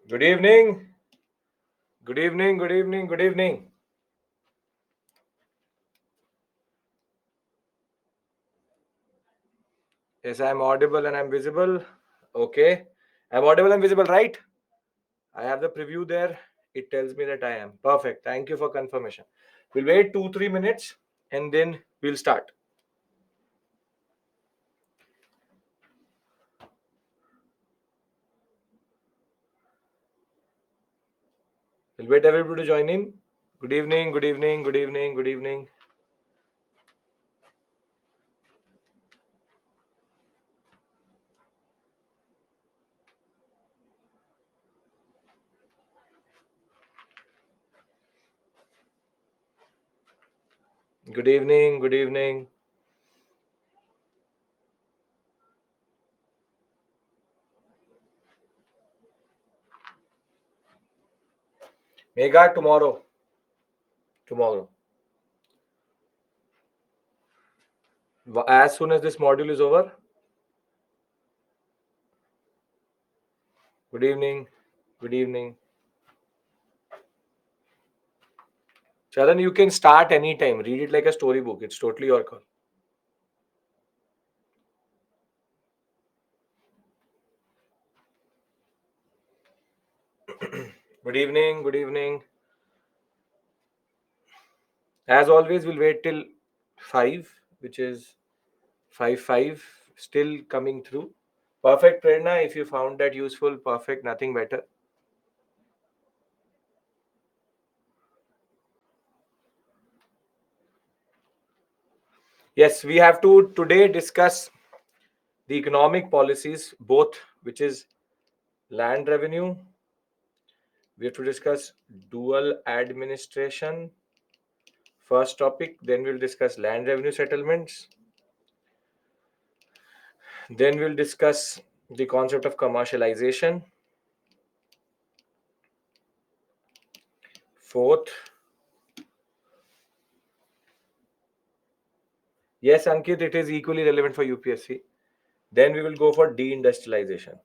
Good evening. Good evening. Good evening. Good evening. Yes, I'm audible and I'm visible. Okay. I'm audible and visible, right? I have the preview there. It tells me that I am. Perfect. Thank you for confirmation. We'll wait 2-3 minutes and then we'll start. We'll wait everybody to join in. Good evening. Good evening. Good evening. Good evening. Good evening. Good evening. Mega tomorrow. Tomorrow. As soon as this module is over. Good evening. Good evening. Charan, you can start anytime. Read it like a storybook. It's totally your call. Good evening. Good evening. As always, we'll wait till 5, which is 5 still coming through. Perfect, Prerna. If you found that useful, perfect. Nothing better. Yes, we have to today discuss the economic policies, both which is land revenue. We have to discuss dual administration. First topic. Then we'll discuss land revenue settlements. Then we'll discuss the concept of commercialization. Fourth, yes, Ankit, it is equally relevant for UPSC. Then we will go for deindustrialization.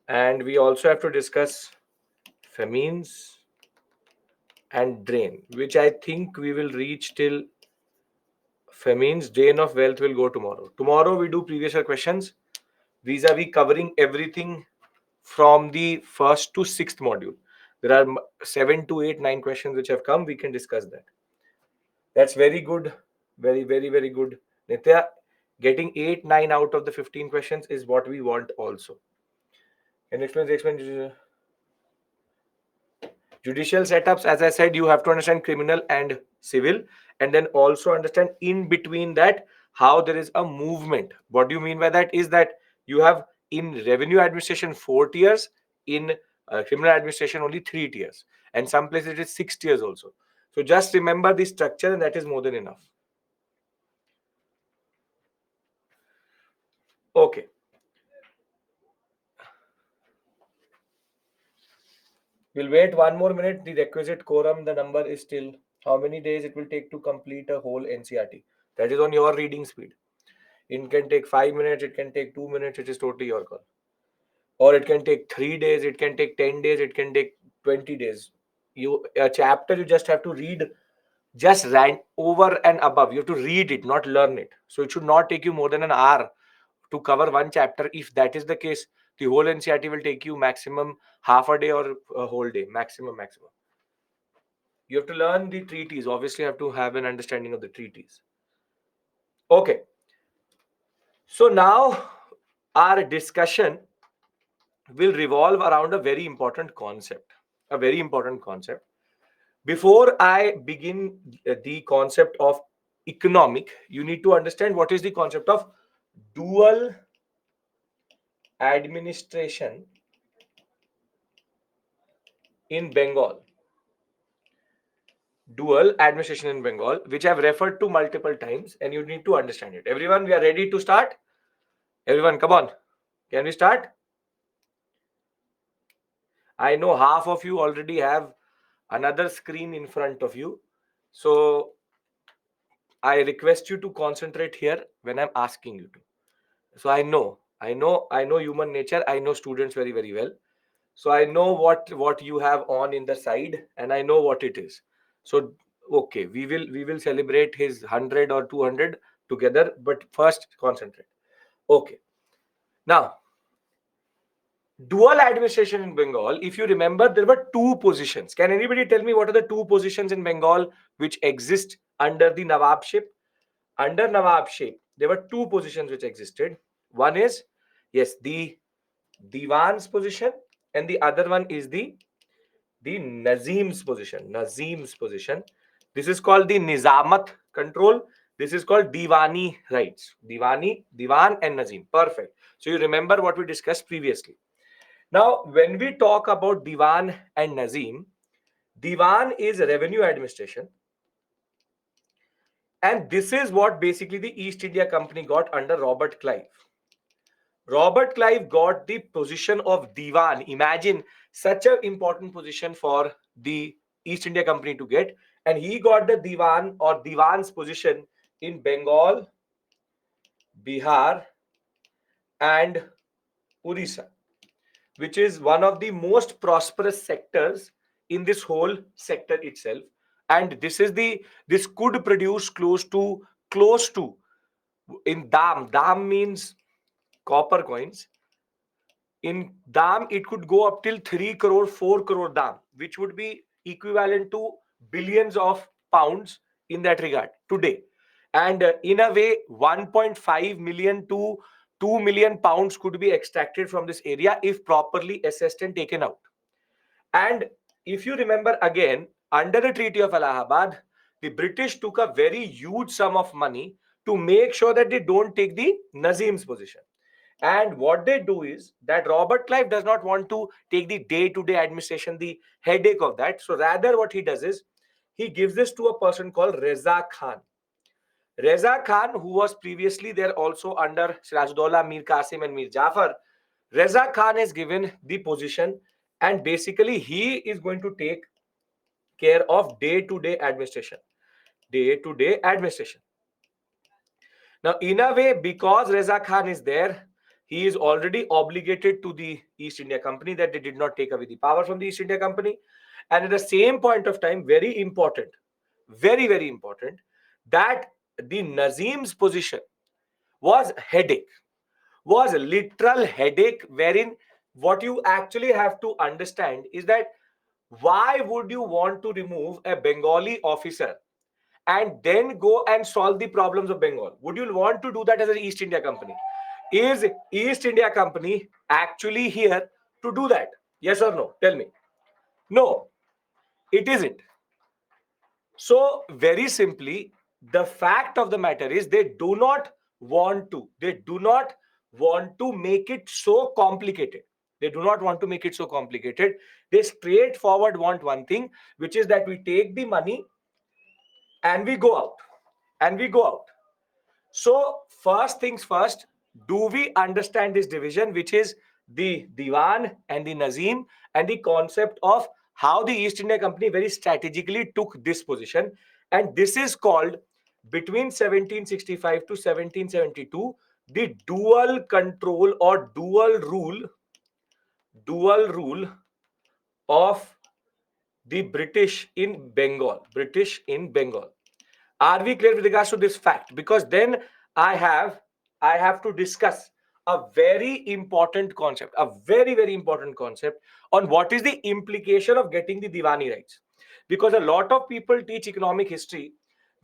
And we also have to discuss famines and drain, which I think we will reach till famines. Drain of wealth will go tomorrow. Tomorrow we do previous year questions vis-a-vis covering everything from the first to sixth module. There are 7 to 8, 9 questions which have come. We can discuss that. That's very good. Very, very, very good. Nitya, getting 8, 9 out of the 15 questions is what we want also. And explain judicial setups. As I said, you have to understand criminal and civil, and then also understand in between that how there is a movement. What do you mean by that? Is that you have in revenue administration 4 tiers, in criminal administration only 3 tiers, and some places it is 6 tiers also. So just remember the structure, and that is more than enough. Okay. We'll wait 1 more minute. The requisite quorum, the number is still how many days it will take to complete a whole NCRT. That is on your reading speed. It can take 5 minutes, it can take 2 minutes, it is totally your call. Or it can take 3 days, it can take 10 days, it can take 20 days. A chapter you just have to read, just ran over and above. You have to read it, not learn it. So it should not take you more than an hour to cover one chapter. If that is the case, the whole NCRT will take you maximum half a day or a whole day, maximum. You have to learn the treaties. Obviously, you have to have an understanding of the treaties. Okay. So now our discussion will revolve around a very important concept. A very important concept. Before I begin the concept of economic, you need to understand what is the concept of dual administration in Bengal. Dual administration in Bengal, which I've referred to multiple times, and you need to understand it. Everyone, we are ready to start? Everyone, come on. Can we start? I know half of you already have another screen in front of you. So I request you to concentrate here when I'm asking you to. So I know I know human nature. I know students very, very well. So I know what you have on in the side, and I know what it is. So okay, we will celebrate his 100 or 200 together, but first concentrate. Okay. Now, dual administration in Bengal, if you remember, there were two positions. Can anybody tell me what are the two positions in Bengal which exist under the Nawabship? Under Nawabship, there were two positions which existed. One is, yes, the Diwan's position, and the other one is the Nazim's position. Nazim's position. This is called the Nizamat control. This is called Diwani rights. Diwani, Diwan, and Nazim. Perfect. So you remember what we discussed previously. Now, when we talk about Diwan and Nazim, Diwan is revenue administration, and this is what basically the East India Company got under Robert Clive. Robert Clive got the position of Diwan. Imagine such an important position for the East India Company to get, and he got the Diwan or Diwan's position in Bengal, Bihar, and Orissa, which is one of the most prosperous sectors in this whole sector itself. And this could produce close to in dam means copper coins. In dam it could go up till 3 crore 4 crore dam, which would be equivalent to billions of pounds in that regard today. And in a way 1.5 million to 2 million pounds could be extracted from this area if properly assessed and taken out. And if you remember again, under the Treaty of Allahabad, the British took a very huge sum of money to make sure that they don't take the Nazim's position. And what they do is that Robert Clive does not want to take the day-to-day administration, the headache of that. So rather what he does is he gives this to a person called Reza Khan. Reza Khan, who was previously there also under Sirajudollah, Mir Qasim and Mir Jafar. Reza Khan is given the position, and basically he is going to take care of day-to-day administration. Day-to-day administration. Now, in a way, because Reza Khan is there, he is already obligated to the East India Company that they did not take away the power from the East India Company. And at the same point of time, very important, very, very important, that the Nazim's position was headache, was a literal headache, wherein what you actually have to understand is that why would you want to remove a Bengali officer and then go and solve the problems of Bengal? Would you want to do that as an East India Company? Is East India Company actually here to do that? Yes or no? Tell me. No, it isn't. So, very simply, the fact of the matter is they do not want to make it so complicated. They do not want to make it so complicated. They straightforward want one thing, which is that we take the money and we go out. And we go out. So, first things first, do we understand this division, which is the Diwan and the Nazim, and the concept of how the East India Company very strategically took this position? And this is called, between 1765 to 1772, the dual rule of the British in Bengal. British in Bengal. Are we clear with regards to this fact? Because then I have to discuss a very important concept, a very, very important concept on what is the implication of getting the Diwani rights. Because a lot of people teach economic history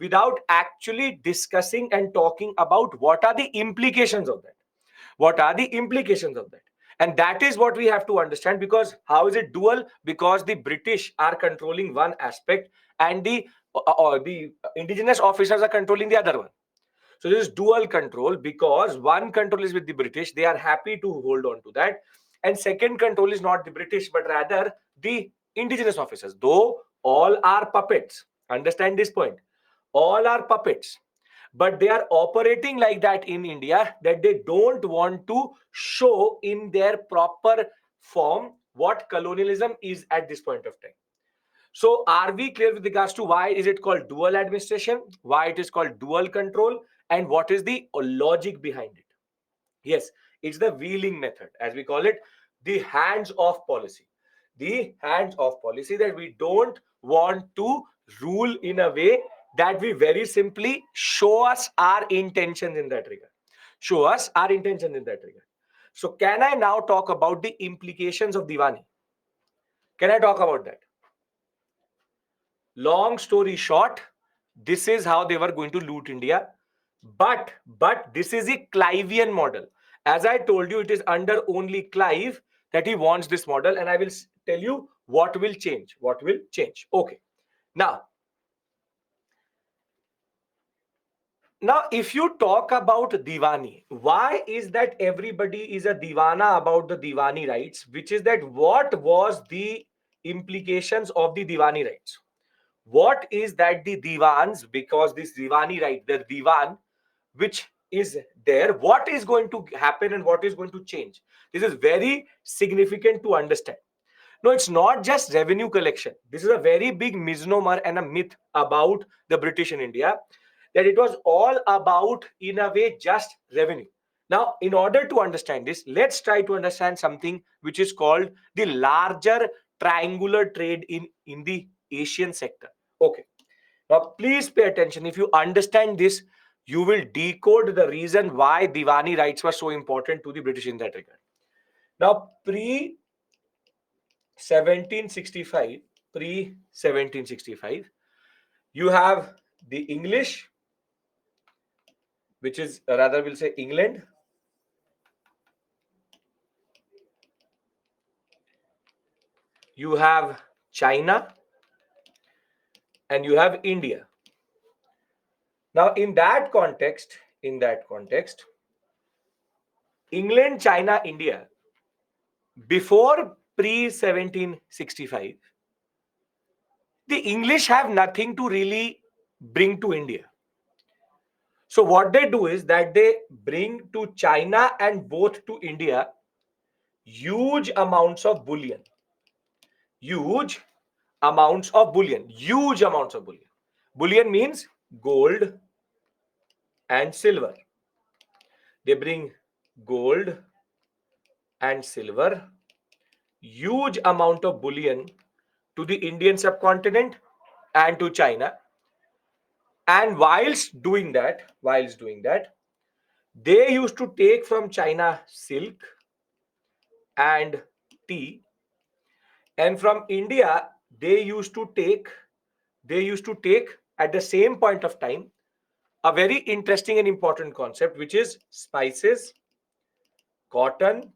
without actually discussing and talking about what are the implications of that. What are the implications of that? And that is what we have to understand. Because how is it dual? Because the British are controlling one aspect, and the indigenous officers are controlling the other one. So this is dual control, because one control is with the British. They are happy to hold on to that. And second control is not the British, but rather the indigenous officers. Though all are puppets. Understand this point. All are puppets. But they are operating like that in India, that they don't want to show in their proper form what colonialism is at this point of time. So are we clear with regards to why is it called dual administration, why it is called dual control, and what is the logic behind it? Yes, It's the wheeling method, as we call it, the hands off policy. The hands off policy, that we don't want to rule in a way that we very simply show us our intentions in that regard. Show us our intentions in that regard. So, can I now talk about the implications of Diwani? Can I talk about that? Long story short, this is how they were going to loot India. But this is a Clivian model. As I told you, it is under only Clive that he wants this model, and I will tell you what will change. What will change? Okay. Now, if you talk about Diwani, why is that everybody is a Diwana about the Diwani rights? Which is that what was the implications of the Diwani rights? What is that the Diwans, because this Diwani right, the Divan, which is there, what is going to happen and what is going to change? This is very significant to understand. No, it's not just revenue collection. This is a very big misnomer and a myth about the British in India, that it was all about, in a way, just revenue. Now, in order to understand this, let's try to understand something which is called the larger triangular trade in the Asian sector. Okay. Now, please pay attention. If you understand this, you will decode the reason why Diwani rights were so important to the British in that regard. Now, pre 1765, pre 1765, you have the English, which is rather we'll say England. You have China, and you have India. Now, in that context, England, China, India, before pre 1765, the English have nothing to really bring to India. So what they do is that they bring to China and both to India huge amounts of bullion. Huge amounts of bullion. Huge amounts of bullion. Bullion means gold and silver. They bring gold and silver, huge amount of bullion to the Indian subcontinent and to China. And whilst doing that, they used to take from China silk and tea, and from India they used to take at the same point of time a very interesting and important concept, which is spices, cotton,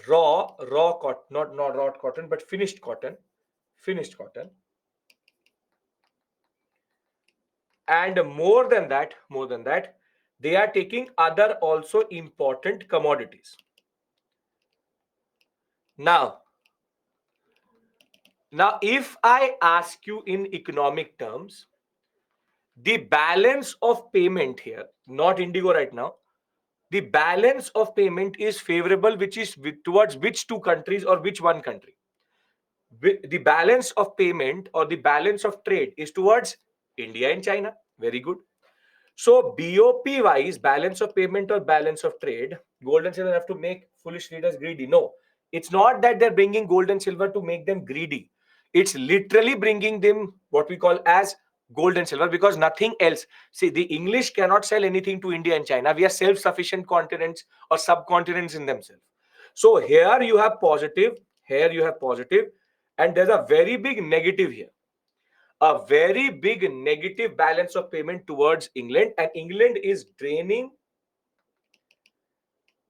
raw cotton, not raw cotton, but finished cotton, and more than that, they are taking other also important commodities. Now, if I ask you in economic terms, the balance of payment here, not indigo right now, the balance of payment is favorable, which is towards which two countries or which one country? The balance of payment or the balance of trade is towards India and China. Very good. So BOP wise, balance of payment or balance of trade, gold and silver have to make foolish leaders greedy. No, it's not that they're bringing gold and silver to make them greedy. It's literally bringing them what we call as gold and silver, because nothing else. See, the English cannot sell anything to India and China. We are self-sufficient continents or subcontinents in themselves. So here you have positive, and there's a very big negative here. A very big negative balance of payment towards England, and England is draining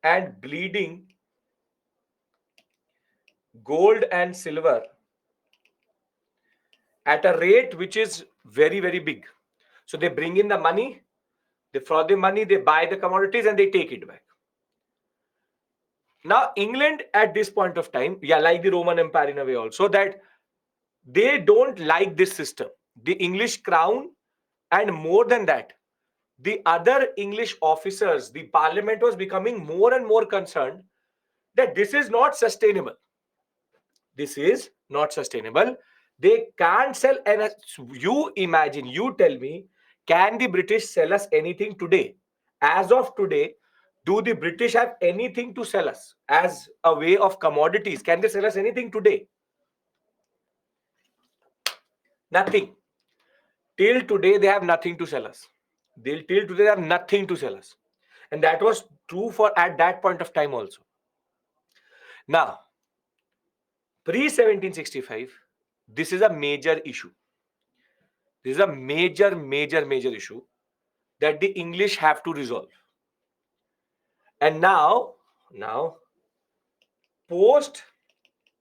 and bleeding gold and silver at a rate which is very, very big. So they bring in the money, they fraud the money, they buy the commodities, and they take it back. Now, England at this point of time, like the Roman Empire in a way also, that they don't like this system. The English crown, and more than that, the other English officers, the parliament was becoming more and more concerned that this is not sustainable. This is not sustainable. They can't sell. And you imagine, you tell me, can the British sell us anything today? As of today, Do the British have anything to sell us as a way of commodities? Can they sell us anything today? Nothing. Till today, they have nothing to sell us. Till today, they have nothing to sell us. And that was true for at that point of time also. Now, pre-1765, this is a major issue. This is a major issue that the English have to resolve. And now post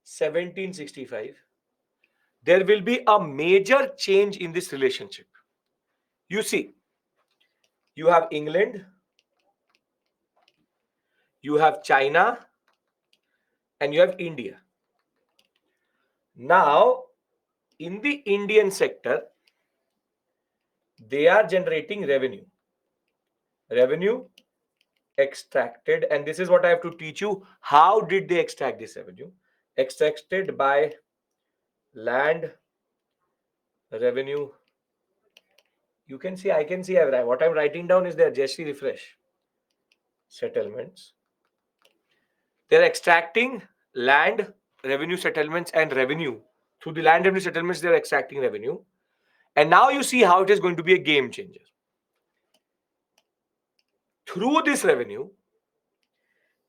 1765, there will be a major change in this relationship. You see, you have England, you have China, and you have India. Now, in the Indian sector, they are generating revenue extracted, and this is what I have to teach you. How did they extract this revenue? Extracted by land revenue. You can see, I can see what I'm writing down is there. Just refresh. Settlements. They're extracting land revenue settlements and revenue. Through the land revenue settlements, they're extracting revenue. And now you see how it is going to be a game changer. Through this revenue,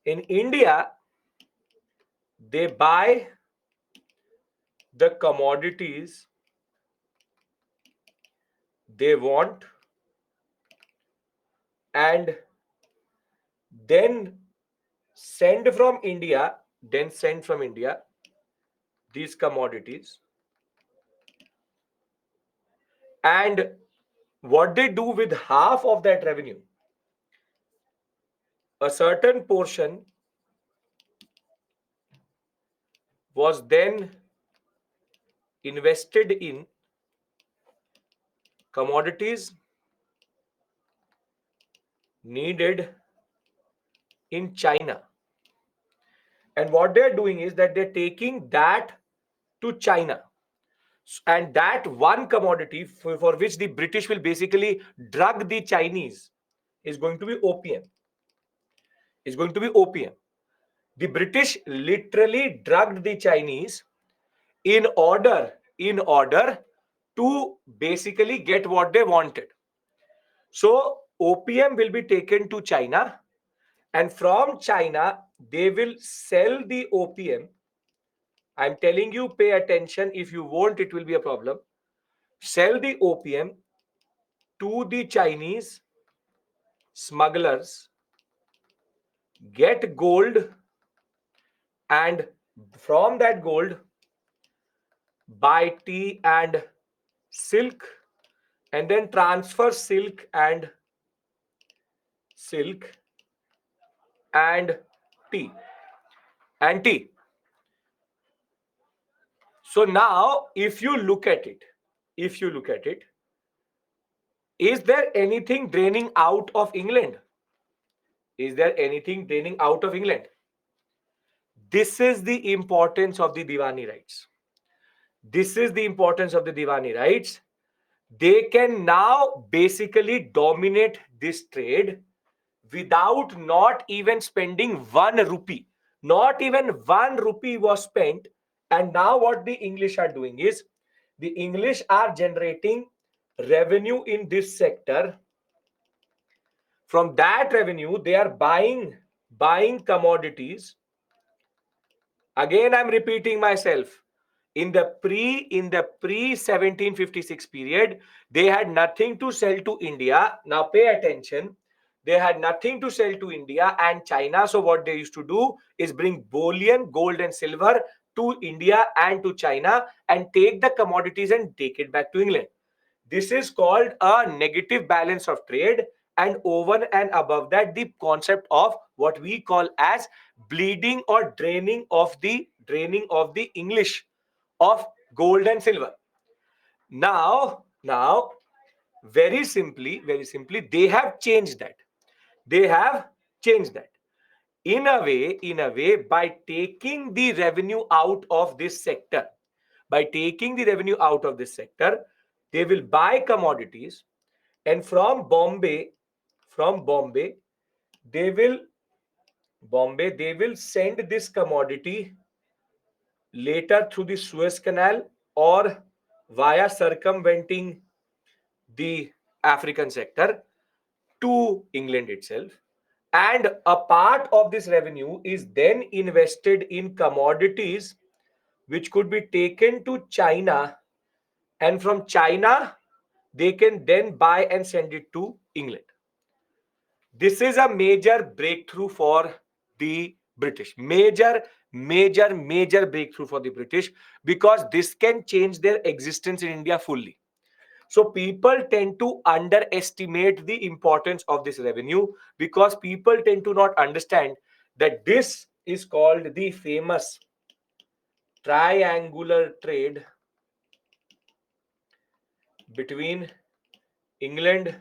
in India, they buy the commodities they want and then send from India these commodities. And what they do with half of that revenue, a certain portion was then invested in commodities needed in China. And what they're doing is that they're taking that to China. And that one commodity for which the British will basically drug the Chinese is going to be opium. Is going to be opium. The British literally drugged the Chinese in order to basically get what they wanted. So opium will be taken to China, and from China they will sell the opium. I'm telling you, pay attention. If you won't, it will be a problem. Sell the opium to the Chinese smugglers, get gold, and from that gold buy tea and silk, and then transfer silk and tea and tea. So now if you look at it, is there anything draining out of England? Is there anything draining out of England? This is the importance of the Diwani rights. This is the importance of the Diwani rights. They can now basically dominate this trade without not even spending 1 rupee. Not even 1 rupee was spent. And now what the English are doing is, the English are generating revenue in this sector. From that revenue, they are buying commodities. Again, I'm repeating myself. In the pre 1756 period, they had nothing to sell to India. Now pay attention. They had nothing to sell to India and China. So what they used to do is bring bullion, gold and silver to India and to China and take the commodities and take it back to England. This is called a negative balance of trade. And over and above that, the concept of what we call as bleeding or draining of the English of gold and silver. Now, very simply, they have changed that. In a way, by taking the revenue out of this sector. They will buy commodities, and from Bombay, they will Bombay, they will send this commodity later through the Suez Canal or via circumventing the African sector to England itself. And a part of this revenue is then invested in commodities which could be taken to China, and from China they can then buy and send it to England. This is a major breakthrough for the British. Major breakthrough for the British, because this can change their existence in India fully. So people tend to underestimate the importance of this revenue, because people tend to not understand that this is called the famous triangular trade between England,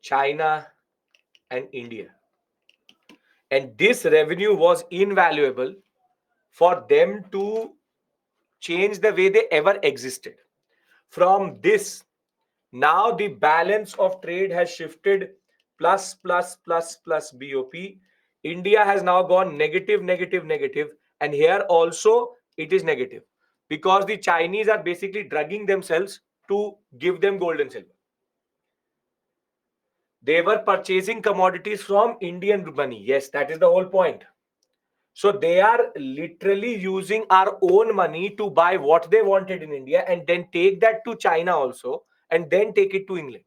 China, and India. And this revenue was invaluable for them to change the way they ever existed. From this, now the balance of trade has shifted plus BOP. India has now gone negative, and here also it is negative, because the Chinese are basically drugging themselves to give them gold and silver. They were purchasing commodities from Indian money. Yes, that is the whole point. So they are literally using our own money to buy what they wanted in India and then take that to China also and then take it to England.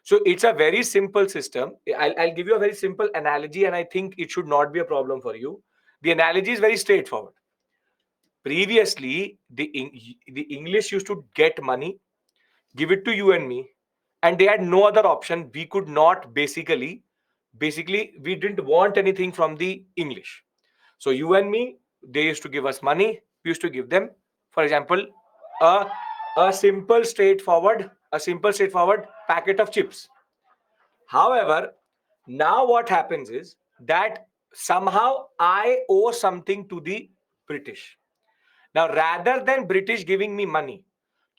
So it's a very simple system. I'll give you a very simple analogy, and I think it should not be a problem for you. The analogy is very straightforward. Previously, the English used to get money, give it to you and me, and they had no other option. We could not basically we didn't want anything from the English. So you and me, they used to give us money. We used to give them, for example, a a simple straightforward packet of chips. However, now what happens is that somehow I owe something to the British. Now, rather than British giving me money,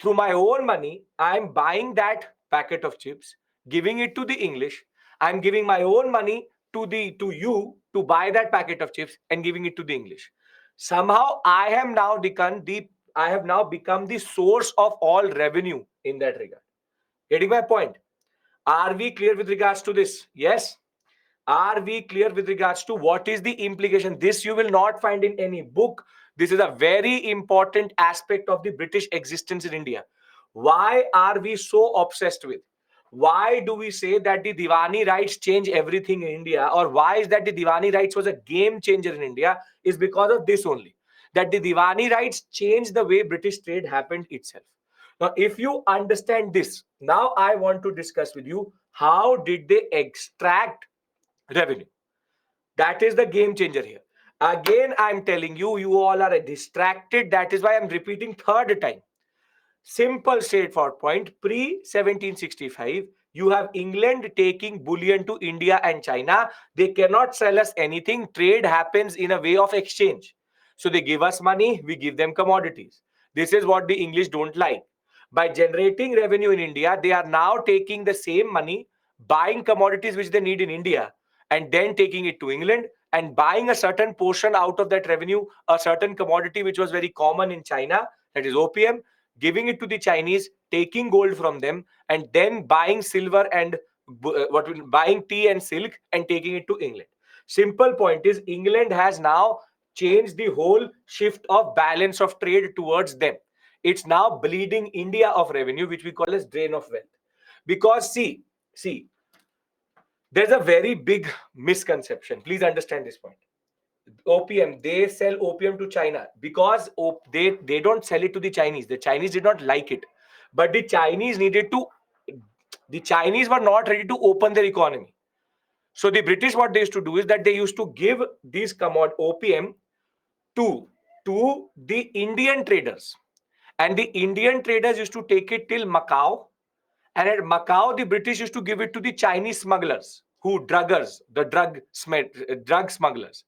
through my own money, I'm buying that packet of chips, giving it to the English. I'm giving my own money to you to buy that packet of chips and giving it to the English. Somehow, I have now become the source of all revenue in that regard. Getting my point? Are we clear with regards to this? Yes. Are we clear with regards to what is the implication? This you will not find in any book. This is a very important aspect of the British existence in India. Why are we so obsessed with? Why do we say that the Diwani rights change everything in India? Or why is that the Diwani rights was a game changer in India? Is because of this only. That the Diwani rights changed the way British trade happened itself. Now, if you understand this, now I want to discuss with you how did they extract revenue. That is the game changer here. Again, I'm telling you, you all are distracted. That is why I'm repeating third time. Simple, straightforward point. Pre 1765, you have England taking bullion to India and China. They cannot sell us anything. Trade happens in a way of exchange. So they give us money, we give them commodities. This is what the English don't like. By generating revenue in India, they are now taking the same money, buying commodities which they need in India, and then taking it to England and buying a certain portion out of that revenue, a certain commodity which was very common in China, that is opium, giving it to the Chinese, taking gold from them, and then buying silver and buying tea and silk and taking it to England. Simple point is England has now changed the whole shift of balance of trade towards them. It's now bleeding India of revenue, which we call as drain of wealth. Because see, there's a very big misconception. Please understand this point. Opium, they sell opium to China because they don't sell it to the Chinese. The Chinese did not like it, but the Chinese were not ready to open their economy. So the British, what they used to do is that they used to give these opium to the Indian traders, and the Indian traders used to take it till Macau, and at Macau, the British used to give it to the Chinese smugglers, drug smugglers.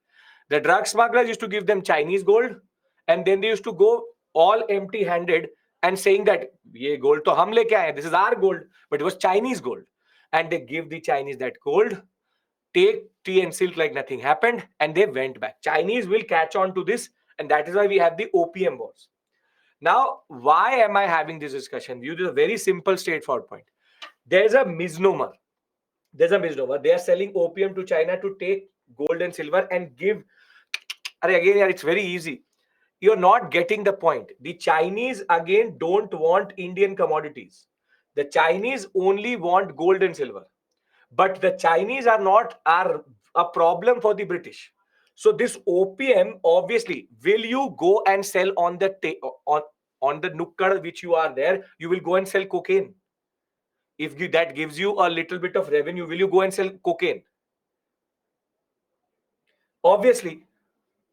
The drug smugglers used to give them Chinese gold, and then they used to go all empty-handed and saying that ye gold to hum leke aaye, this is our gold, but it was Chinese gold, and they give the Chinese that gold, take tea and silk like nothing happened, and they went back. Chinese will catch on to this, and that is why we have the opium wars. Now, why am I having this discussion? You do a very simple, straightforward point. There's a misnomer. There's a misnomer. They are selling opium to China to take gold and silver and give. Again, yeah, it's very easy. You're not getting the point. The Chinese again don't want Indian commodities. The Chinese only want gold and silver. But the Chinese are a problem for the British. So this opium, obviously, will you go and sell on the on the nukkad which you are there? You will go and sell cocaine. If that gives you a little bit of revenue, will you go and sell cocaine? Obviously,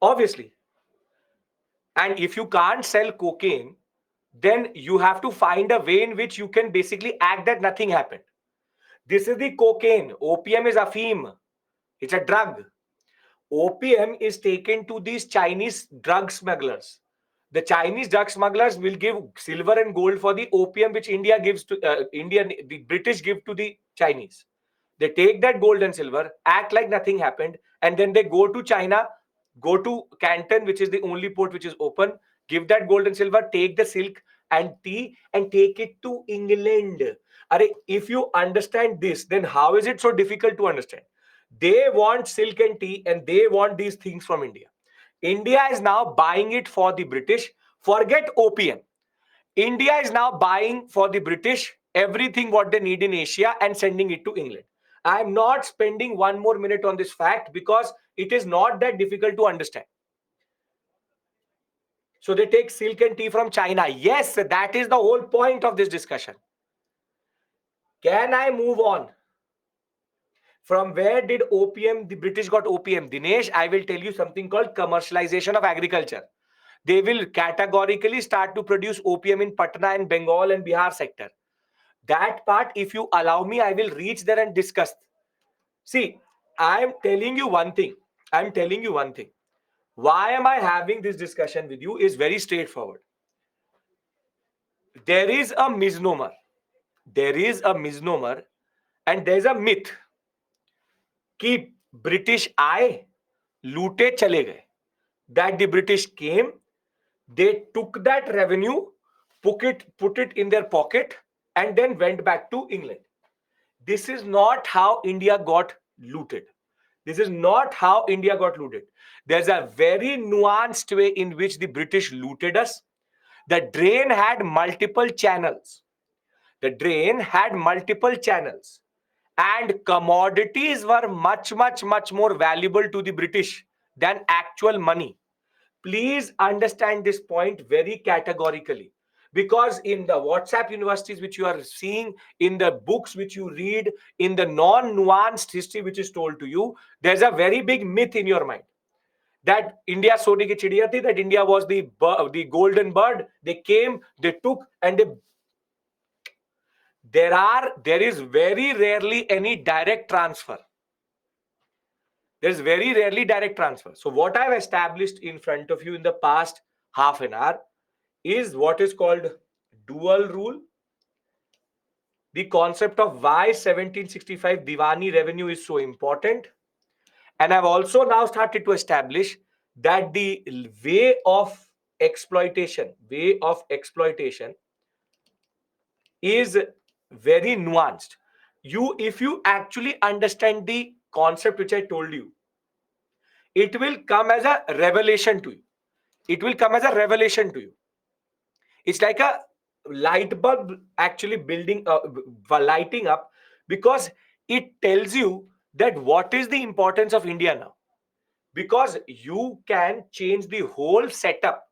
obviously. And if you can't sell cocaine, then you have to find a way in which you can basically act that nothing happened. This is the cocaine. Opium is afim. It's a drug. Opium is taken to these Chinese drug smugglers. The Chinese drug smugglers will give silver and gold for the opium which India gives to the British give to the Chinese. They take that gold and silver, act like nothing happened, and then they go to China, go to Canton, which is the only port which is open, give that gold and silver, take the silk and tea, and take it to England. If you understand this, then how is it so difficult to understand? They want silk and tea, and they want these things from India. India is now buying it for the British. Forget opium. India is now buying for the British everything what they need in Asia and sending it to England. I am not spending one more minute on this fact because it is not that difficult to understand. So they take silk and tea from China. Yes, that is the whole point of this discussion. Can I move on? From where did opium, the British got opium? Dinesh, I will tell you something called commercialization of agriculture. They will categorically start to produce opium in Patna and Bengal and Bihar sector. That part, if you allow me, I will reach there and discuss. See, I'm telling you one thing. I'm telling you one thing. Why am I having this discussion with you is very straightforward. There is a misnomer. There is a misnomer and there's a myth कि British आए, लूटे चले गए. That the British came, they took that revenue, put it in their pocket, and then went back to England. This is not how India got looted. This is not how India got looted. There's a very nuanced way in which the British looted us. The drain had multiple channels. The drain had multiple channels. And commodities were much, much, much more valuable to the British than actual money. Please understand this point very categorically. Because in the WhatsApp universities which you are seeing, in the books which you read, in the non-nuanced history which is told to you, there's a very big myth in your mind that India sone ki chidiya thi, that India was the golden bird. They came, they took, and there is very rarely any direct transfer. There's very rarely direct transfer. So what I've established in front of you in the past half an hour is what is called dual rule. The concept of why 1765 Diwani revenue is so important. And I've also now started to establish that the way of exploitation is very nuanced. If you actually understand the concept which I told you, it will come as a revelation to you. It will come as a revelation to you. It's like a light bulb actually lighting up, because it tells you that what is the importance of India now. Because you can change the whole setup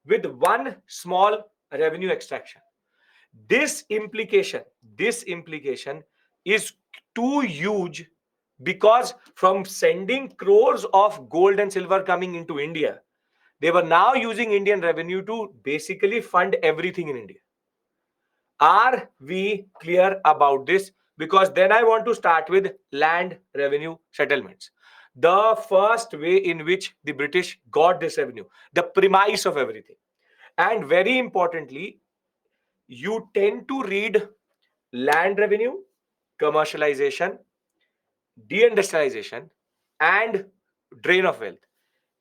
with one small revenue extraction. This implication is too huge, because from sending crores of gold and silver coming into India, they were now using Indian revenue to basically fund everything in India. Are we clear about this? Because then I want to start with land revenue settlements. The first way in which the British got this revenue, the premise of everything. And very importantly, you tend to read land revenue, commercialization, deindustrialization, and drain of wealth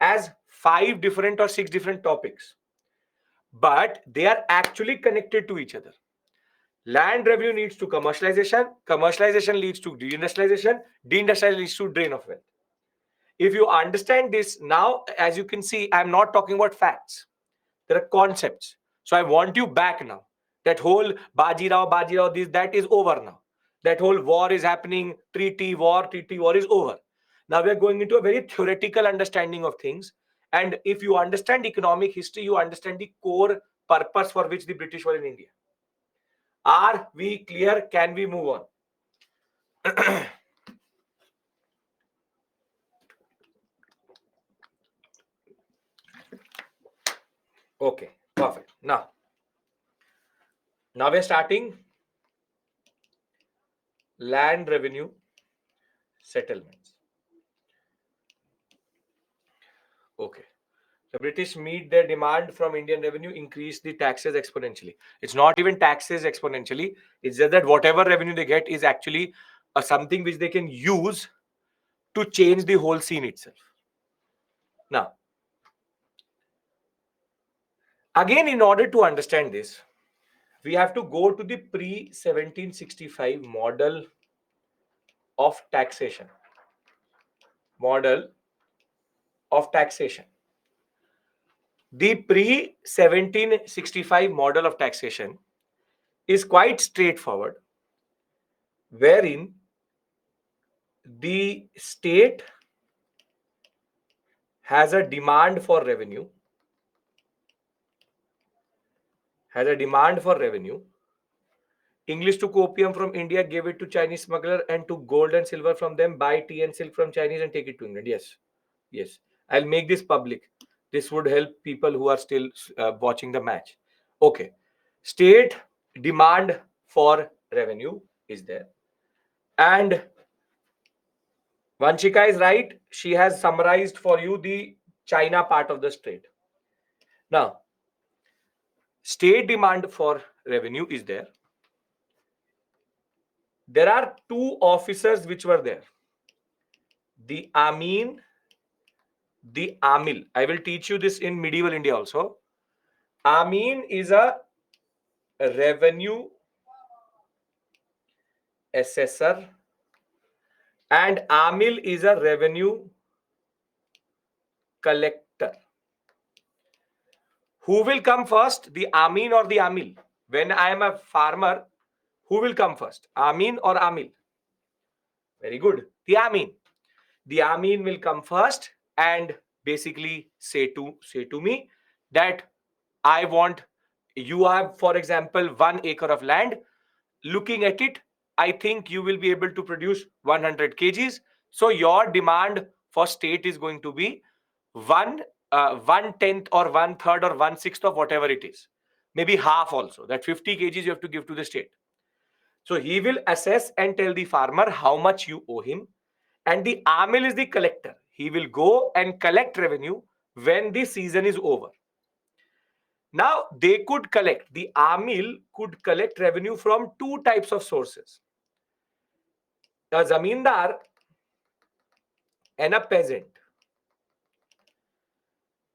as 5 different or 6 different topics, but they are actually connected to each other. Land revenue leads to commercialization, commercialization leads to deindustrialization, deindustrialization leads to drain of wealth. If you understand this now, as you can see, I'm not talking about facts. There are concepts. So I want you back now. That whole Baji Rao, this that is over now. That whole war is happening, treaty war is over. Now we are going into a very theoretical understanding of things. And if you understand economic history, you understand the core purpose for which the British were in India. Are we clear? Can we move on? Okay, perfect. Now we're starting land revenue settlements. Okay. The British meet their demand from Indian revenue, increase the taxes exponentially. It's not even taxes exponentially. It's just that whatever revenue they get is actually something which they can use to change the whole scene itself. Now, again, in order to understand this, we have to go to the pre-1765 model of taxation. Model of taxation. The pre-1765 model of taxation is quite straightforward, wherein the state has a demand for revenue, English took opium from India, gave it to Chinese smuggler, and took gold and silver from them, buy tea and silk from Chinese and take it to England. Yes. I'll make this public. This would help people who are still watching the match. Okay. State demand for revenue is there. And Vanshika is right. She has summarized for you the China part of the state. Now, state demand for revenue is there. There are two officers which were there. The Amin, the Amil. I will teach you this in medieval India also. Amin is a revenue assessor and Amil is a revenue collector. Who will come first, the Amin or the Amil? When I am a farmer, who will come first, Amin or Amil? Very good, the Amin. The Amin will come first and basically say to me that I want, you have, for example, 1 acre of land. Looking at it, I think you will be able to produce 100 kgs. So your demand for state is going to be 1/10 or 1/3 or 1/6 of whatever it is. Maybe half also. That 50 kgs you have to give to the state. So he will assess and tell the farmer how much you owe him. And the Amil is the collector. He will go and collect revenue when the season is over. Now, they could collect, the Amil could collect revenue from two types of sources. A zamindar and a peasant.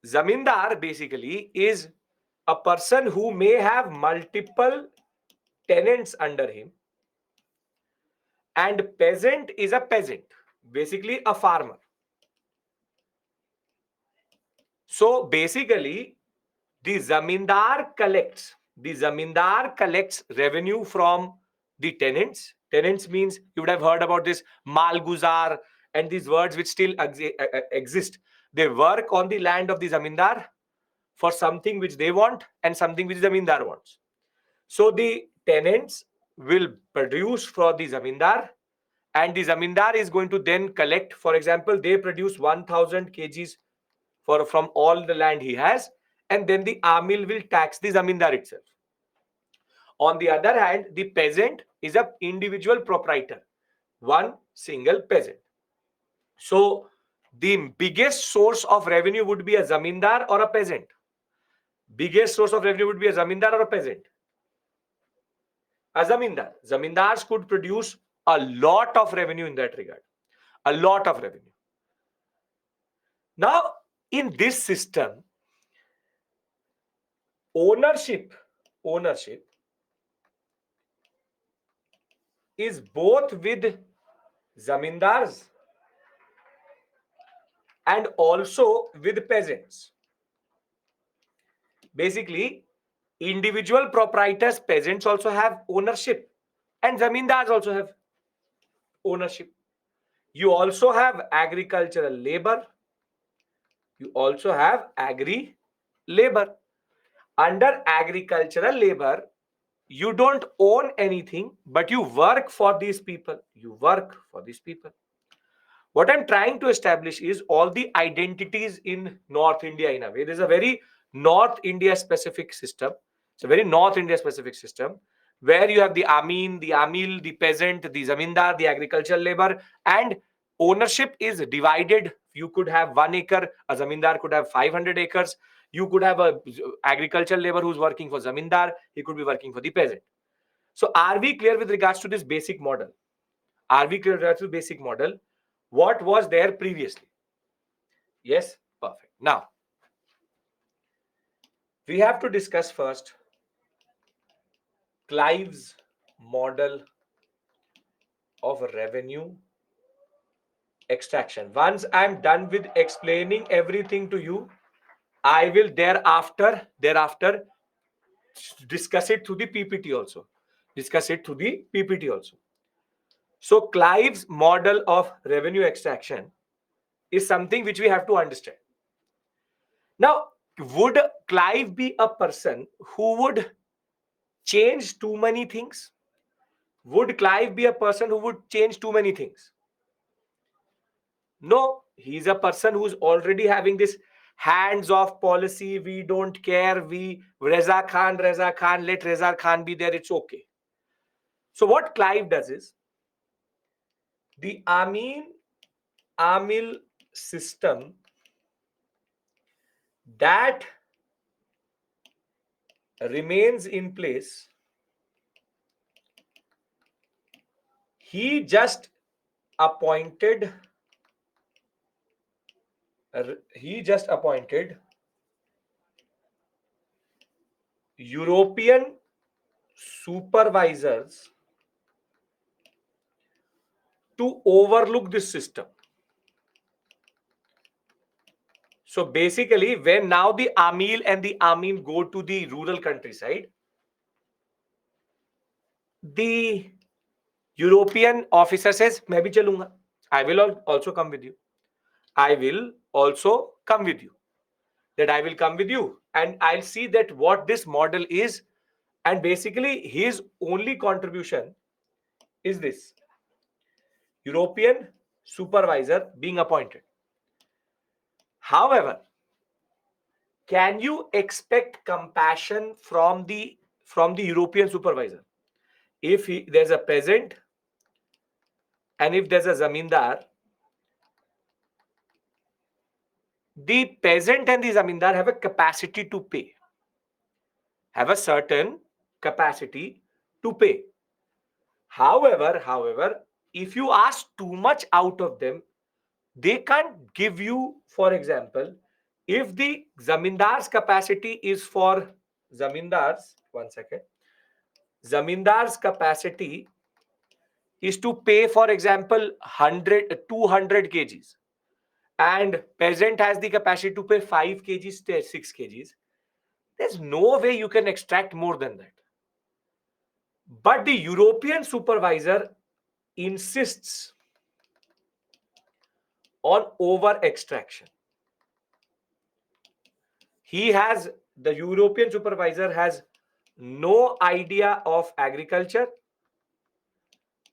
Zamindar basically is a person who may have multiple tenants under him, and peasant is a peasant, basically a farmer. So basically, the zamindar collects revenue from the tenants. Tenants means you would have heard about this malguzar and these words which still exist. They work on the land of the zamindar for something which they want and something which the zamindar wants. So the tenants will produce for the zamindar, and the zamindar is going to then collect. For example, they produce 1000 kgs from all the land he has, and then the Amil will tax the zamindar itself. On the other hand, the peasant is an individual proprietor, one single peasant. So the biggest source of revenue would be a zamindar or a peasant. Biggest source of revenue would be a zamindar or a peasant. A zamindar. Zamindars could produce a lot of revenue in that regard. A lot of revenue. Now, in this system, ownership is both with zamindars and also with peasants. Basically, individual proprietors, peasants also have ownership, and zamindars also have ownership. You also have agricultural labor. You also have agri labor. Under agricultural labor, you don't own anything, but you work for these people. You work for these people. What I'm trying to establish is all the identities in North India in a way. There's a very North India specific system. It's a very North India specific system where you have the Amin, the Amil, the peasant, the Zamindar, the agricultural labor, and ownership is divided. You could have 1 acre, a Zamindar could have 500 acres. You could have a agricultural labor who's working for Zamindar, he could be working for the peasant. So are we clear with regards to this basic model? Are we clear with regards to the basic model? What was there previously? Yes, perfect. Now, we have to discuss first Clive's model of revenue extraction. Once I'm done with explaining everything to you, I will thereafter discuss it through the PPT also. Discuss it through the PPT also. So Clive's model of revenue extraction is something which we have to understand. Now, would Clive be a person who would change too many things? Would Clive be a person who would change too many things? No, he's a person who's already having this hands-off policy. We don't care. Reza Khan, let Reza Khan be there. It's okay. So what Clive does is the Amin Amil system that remains in place. He just appointed. He just appointed European supervisors to overlook this system. So basically, when now the Amil and the Amin go to the rural countryside, the European officer says, "मैं भी चलूंगा. I will also come with you. I will also come with you. That I will come with you, and I'll see that what this model is." And basically, his only contribution is this European supervisor being appointed. However, can you expect compassion from the European supervisor? If there's a peasant and if there's a zamindar, the peasant and the zamindar have a capacity to pay, have a certain capacity to pay. However, if you ask too much out of them, they can't give you, for example, if the zamindar's capacity is for zamindars, 1 second, zamindar's capacity is to pay, for example, 200 kgs, and peasant has the capacity to pay 5 kgs, 6 kgs, there's no way you can extract more than that. But the European supervisor insists on over extraction. The European supervisor has no idea of agriculture,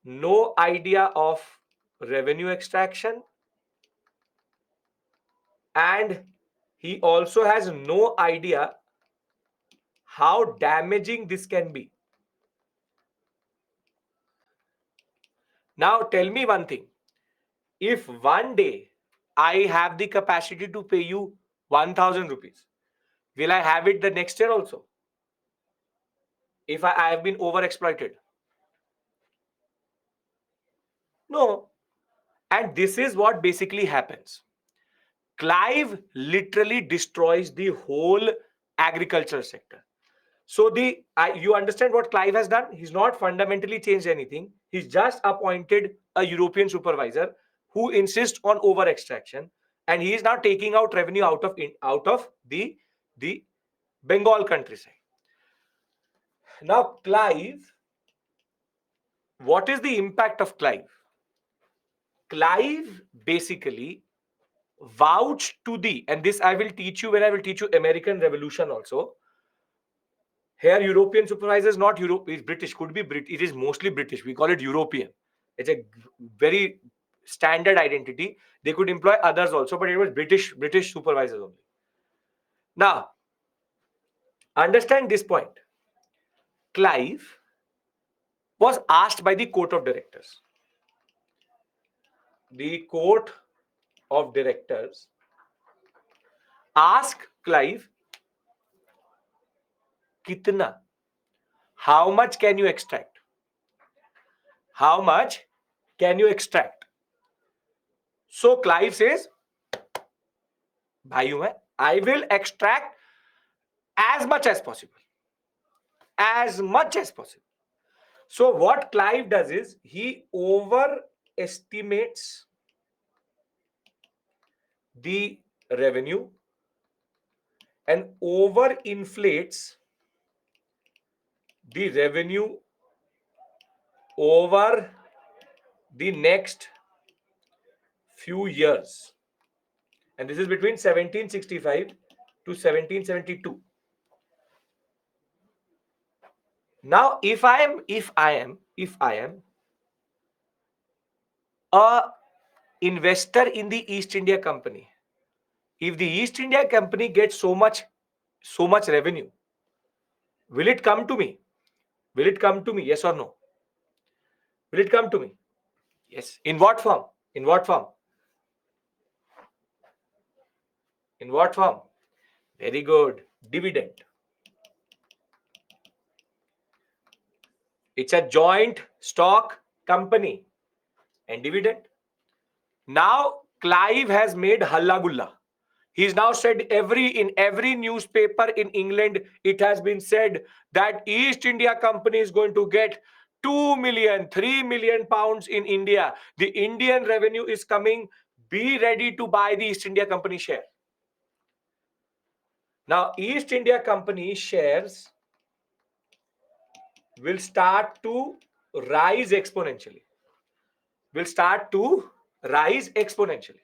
no idea of revenue extraction, and he also has no idea how damaging this can be. Now tell me one thing. If one day I have the capacity to pay you 1000 rupees, will I have it the next year also? If I have been overexploited? No. And this is what basically happens. Clive literally destroys the whole agriculture sector. So you understand what Clive has done? He's not fundamentally changed anything. He's just appointed a European supervisor who insists on over extraction, and he is now taking out revenue out of the Bengal countryside. Now, Clive, what is the impact of Clive? Clive basically vouched to and this I will teach you when I will teach you American Revolution also. Here, European supervisor is not Europe, is British, could be British. It is mostly British. We call it European. It's a very standard identity. They could employ others also, but it was British supervisors only. Now, understand this point. Clive was asked by the court of directors. The court of directors asked Clive, kitna? How much can you extract? How much can you extract? So Clive says, bhaiyu mein, I will extract as much as possible. As much as possible. So what Clive does is he overestimates the revenue and overinflates the revenue over the next few years. And this is between 1765 to 1772. Now, if I am a investor in the East India Company, if the East India Company gets so much revenue, will it come to me? Will it come to me? Yes or no? Will it come to me? Yes. In what form? In what form? In what form? Very good. Dividend. It's a joint stock company. And dividend. Now, Clive has made halla gulla. He's now said in every newspaper in England, it has been said that East India Company is going to get 2 million, 3 million pounds in India. The Indian revenue is coming. Be ready to buy the East India Company share. Now, East India Company shares will start to rise exponentially. Will start to rise exponentially.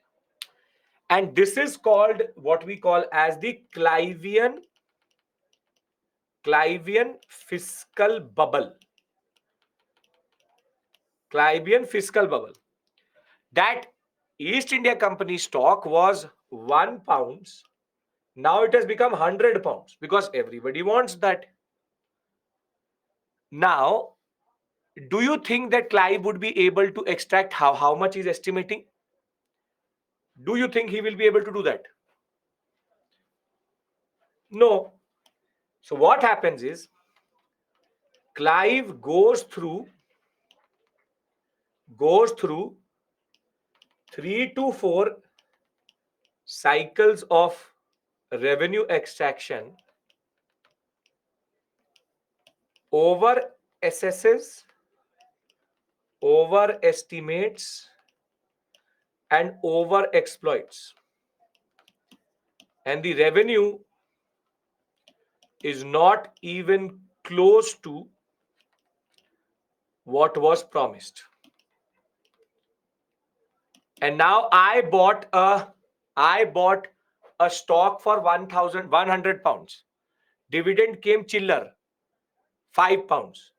And this is called what we call as the Clivian fiscal bubble. Clivian fiscal bubble. That East India Company stock was £1. Now it has become £100 because everybody wants that. Now, do you think that Clive would be able to extract how much he's estimating? Do you think he will be able to do that? No. So what happens is Clive goes through 3 to 4 cycles of revenue extraction, over assesses, overestimates, and over exploits. And the revenue is not even close to what was promised. And now I bought a stock for 1,100 pounds. Dividend came chiller, £5.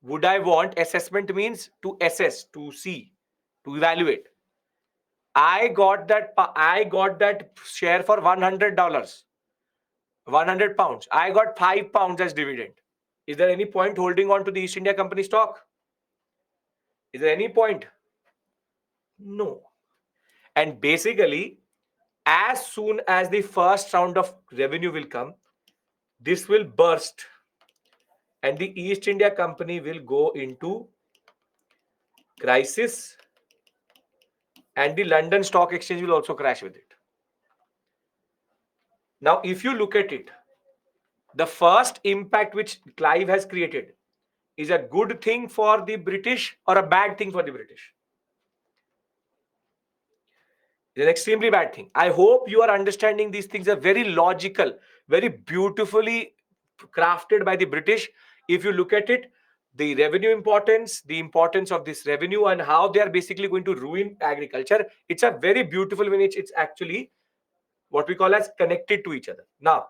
Would I want assessment? Means to assess, to see, to evaluate. I got that share for $100, 100 pounds. I got £5 as dividend. Is there any point holding on to the East India Company stock? Is there any point? No. And basically, as soon as the first round of revenue will come, this will burst and the East India Company will go into crisis and the London Stock Exchange will also crash with it. Now, if you look at it, the first impact which Clive has created is a good thing for the British or a bad thing for the British? It's an extremely bad thing. I hope you are understanding these things are very logical, very beautifully crafted by the British. If you look at it, the revenue importance, the importance of this revenue, and how they are basically going to ruin agriculture, it's a very beautiful when it's actually what we call as connected to each other. Now,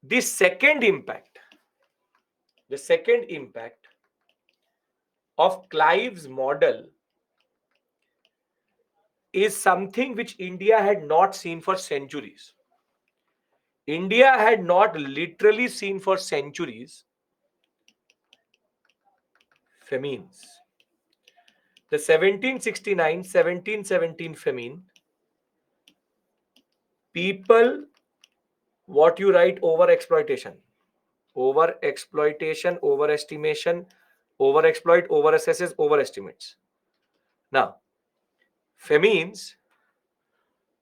the second impact, the second impact of Clive's model is something which India had not seen for centuries. India had not literally seen for centuries famines. The 1769-1717 famine, people, what you write, over exploitation, overestimation, overexploit, overassesses, overestimates. Now, famines,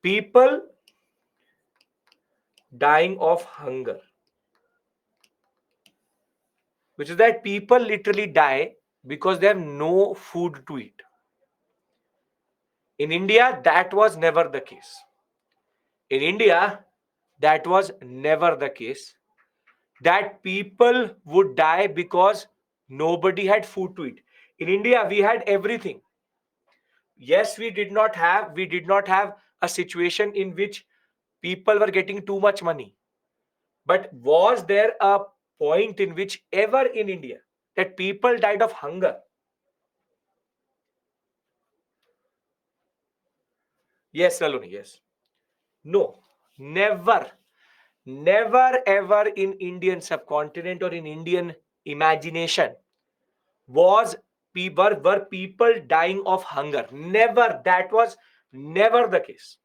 people dying of hunger, which is that people literally die because they have no food to eat. In India, that was never the case. In India, that was never the case. That people would die because nobody had food to eat. In India, we had everything. Yes, we did not have a situation in which people were getting too much money. But was there a point in which ever in India that people died of hunger? Yes, Saloni, yes. No, never. Never ever in Indian subcontinent or in Indian imagination was were people dying of hunger. Never. That was never the case.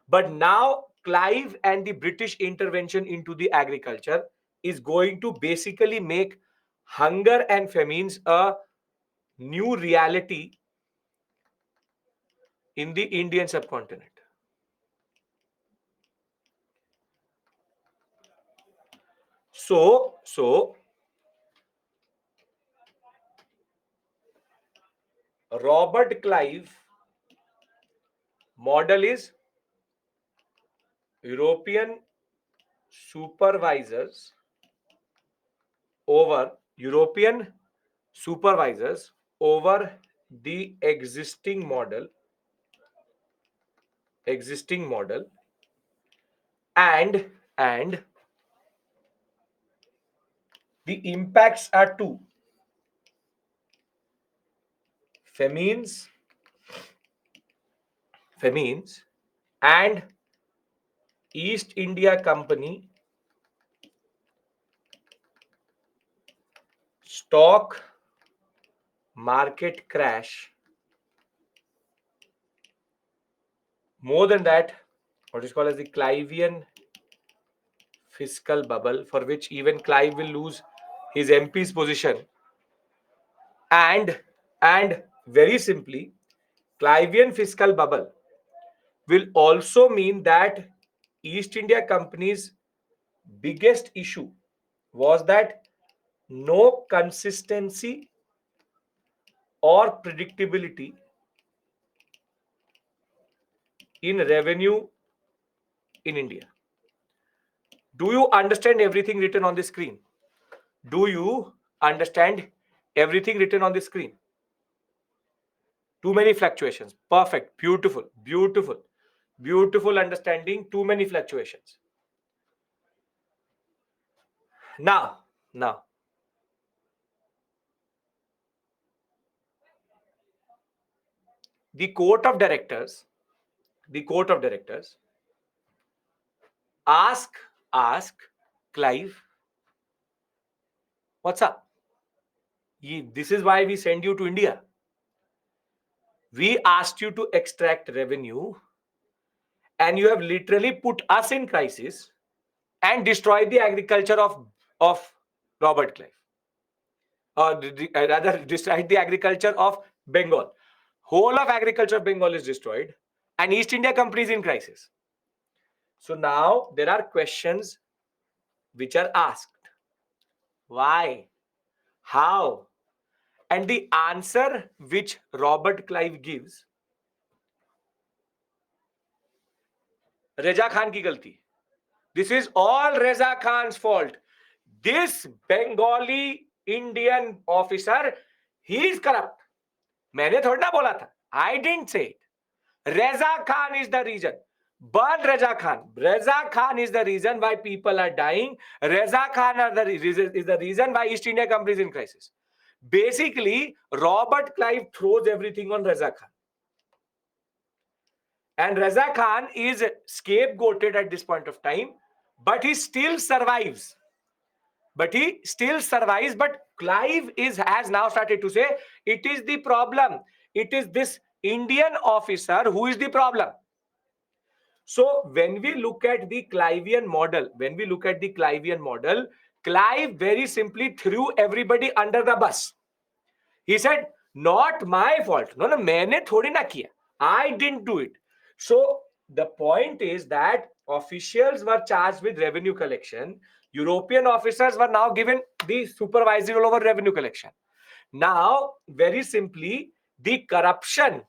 But now Clive and the British intervention into the agriculture is going to basically make hunger and famines a new reality in the Indian subcontinent. So Robert Clive model is European supervisors European supervisors over the existing model, and the impacts are two: famines famines and East India Company stock market crash. More than that, what is called as the Clivian fiscal bubble, for which even Clive will lose his MP's position. And very simply, Clivian fiscal bubble will also mean that East India Company's biggest issue was that no consistency or predictability in revenue in India. Do you understand everything written on the screen? Do you understand everything written on the screen? Too many fluctuations. Perfect. Beautiful. Beautiful. Beautiful understanding. Too many fluctuations. Now, the court of directors, the court of directors ask Clive, what's up? This is why we send you to India. We asked you to extract revenue, and you have literally put us in crisis and destroyed the agriculture of Robert Clive, or rather destroyed the agriculture of Bengal. Whole of agriculture of Bengal is destroyed, and East India Company is in crisis. So now there are questions which are asked. Why? How? And the answer which Robert Clive gives, Reza Khan ki galti. This is all Reza Khan's fault. This Bengali Indian officer, he is corrupt. मैंने थोड़ा ना बोला था. I didn't say it. Reza Khan is the reason. Burn Reza Khan. Reza Khan is the reason why people are dying. Reza Khan is the reason why East India Company is in crisis. Basically, Robert Clive throws everything on Reza Khan. And Reza Khan is scapegoated at this point of time, but he still survives. But Clive has now started to say it is the problem. It is this Indian officer who is the problem. So when we look at the Clivean model, Clive very simply threw everybody under the bus. He said, not my fault. No, मैंने थोड़ी ना किया. I didn't do it. So the point is that officials were charged with revenue collection. European officers were now given the supervisory role over revenue collection. Now, very simply, the corruption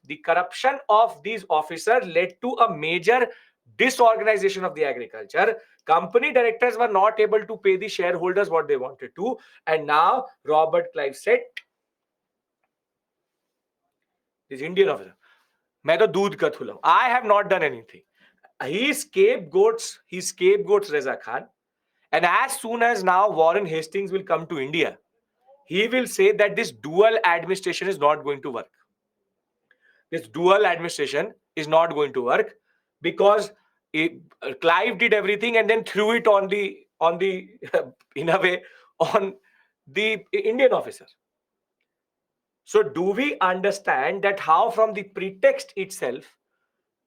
of these officers led to a major disorganization of the agriculture. Company directors were not able to pay the shareholders what they wanted to. And now Robert Clive said, this Indian officer, मैं तो दूध का थूला हूं. I have not done anything. He scapegoats Reza Khan. And as soon as now Warren Hastings will come to India, he will say that this dual administration is not going to work. This dual administration is not going to work because Clive did everything and then threw it on the in a way on the Indian officer. So do we understand that how from the pretext itself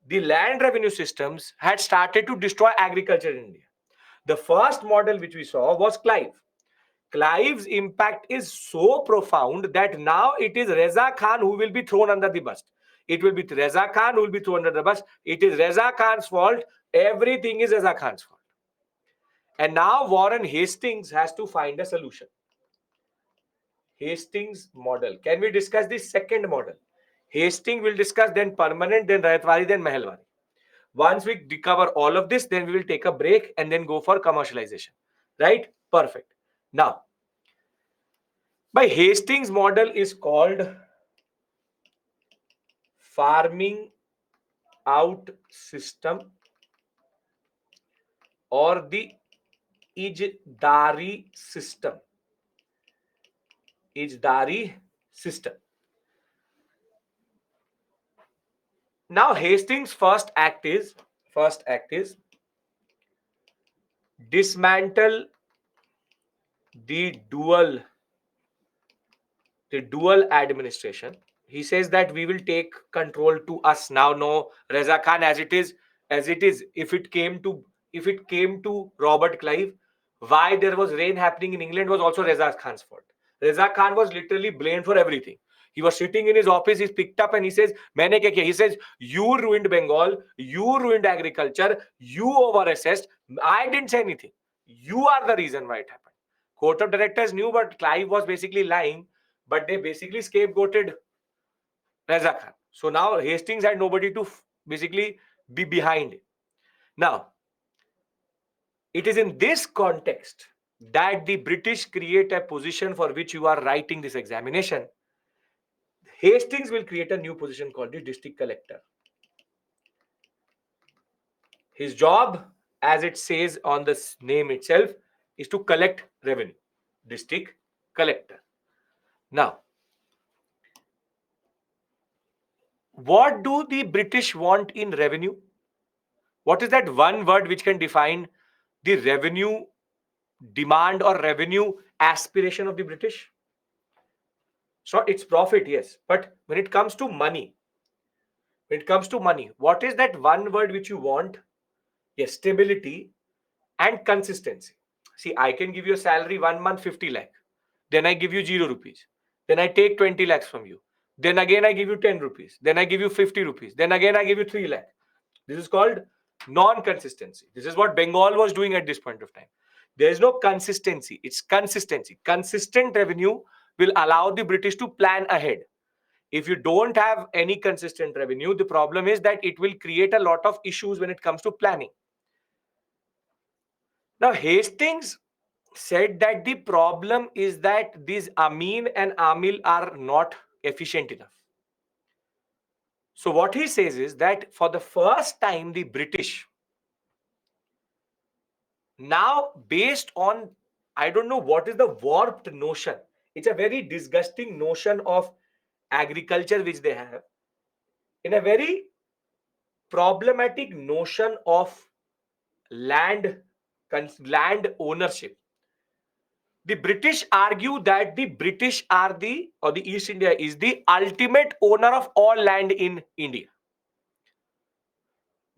the land revenue systems had started to destroy agriculture in India? The first model which we saw was Clive. Clive's impact is so profound that now it is Reza Khan who will be thrown under the bus. It will be Reza Khan who will be thrown under the bus. It is Reza Khan's fault. Everything is Reza Khan's fault. And now Warren Hastings has to find a solution. Hastings model. Can we discuss the second model? Hastings will discuss, then permanent, then Rayatwari, then Mehelwari. Once we cover all of this, then we will take a break and then go for commercialization. Right? Perfect. Now, by Hastings model is called farming out system or the Ijdari system. Ijdari system. Now Hastings' first act is dismantle the dual administration. He says that we will take control to us now. No, Reza Khan, as it is. If it came to Robert Clive, why there was rain happening in England was also Reza Khan's fault. Reza Khan was literally blamed for everything. He was sitting in his office, he's picked up and he says, मैंने क्या किया? He says, you ruined Bengal, you ruined agriculture, you overassessed. I didn't say anything. You are the reason why it happened. Court of directors knew, but Clive was basically lying, but they basically scapegoated Reza Khan. So now Hastings had nobody to basically be behind it. Now, it is in this context that the British create a position for which you are writing this examination. Hastings will create a new position called the district collector. His job, as it says on the name itself, is to collect revenue. District collector. Now, what do the British want in revenue? What is that one word which can define the revenue demand or revenue aspiration of the British? So it's profit, yes. But when it comes to money, what is that one word which you want? Yes, stability and consistency. See, I can give you a salary 1 month 50 lakh. Then I give you 0 rupees. Then I take 20 lakhs from you. Then again I give you 10 rupees. Then I give you 50 rupees. Then again I give you 3 lakh. This is called non-consistency. This is what Bengal was doing at this point of time. There is no consistency. It's consistency. Consistent revenue will allow the British to plan ahead. If you don't have any consistent revenue, the problem is that it will create a lot of issues when it comes to planning. Now, Hastings said that the problem is that these Amin and Amil are not efficient enough. So what he says is that for the first time, the British, now based on, I don't know what is the warped notion. It's a very disgusting notion of agriculture which they have, in a very problematic notion of land ownership. The British argue that the British are the East India is the ultimate owner of all land in India.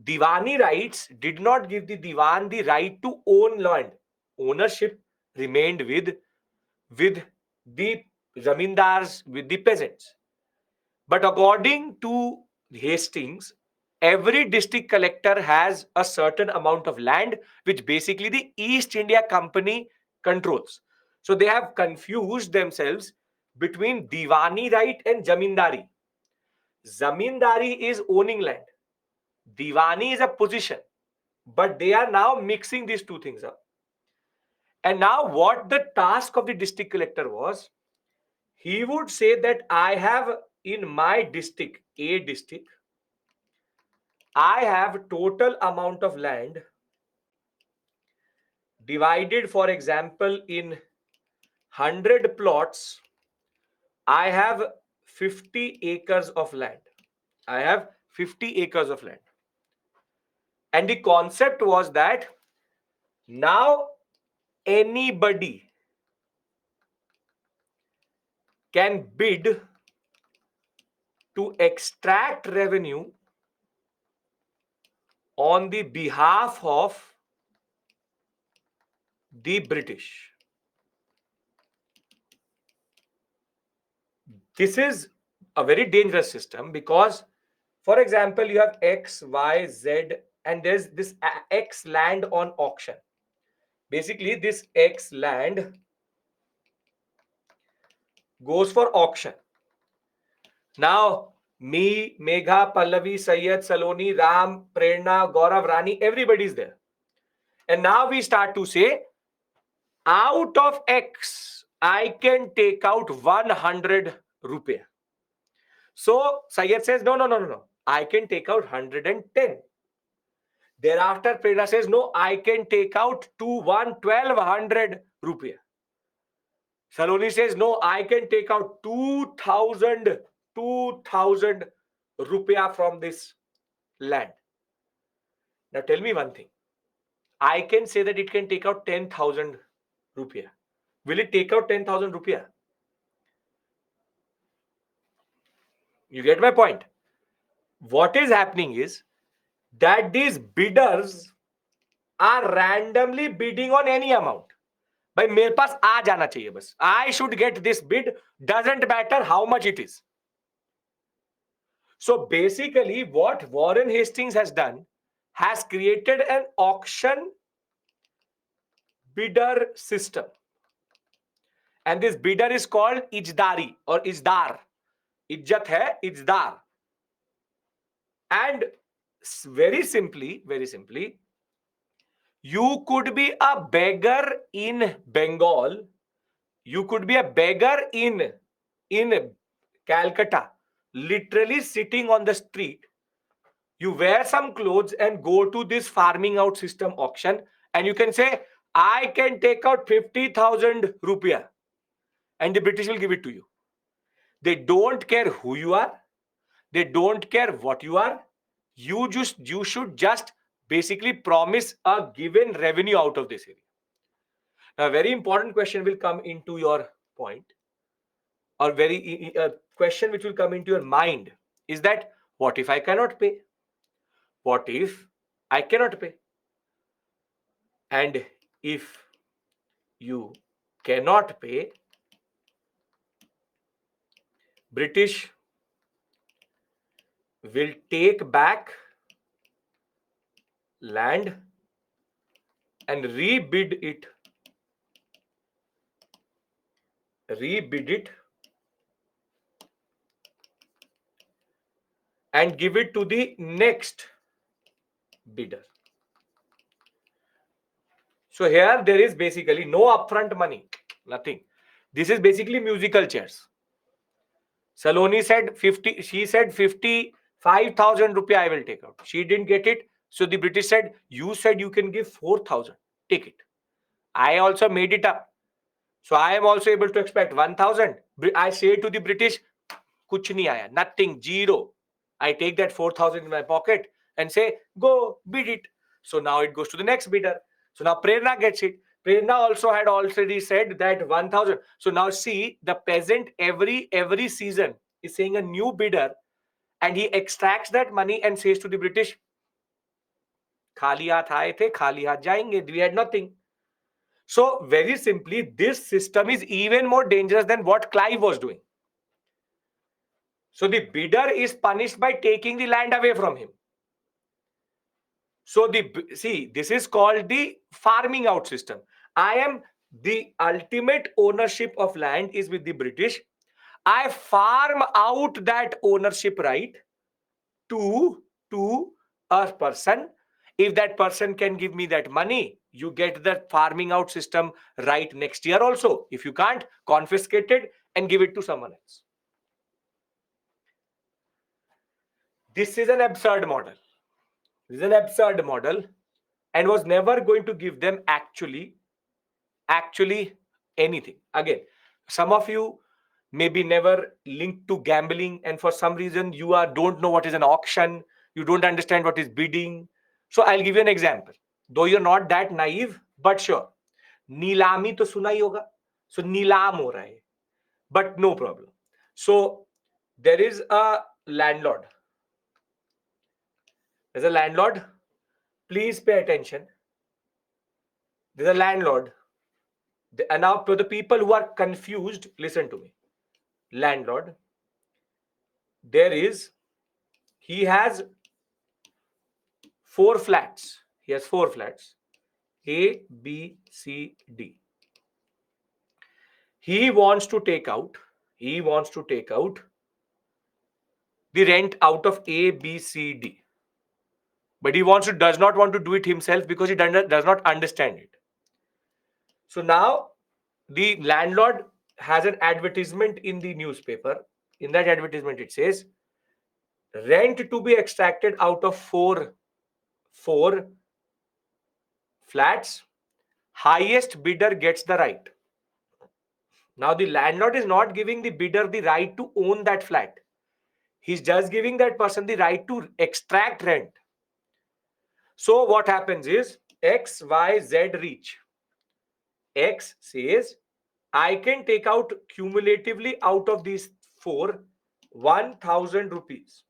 Diwani rights did not give the Diwan the right to own land. Ownership remained with the zamindars, with the peasants. But according to Hastings, every district collector has a certain amount of land which basically the East India Company controls. So they have confused themselves between Diwani right and Zamindari. Zamindari is owning land. Diwani is a position. But they are now mixing these two things up. And now what the task of the district collector was, he would say that I have in my district, A district, I have total amount of land divided, for example, in 100 plots. I have 50 acres of land. I have 50 acres of land. And the concept was that now anybody can bid to extract revenue on the behalf of the British. This is a very dangerous system because, for example, you have X, Y, Z, and there's this X land on auction. Basically, this X land goes for auction. Now, me, Megha, Pallavi, Sayyed, Saloni, Ram, Prerna, Gaurav, Rani, everybody's there. And now we start to say, out of X, I can take out 100 rupees. So Sayyed says, no. I can take out 110. Thereafter, Prerna says, no, I can take out 1200 rupees. Saloni says, no, I can take out 2000 rupiah from this land. Now tell me one thing. I can say that it can take out 10,000 rupiah. Will it take out 10,000 rupiah? You get my point? What is happening is that these bidders are randomly bidding on any amount. भाई मेरे पास आ जाना चाहिए बस. I should get this bid, doesn't matter how much it is. So basically what Warren Hastings has done, has created an auction bidder system. And this bidder is called Ijdari or Ijdar. Ijjat hai, Ijdar. And very simply, you could be a beggar in Bengal. You could be a beggar in Calcutta, literally sitting on the street. You wear some clothes and go to this farming out system auction, and you can say, I can take out 50,000 rupiah, and the British will give it to you. They don't care who you are. They don't care what you are. You should just basically promise a given revenue out of this area. Now, a very important question will come into your point, or very question which will come into your mind is that, what if I cannot pay? What if I cannot pay? And if you cannot pay, British will take back land and rebid it and give it to the next bidder. So here there is basically no upfront money, nothing. This is basically musical chairs. Saloni said 50, she said 55,000 rupees I will take out. She didn't get it. So the British said, you said you can give 4,000. Take it. I also made it up. So I am also able to expect 1,000. I say to the British, kuch nahi aaya, nothing, zero. I take that 4,000 in my pocket and say, go bid it. So now it goes to the next bidder. So now Prerna gets it. Prerna also had already said that 1,000. So now see, the peasant every season is saying a new bidder, and he extracts that money and says to the British, खाली हाथ आए थे, खाली हाथ जाएंगे. We had nothing. So very simply, this system is even more dangerous than what Clive was doing. So the bidder is punished by taking the land away from him. So this is called the farming out system. The ultimate ownership of land is with the British. I farm out that ownership right to a person. If that person can give me that money, you get the farming out system right next year also. If you can't, confiscate it and give it to someone else. This is an absurd model. This is an absurd model and was never going to give them actually anything. Again, some of you may be never linked to gambling, and for some reason you don't know what is an auction, you don't understand what is bidding. So I'll give you an example, though you're not that naive, but sure, नीलामी तो सुना ही होगा. So नीलाम हो रहा है, but no problem. So there is a landlord. There's a landlord. Please pay attention. There's a landlord. And now for the people who are confused, listen to me. Landlord, he has 4 flats. He has 4 flats. A, B, C, D. He wants to take out the rent out of A, B, C, D. But he does not want to do it himself because he does not understand it. So now the landlord has an advertisement in the newspaper. In that advertisement, it says, rent to be extracted out of four flats, highest bidder gets the right. Now the landlord is not giving the bidder the right to own that flat. He's just giving that person the right to extract rent. So what happens is X, Y, Z reach. X says, I can take out cumulatively out of these 4, 1,000 rupees.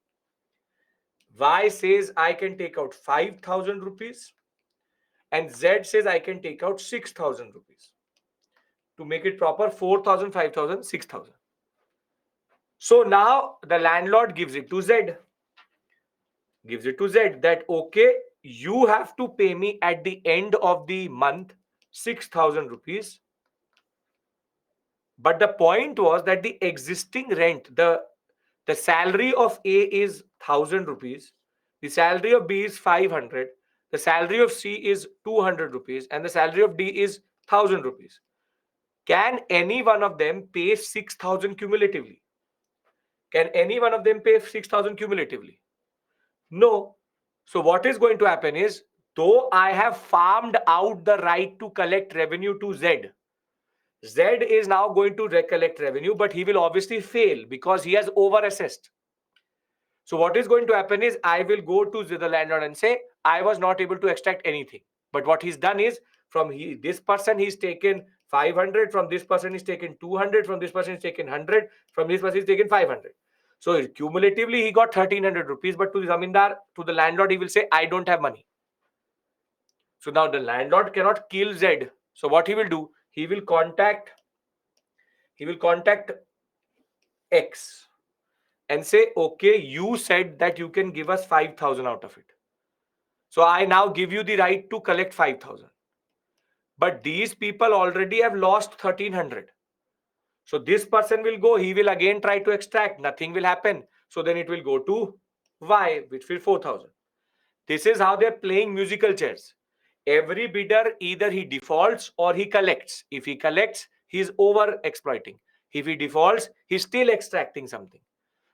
Y says I can take out 5,000 rupees. And Z says I can take out 6,000 rupees. To make it proper, 4,000, 5,000, 6,000. So now the landlord gives it to Z. That, okay, you have to pay me at the end of the month 6,000 rupees. But the point was that the existing rent, the salary of A is 1,000 rupees, the salary of B is 500, the salary of C is 200 rupees, and the salary of D is 1,000 rupees. Can any one of them pay 6,000 cumulatively? Can any one of them pay 6,000 cumulatively? No. So what is going to happen is, though I have farmed out the right to collect revenue to Z, Z is now going to recollect revenue, but he will obviously fail because he has over-assessed. So what is going to happen is, I will go to the landlord and say, I was not able to extract anything. But what he's done is, from this person he's taken 500, from this person he's taken 200, from this person he's taken 100, from this person he's taken 500. So cumulatively he got 1,300 rupees, but to the zamindar, to the landlord, he will say, I don't have money. So now the landlord cannot kill Z. So what he will do, he will contact X. and say, okay, you said that you can give us 5,000 out of it. So I now give you the right to collect 5,000. But these people already have lost 1,300. So this person will go, he will again try to extract, nothing will happen. So then it will go to Y, which will 4,000. This is how they're playing musical chairs. Every bidder, either he defaults or he collects. If he collects, he's over exploiting. If he defaults, he's still extracting something.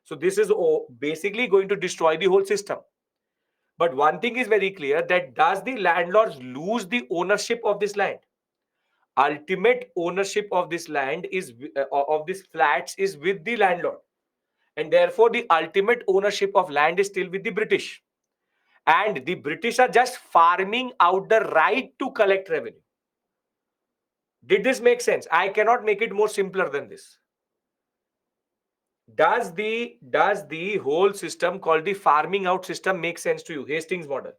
So this is basically going to destroy the whole system. But one thing is very clear, that does the landlords lose the ownership of this land? Ultimate ownership of this land is of these flats is with the landlord, and therefore the ultimate ownership of land is still with the British, and the British are just farming out the right to collect revenue. Did this make sense? I cannot make it more simpler than this. Does the whole system called the farming out system make sense to you? Hastings model.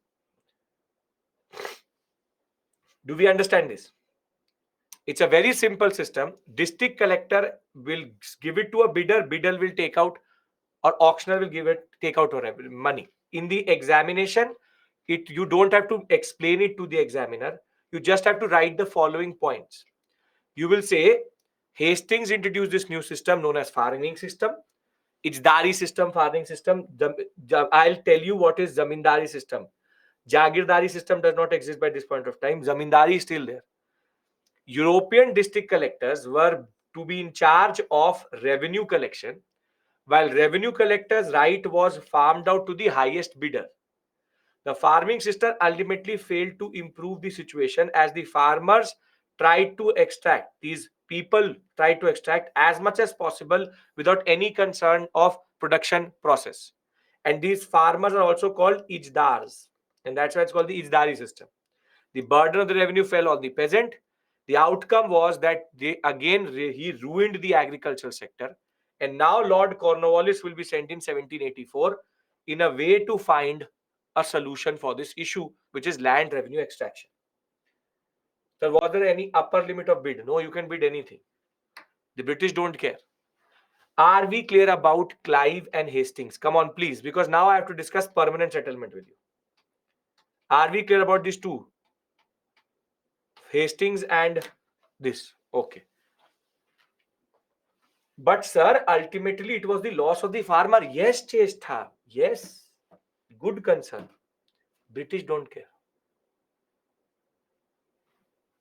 Do we understand this? It's a very simple system. District collector will give it to a bidder. Bidder will take out, or auctioneer will take out money. In the examination, you don't have to explain it to the examiner. You just have to write the following points. You will say, Hastings introduced this new system known as farming system. It's Dari system, farming system. I'll tell you what is Zamindari system. Jagirdari system does not exist by this point of time. Zamindari is still there. European district collectors were to be in charge of revenue collection, while revenue collectors' right was farmed out to the highest bidder. The farming system ultimately failed to improve the situation, as the farmers tried to extract, these people tried to extract as much as possible without any concern of production process. And these farmers are also called ijdars, and that's why it's called the ijdari system. The burden of the revenue fell on the peasant. The outcome was that he ruined the agricultural sector. And now Lord Cornwallis will be sent in 1784 in a way to find a solution for this issue, which is land revenue extraction. So was there any upper limit of bid? No, you can bid anything. The British don't care. Are we clear about Clive and Hastings? Come on, please, because now I have to discuss permanent settlement with you. Are we clear about these two? Hastings and this. Okay. But sir, ultimately it was the loss of the farmer. Yes, Chestha. Yes. Good concern. British don't care.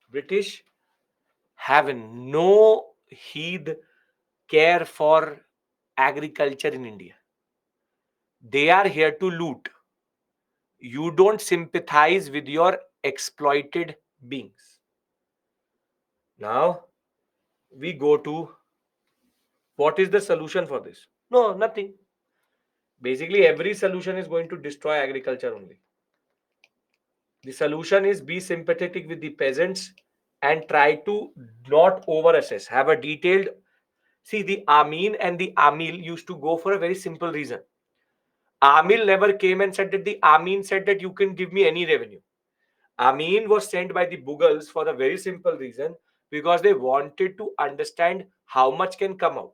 British have no heed, care for agriculture in India. They are here to loot. You don't sympathize with your exploited beings. Now, we go to what is the solution for this? No, nothing. Basically, every solution is going to destroy agriculture only. The solution is be sympathetic with the peasants and try to not over assess. Have a detailed. See, the Amin and the Amil used to go for a very simple reason. Amil never came and said that the Amin said that you can give me any revenue. Amin was sent by the Mughals for a very simple reason, because they wanted to understand how much can come out.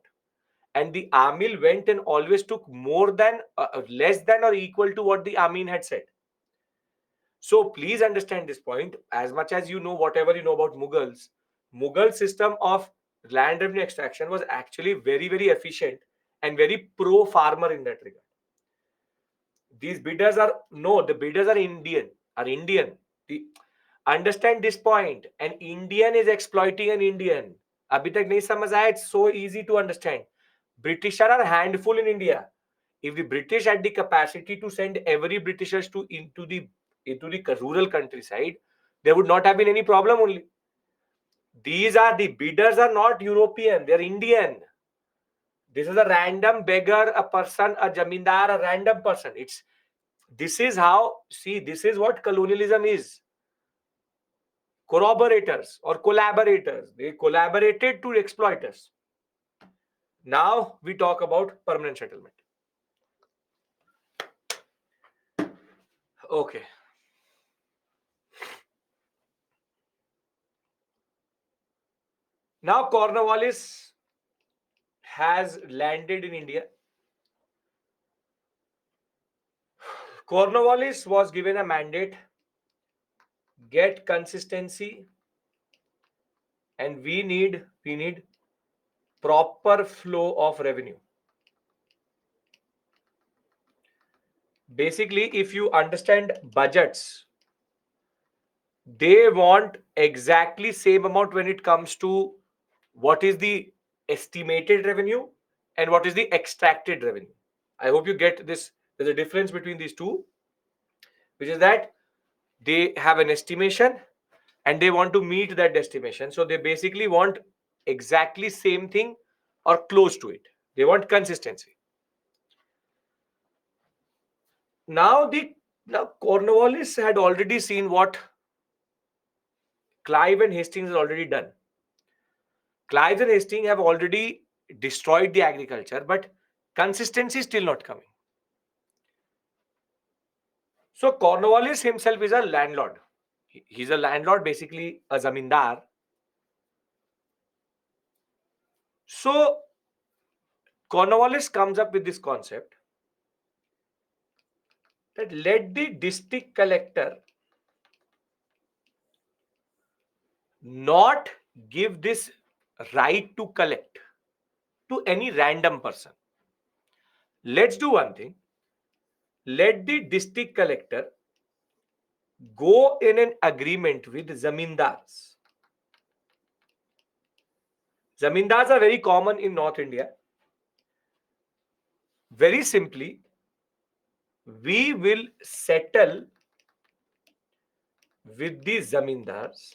And the Amil went and always took more than, less than or equal to what the Amin had said. So please understand this point. As much as you know whatever you know about Mughals, Mughal system of land revenue extraction was actually very, very efficient and very pro-farmer in that regard. These bidders are, no, the bidders are Indian. Understand this point. An Indian is exploiting an Indian. Abhi tak nahi samajh aaya? It's so easy to understand. British are a handful in India. If the British had the capacity to send every Britishers into the rural countryside, there would not have been any problem only. These are the bidders are not European, they're Indian. This is a random beggar, a person, a jamindar, a random person. This is how, see, this is what colonialism is. Corroborators or collaborators. They collaborated to exploit us. Now we talk about permanent settlement. Okay. Now Cornwallis has landed in India. Cornwallis was given a mandate, get consistency, and we need proper flow of revenue. Basically, if you understand budgets, they want exactly same amount when it comes to what is the estimated revenue and what is the extracted revenue. I hope you get this. There's a difference between these two, which is that they have an estimation and they want to meet that estimation. So they basically want exactly same thing or close to it. They want consistency. Now Cornwallis had already seen what Clive and Hastings has already done. Clive and Hastings have already destroyed the agriculture, but consistency is still not coming. So Cornwallis himself is a landlord. He's a landlord, basically a zamindar. So Cornwallis comes up with this concept that let the district collector not give this right to collect to any random person. Let's do one thing. Let the district collector go in an agreement with zamindars. Zamindars are very common in North India. Very simply, we will settle with the zamindars.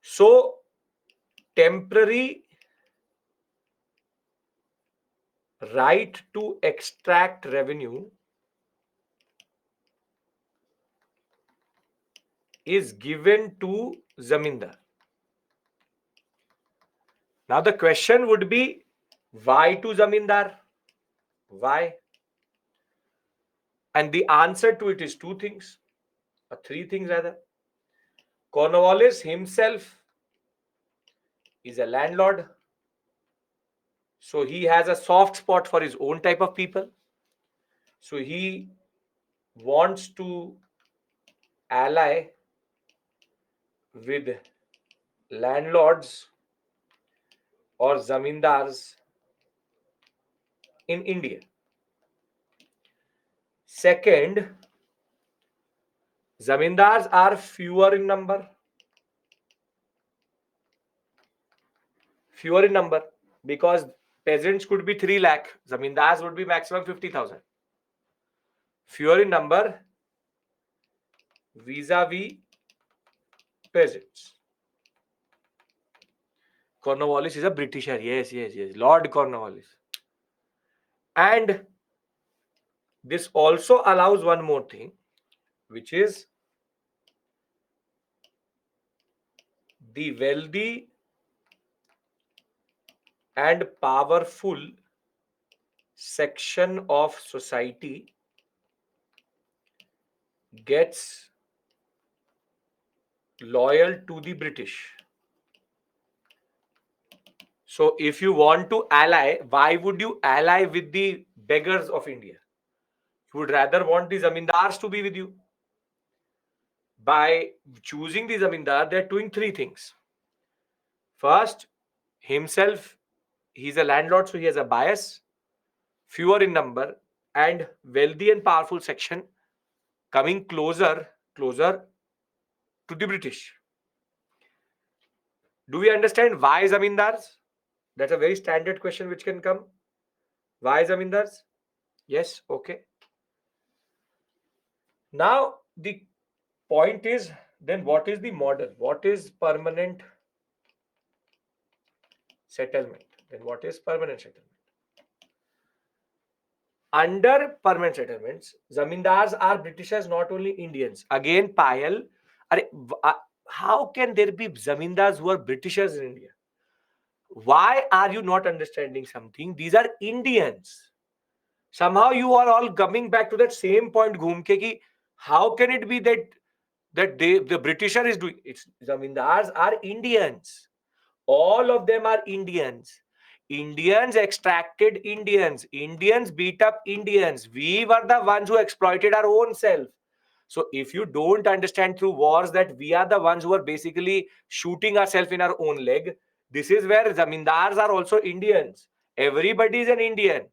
So, temporary right to extract revenue is given to zamindar. Now the question would be, why to zamindar? Why? And the answer to it is two things, or three things rather. Cornwallis himself is a landlord, so he has a soft spot for his own type of people. So he wants to ally with landlords or zamindars in India. Second, zamindars are fewer in number. Fewer in number because peasants could be 3 lakh, zamindars would be maximum 50,000. Fewer in number vis-a-vis peasants. Cornwallis is a Britisher. Yes, yes, yes. Lord Cornwallis. And this also allows one more thing, which is the wealthy and powerful section of society gets loyal to the British. So if you want to ally, why would you ally with the beggars of India? You would rather want the zamindars to be with you. By choosing the zamindar, they're doing three things. First, himself, he's a landlord, so he has a bias, fewer in number, and wealthy and powerful section coming closer to the British. Do we understand why zamindars? That's a very standard question which can come. Why zamindars? Yes, okay. Now the point is, then what is the model? What is permanent settlement? Then what is permanent settlement? Under permanent settlements, zamindars are Britishers, not only Indians. Again, Payal, how can there be zamindars who are Britishers in India? Why are you not understanding something? These are Indians. Somehow you are all coming back to that same point, ghum ke ki, how can it be that the Britisher is doing it's zamindars are Indians. All of them are Indians. Indians extracted Indians. Indians beat up Indians. We were the ones who exploited our own self. So if you don't understand through wars that we are the ones who are basically shooting ourselves in our own leg, this is where zamindars are also Indians. Everybody is an Indian.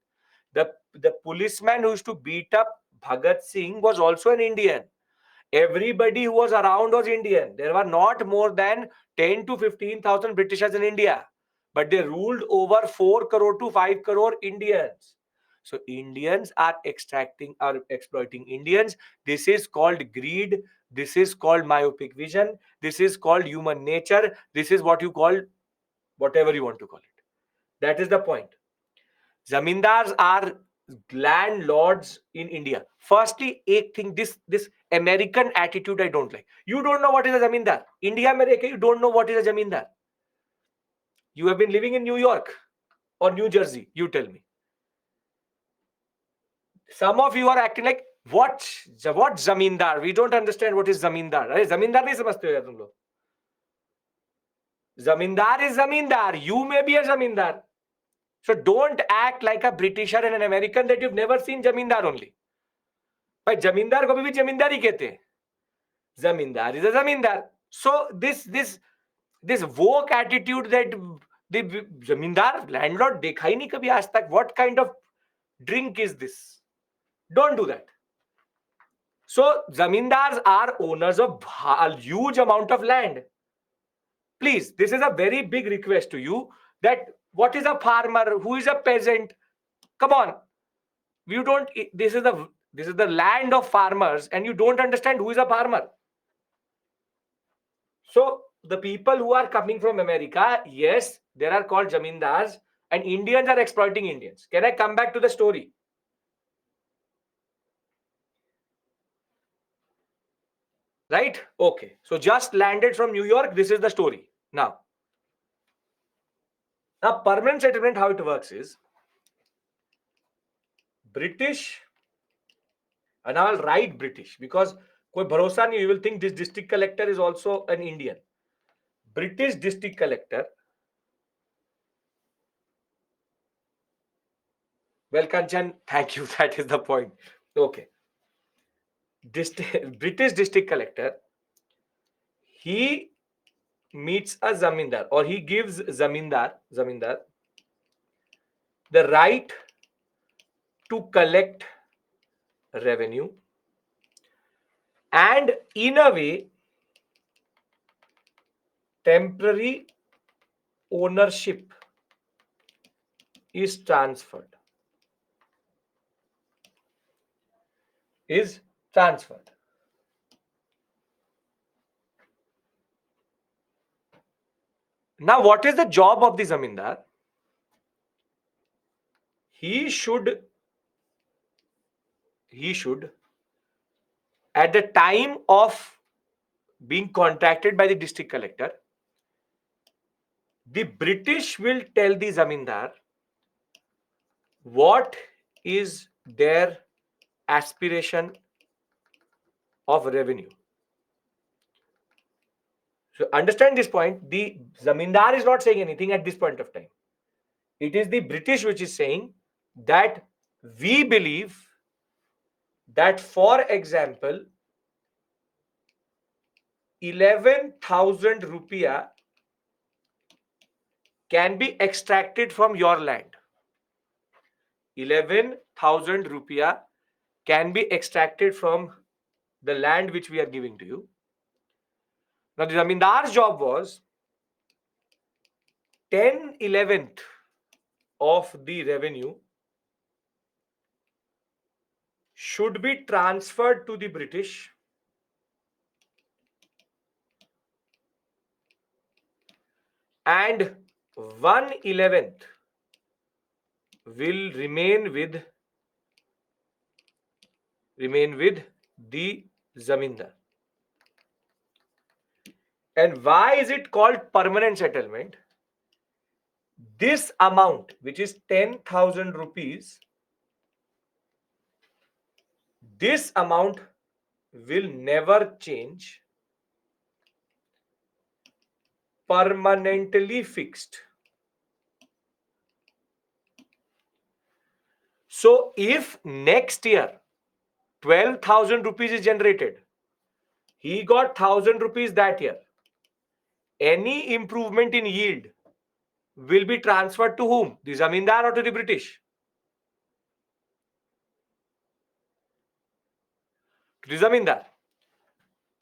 The policeman who used to beat up Bhagat Singh was also an Indian. Everybody who was around was Indian. There were not more than 10 to 15,000 Britishers in India, but they ruled over 4 crore to 5 crore Indians. So Indians are exploiting Indians. This is called greed. This is called myopic vision. This is called human nature. This is what you call whatever you want to call it. That is the point. Zamindars are landlords in India. Firstly, एक thing, this American attitude I don't like. You don't know what is a zamindar. India में रह के you don't know what is a zamindar. You have been living in New York or New Jersey. You tell me. Some of you are acting like what zamindar? We don't understand what is zamindar. अरे zamindar नहीं समझते हो यार तुम लोग. Zamindar is zamindar. You may be a zamindar. So don't act like a Britisher and an American that you've never seen zamindar only. भाई जमींदार को भी जमींदारी कहते हैं. Zamindar is a zamindar. So this woke attitude that the zamindar landlord देखा ही नहीं कभी आज तक. What kind of drink is this? Don't do that. So zamindars are owners of a huge amount of land. Please, this is a very big request to you that what is a farmer? Who is a peasant? Come on. You don't. This is the land of farmers, and you don't understand who is a farmer. So the people who are coming from America, yes, they are called zamindars, and Indians are exploiting Indians. Can I come back to the story? Right? Okay. So just landed from New York. This is the story. Now permanent settlement, how it works is British, and I'll write British because koi bharosa nahi, you will think this district collector is also an Indian. British district collector. Well, Kanchan, thank you. That is the point. Okay. British district collector, he meets a zamindar, or he gives zamindar the right to collect revenue, and in a way temporary ownership is transferred. Now what is the job of the zamindar? He should at the time of being contacted by the district collector, the British will tell the zamindar what is their aspiration of revenue. So understand this point. The zamindar is not saying anything at this point of time. It is the British which is saying that we believe that, for example, 11,000 rupiah can be extracted from your land. 11,000 rupiah can be extracted from the land which we are giving to you. Now the zamindar's job was 10/11th of the revenue should be transferred to the British, and 1/11th will remain with the zamindar. And why is it called permanent settlement? This amount, which is 10,000 rupees, this amount will never change, permanently fixed. So if next year 12,000 rupees is generated, he got 1,000 rupees that year, any improvement in yield will be transferred to whom? The zamindar or to the British? To the zamindar.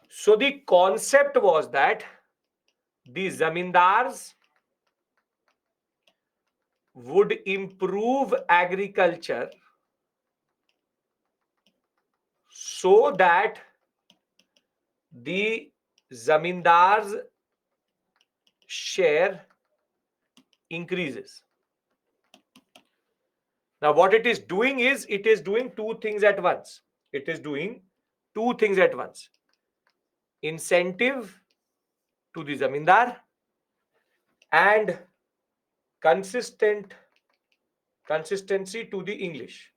So the concept was that the zamindars would improve agriculture so that the zamindars share increases. Now what it is doing is, it is doing two things at once. It is doing two things at once: incentive to the zamindar and consistency to the English.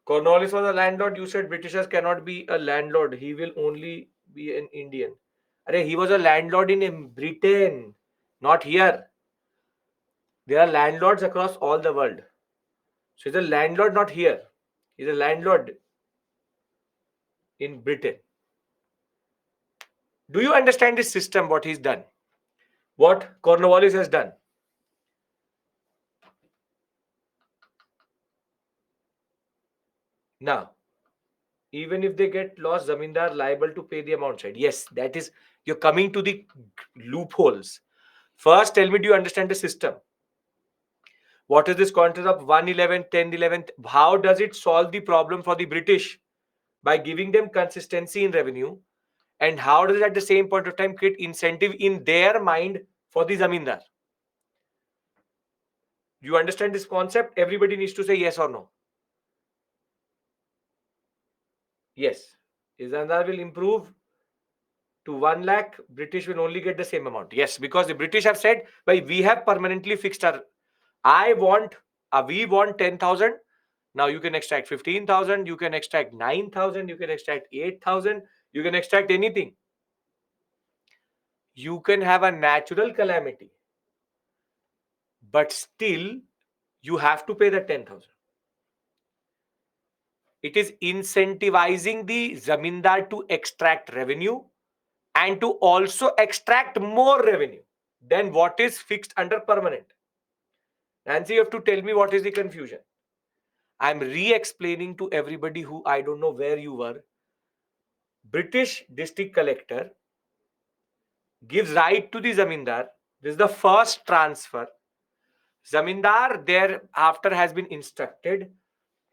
Cornwallis was a landlord. You said Britishers cannot be a landlord. He will only be an Indian. Arey, he was a landlord in Britain, not here. There are landlords across all the world. So he's a landlord not here. He's a landlord in Britain. Do you understand this system, what he's done? What Cornwallis has done? Now, even if they get lost, zamindar liable to pay the amount side. Yes, that is, you're coming to the loopholes. First, tell me, do you understand the system? What is this concept of 111, 10, 11? How does it solve the problem for the British? By giving them consistency in revenue. And how does it at the same point of time create incentive in their mind for the zamindar? You understand this concept? Everybody needs to say yes or no. Yes. Zamindar will improve to 1 lakh, British will only get the same amount. Yes, because the British have said, we have permanently fixed our, we want 10,000. Now you can extract 15,000, you can extract 9,000, you can extract 8,000, you can extract anything. You can have a natural calamity, but still you have to pay the 10,000. It is incentivizing the zamindar to extract revenue and to also extract more revenue than what is fixed under permanent. Nancy, you have to tell me what is the confusion. I'm re-explaining to everybody who I don't know where you were. British district collector gives right to the zamindar. This is the first transfer. Zamindar thereafter has been instructed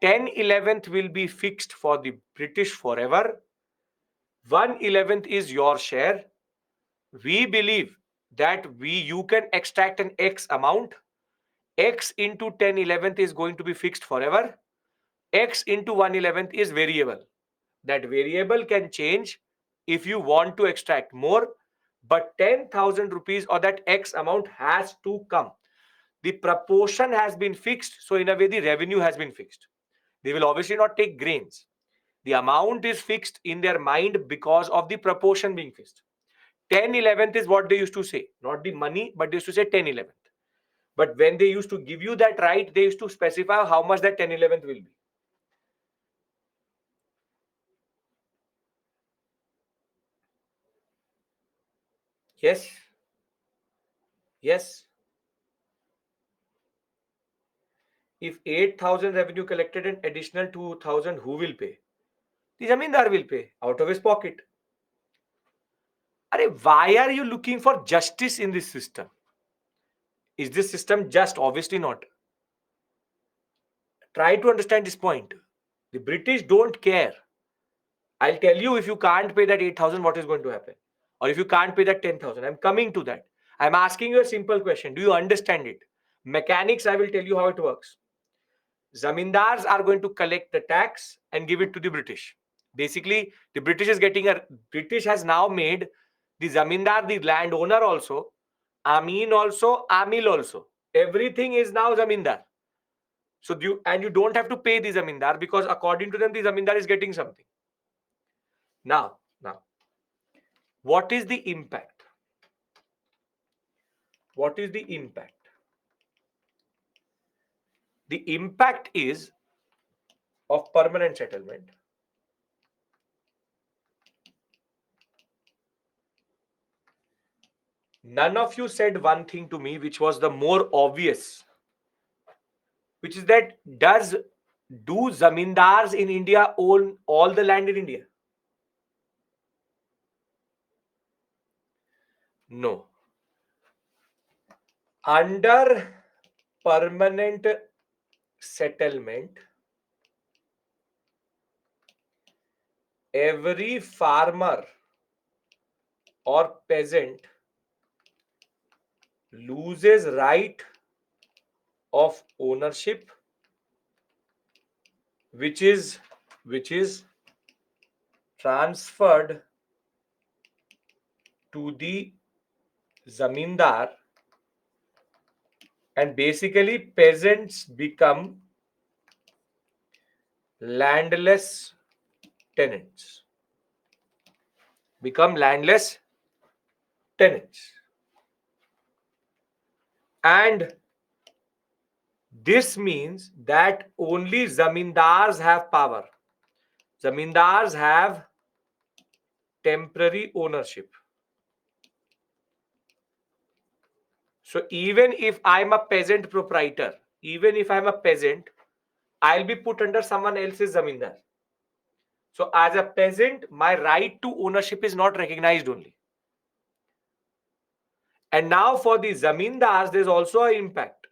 10/11th will be fixed for the British forever. 1/11th is your share. We believe that you can extract an X amount. X into 10/11th is going to be fixed forever. X into 1/11th is variable. That variable can change if you want to extract more, but 10,000 rupees or that X amount has to come. The proportion has been fixed, so in a way the revenue has been fixed. They will obviously not take grains. The amount is fixed in their mind because of the proportion being fixed. 10/11th is what they used to say, not the money, but they used to say 10/11th. But when they used to give you that right, they used to specify how much that 10/11th will be. Yes. Yes. If 8,000 revenue collected and additional 2,000, who will pay? The zamindar will pay out of his pocket. Arey, why are you looking for justice in this system? Is this system just? Obviously not. Try to understand this point. The British don't care. I'll tell you, if you can't pay that 8,000, what is going to happen? Or if you can't pay that 10,000, I'm coming to that. I'm asking you a simple question. Do you understand it? Mechanics, I will tell you how it works. Zamindars are going to collect the tax and give it to the British. Basically, the British has now made the zamindar the landowner also, Amin also, Amil also. Everything is now zamindar. So you don't have to pay the zamindar because according to them, the zamindar is getting something. Now, what is the impact? What is the impact? the impact is of permanent settlement. None of you said one thing to me which was the more obvious, which is that do zamindars in India own all the land in India? No. Under permanent settlement, every farmer or peasant loses right of ownership, which is transferred to the zamindar, and basically peasants landless tenants become landless tenants. And this means that only zamindars have power. Zamindars have temporary ownership. So even if I'm a peasant proprietor, even if I'm a peasant, I'll be put under someone else's zamindar. So as a peasant, my right to ownership is not recognized only. And now for the zamindars, there's also an impact.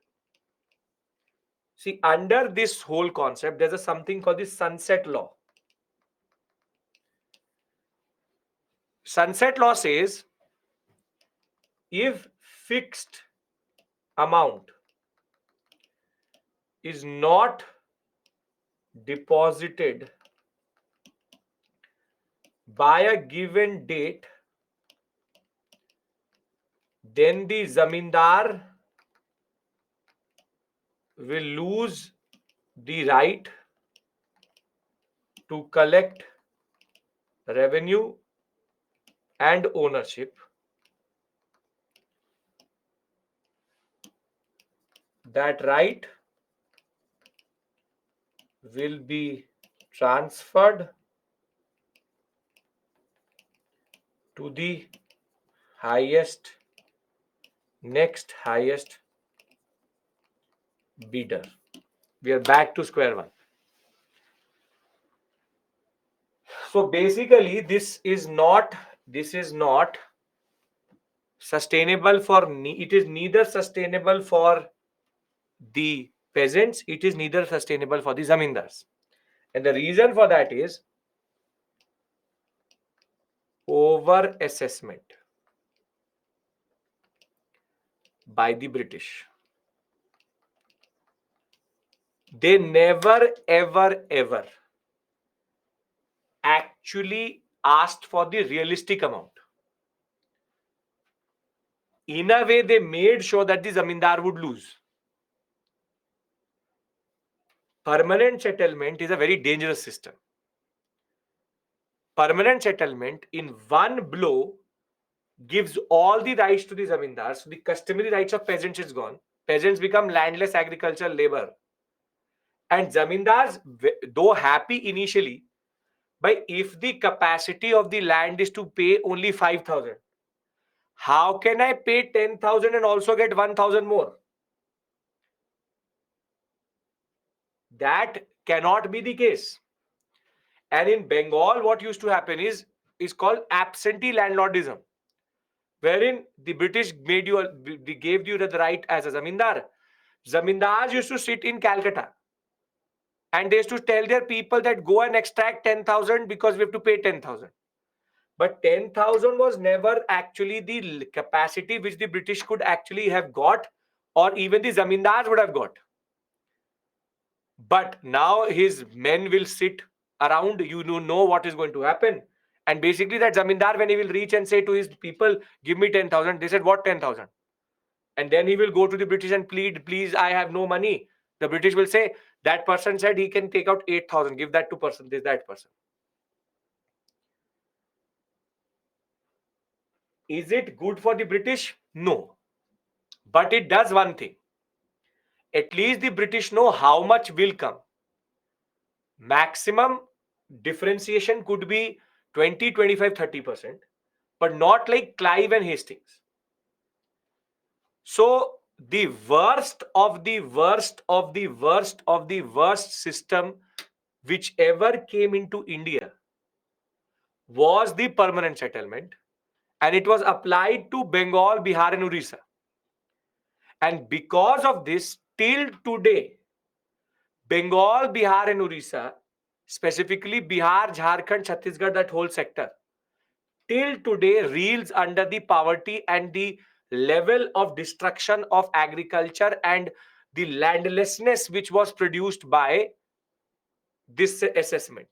See, under this whole concept, there's something called the sunset law. Sunset law says if fixed amount is not deposited by a given date, then the zamindar will lose the right to collect revenue and ownership. That right will be transferred to the next highest bidder. We are back to square one. So basically, this is not sustainable for it is neither sustainable for the peasants, it is neither sustainable for the zamindars. And the reason for that is over assessment by the British. They never ever actually asked for the realistic amount. In a way, they made sure that the zamindar would lose. Permanent settlement is a very dangerous system. Permanent settlement in one blow gives all the rights to the zamindars. So the customary rights of peasants is gone. Peasants become landless agricultural labor. And zamindars, though happy initially, but if the capacity of the land is to pay only 5,000, how can I pay 10,000 and also get 1,000 more? That cannot be the case. And in Bengal, what used to happen is called absentee landlordism, wherein the British gave you the right as a zamindar. Zamindars used to sit in Calcutta and they used to tell their people that go and extract 10,000 because we have to pay 10,000. But 10,000 was never actually the capacity which the British could actually have got, or even the zamindars would have got. But now his men will sit around, you know what is going to happen. And basically that zamindar, when he will reach and say to his people, give me 10,000, they said, what 10,000? And then he will go to the British and plead, please, I have no money. The British will say, that person said he can take out 8,000, give that to that person. Is it good for the British? No. But it does one thing. At least the British know how much will come. Maximum differentiation could be 20, 25, 30%, but not like Clive and Hastings. So the worst of the worst of the worst of the worst system which ever came into India was the permanent settlement, and it was applied to Bengal, Bihar, and Orissa. And because of this, till today, Bengal, Bihar, and Orissa, specifically Bihar, Jharkhand, Chhattisgarh, that whole sector, till today reels under the poverty and the level of destruction of agriculture and the landlessness which was produced by this assessment.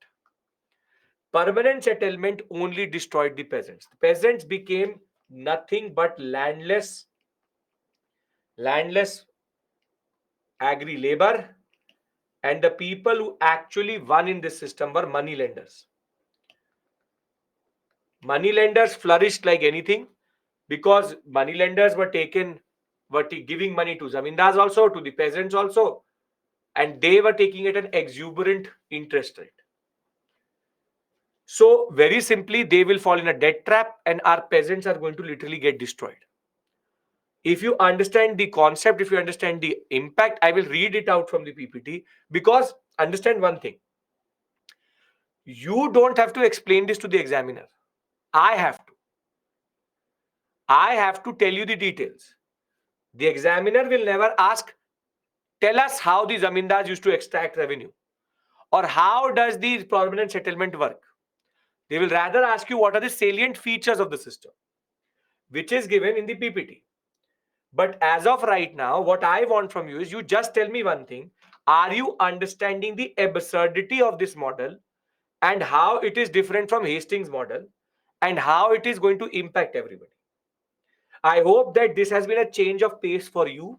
Permanent settlement only destroyed the peasants. The peasants became nothing but landless agri labor, and the people who actually won in this system were money lenders. Money lenders flourished like anything because money lenders were giving money to zamindars also, to the peasants also, and they were taking it an exuberant interest rate. So very simply, they will fall in a debt trap, and our peasants are going to literally get destroyed. If you understand the concept, if you understand the impact, I will read it out from the PPT, because understand one thing. You don't have to explain this to the examiner. I have to. I have to tell you the details. The examiner will never ask, tell us how the zamindars used to extract revenue, or how does the permanent settlement work. They will rather ask you what are the salient features of the system, which is given in the PPT. But as of right now, what I want from you is you just tell me one thing. Are you understanding the absurdity of this model and how it is different from Hastings' model and how it is going to impact everybody? I hope that this has been a change of pace for you.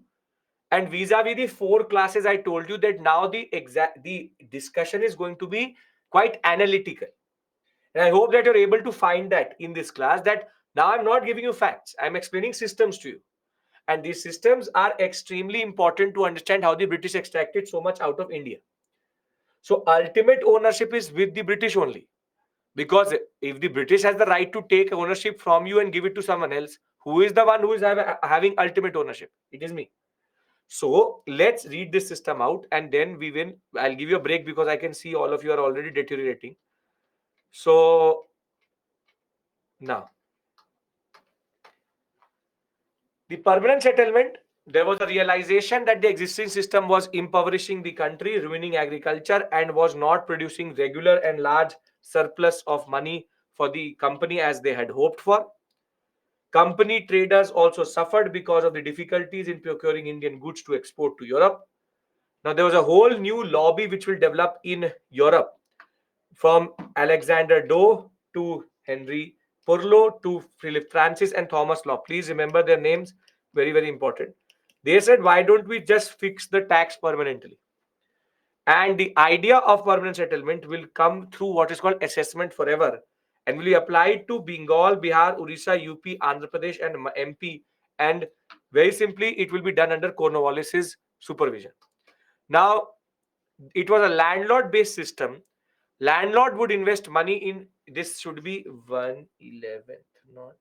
And vis-a-vis the 4 classes, I told you that now the discussion is going to be quite analytical. And I hope that you're able to find that in this class, that now I'm not giving you facts. I'm explaining systems to you. And these systems are extremely important to understand how the British extracted so much out of India. So ultimate ownership is with the British only. Because if the British has the right to take ownership from you and give it to someone else, who is the one who is having ultimate ownership? It is me. So let's read this system out, and then we will. I'll give you a break because I can see all of you are already deteriorating. So now, the permanent settlement, there was a realization that the existing system was impoverishing the country, ruining agriculture, and was not producing regular and large surplus of money for the company as they had hoped for. Company traders also suffered because of the difficulties in procuring Indian goods to export to Europe. Now, there was a whole new lobby which will develop in Europe, from Alexander Doe to Henry Purlow to Philip Francis and Thomas Law. Please remember their names, very, very important. They said, why don't we just fix the tax permanently? And the idea of permanent settlement will come through what is called assessment forever, and will be applied to Bengal, Bihar, Orissa, UP, Andhra Pradesh, and MP. And very simply, it will be done under Cornwallis's supervision. Now, it was a landlord-based system. Landlord would invest money in, this should be 1/11th, not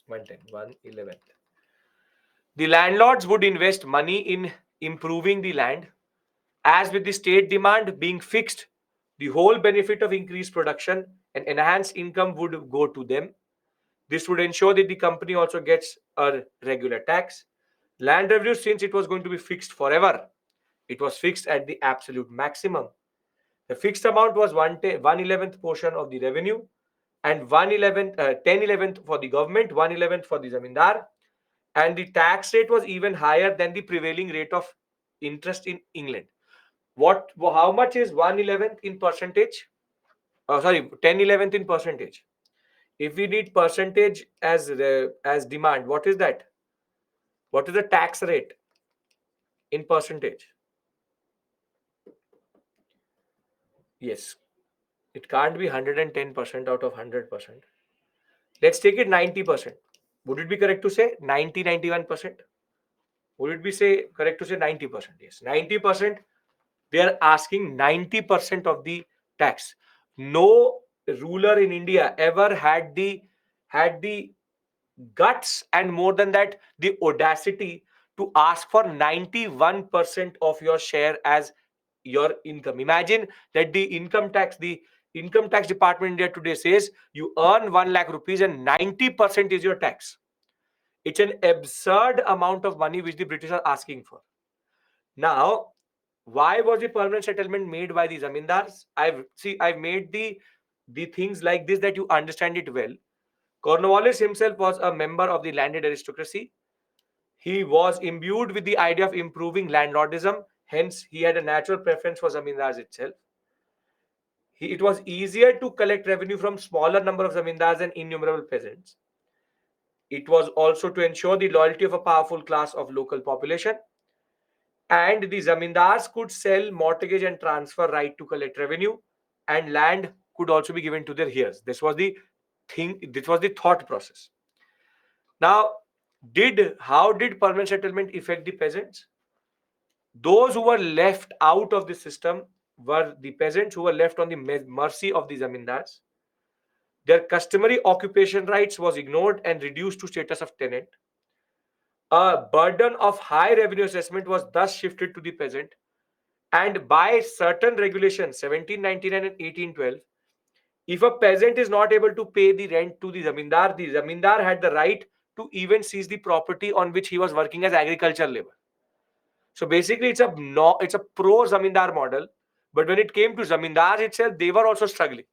110, 1/11th. The landlords would invest money in improving the land. As with the state demand being fixed, the whole benefit of increased production and enhanced income would go to them. This would ensure that the company also gets a regular tax. Land revenue, since it was going to be fixed forever, it was fixed at the absolute maximum. The fixed amount was 1/11th portion of the revenue, and 10/11th for the government, 1/11th for the zamindar, and the tax rate was even higher than the prevailing rate of interest in England. How much is 1/11th in percentage? Sorry, 10/11th in percentage. If we need percentage as demand, what is that? What is the tax rate in percentage? Yes, it can't be 110% out of 100%. Let's take it 90%. Would it be correct to say 90, 91%? Would it be say correct to say 90%? Yes, 90%. They are asking 90% of the tax. No ruler in India ever had the guts, and more than that, the audacity to ask for 91% of your share as your income. Imagine that the income tax department in India today says you earn 1 lakh rupees and 90% is your tax. It's an absurd amount of money which the British are asking for. Now, why was the permanent settlement made by the zamindars? I've made the things like this that you understand it well. Cornwallis himself was a member of the landed aristocracy. He was imbued with the idea of improving landlordism. Hence, he had a natural preference for zamindars itself. It was easier to collect revenue from smaller number of zamindars and innumerable peasants. It was also to ensure the loyalty of a powerful class of local population. And the zamindars could sell, mortgage, and transfer right to collect revenue, and land could also be given to their heirs. This was the thing. This was the thought process. Now, did how did permanent settlement affect the peasants? Those who were left out of the system were the peasants who were left on the mercy of the zamindars. Their customary occupation rights was ignored and reduced to status of tenant. A burden of high revenue assessment was thus shifted to the peasant, and by certain regulations 1799 and 1812, if a peasant is not able to pay the rent to the zamindar had the right to even seize the property on which he was working as agricultural labor. So basically, it's a pro zamindar model. But when it came to zamindars itself, they were also struggling.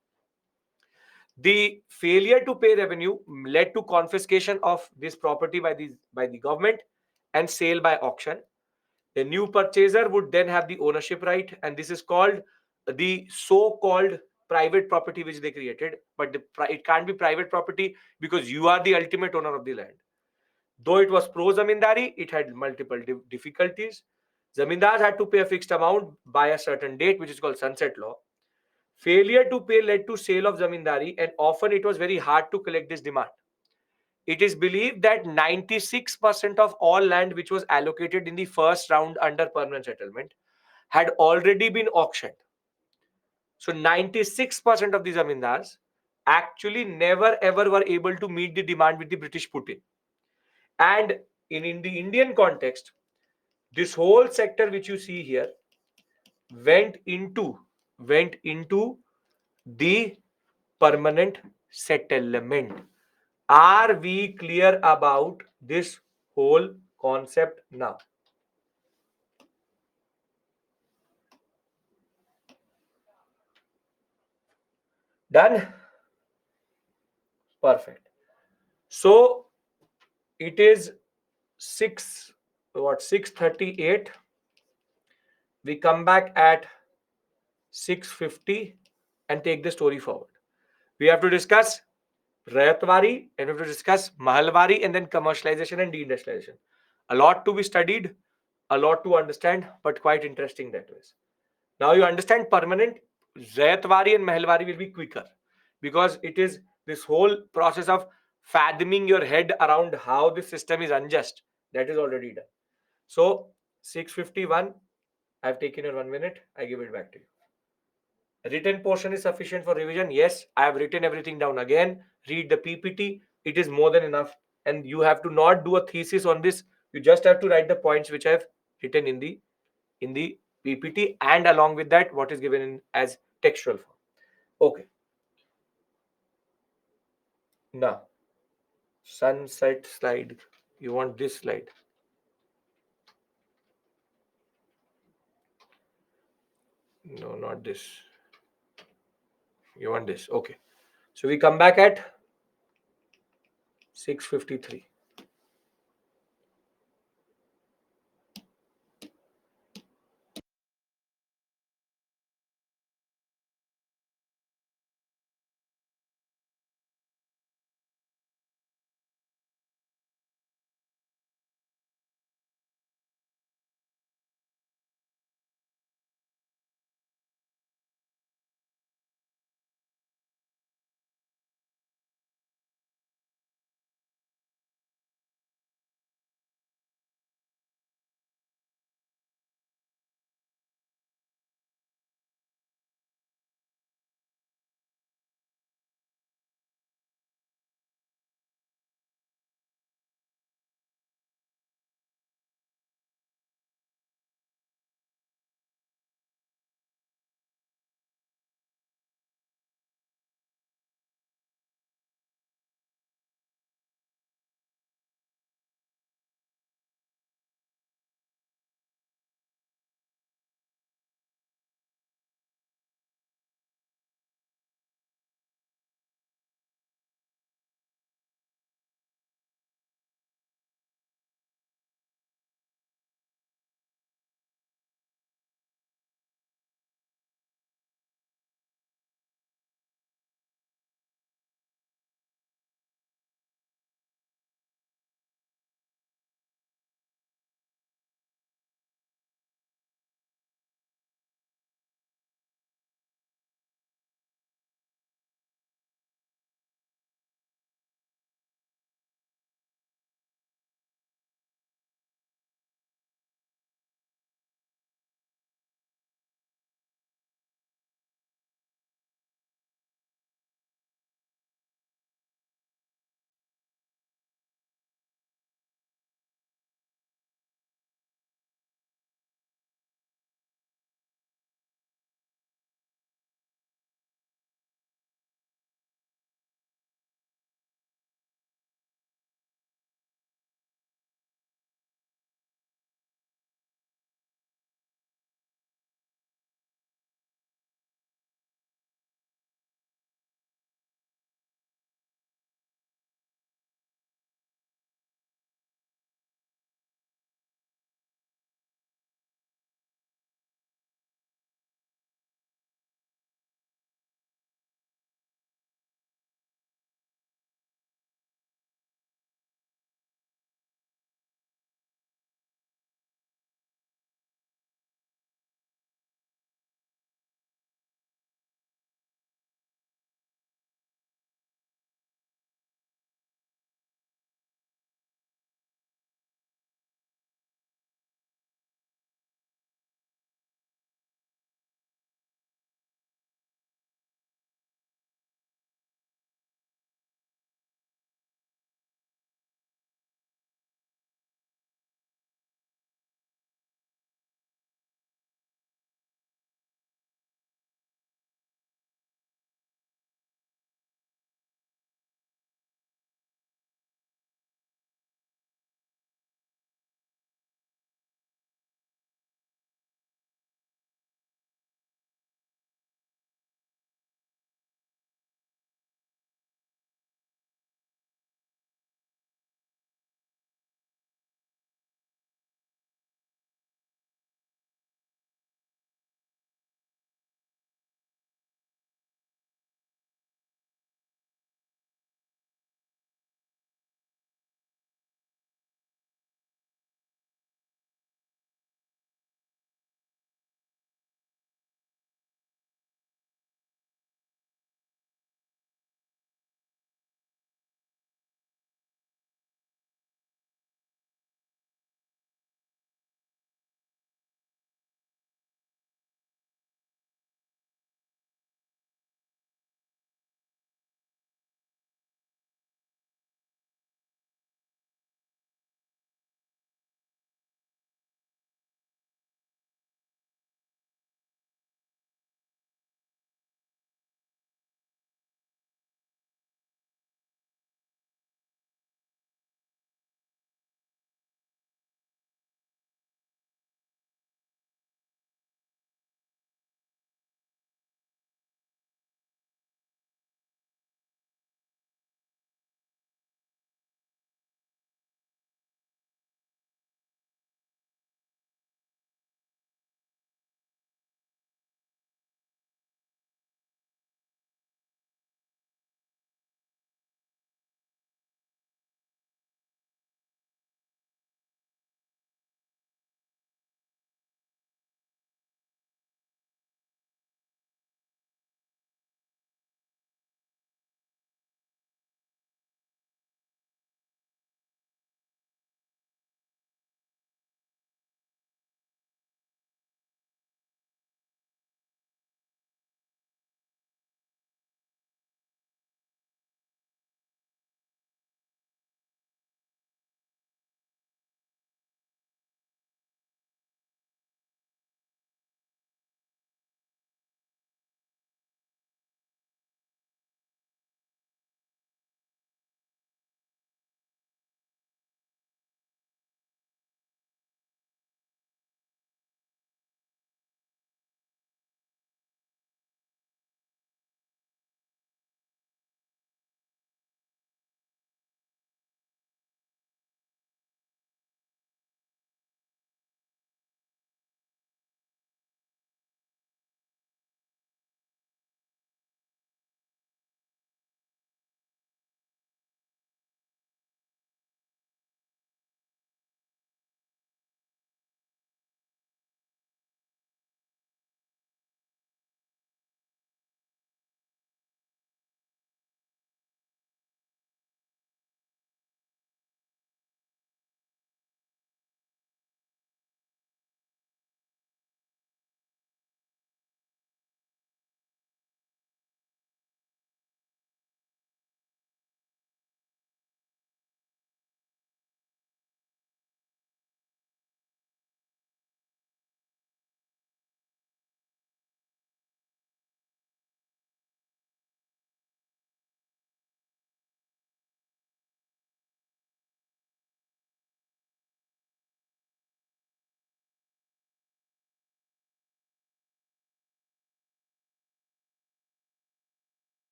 The failure to pay revenue led to confiscation of this property by the government and sale by auction. The new purchaser would then have the ownership right, and this is called the so-called private property which they created. But it can't be private property because you are the ultimate owner of the land. Though it was pro zamindari, it had multiple difficulties. Zamindars had to pay a fixed amount by a certain date, which is called sunset law. Failure to pay led to sale of zamindari, and often it was very hard to collect this demand. It is believed that 96% of all land which was allocated in the first round under permanent settlement had already been auctioned. So 96% of the zamindars actually never ever were able to meet the demand which the British put in. And in the Indian context, this whole sector which you see here went into the permanent settlement. Are we clear about this whole concept now? Done? Perfect. So it is 6:38. We come back at 6:50 and take the story forward. We have to discuss Rayatwari, and we have to discuss Mahalwari, and then commercialization and deindustrialization. A lot to be studied, a lot to understand, but quite interesting that way. Now you understand permanent. Rayatwari and Mahalwari will be quicker because it is this whole process of fathoming your head around how the system is unjust. That is already done. So 6:51. I've taken your 1 minute. I give it back to you. Written portion is sufficient for revision. Yes, I have written everything down again. Read the PPT. It is more than enough. And you have to not do a thesis on this. You just have to write the points which I have written in the PPT, and along with that, what is given in as textual form. Okay. Now, sunset slide. You want this slide? No, not this. You want this? Okay. So we come back at 6:53.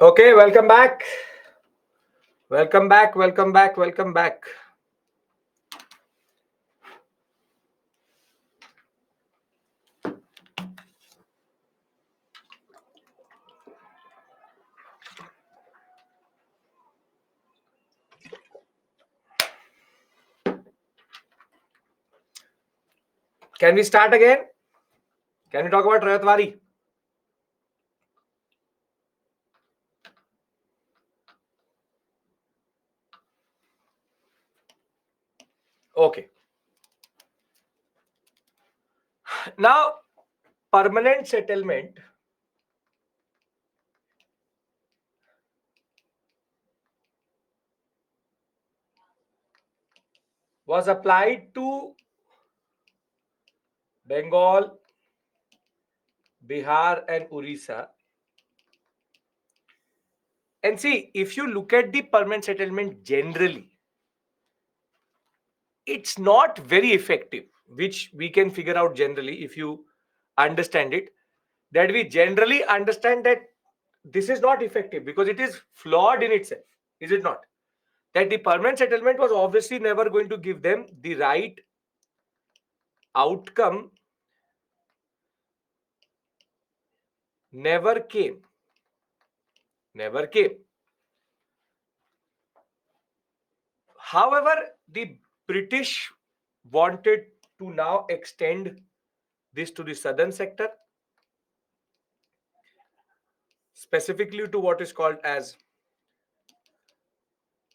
Okay, welcome back. Welcome back. Welcome back. Welcome back. Can we start again? Can we talk about Rayatwari? Okay. Now, permanent settlement was applied to Bengal, Bihar, and Orissa. And see, if you look at the permanent settlement generally, it's not very effective, which we can figure out generally if you understand it. That we generally understand that this is not effective because it is flawed in itself, is it not? That the permanent settlement was obviously never going to give them the right outcome, never came. Never came. However, the British wanted to now extend this to the southern sector, specifically to what is called as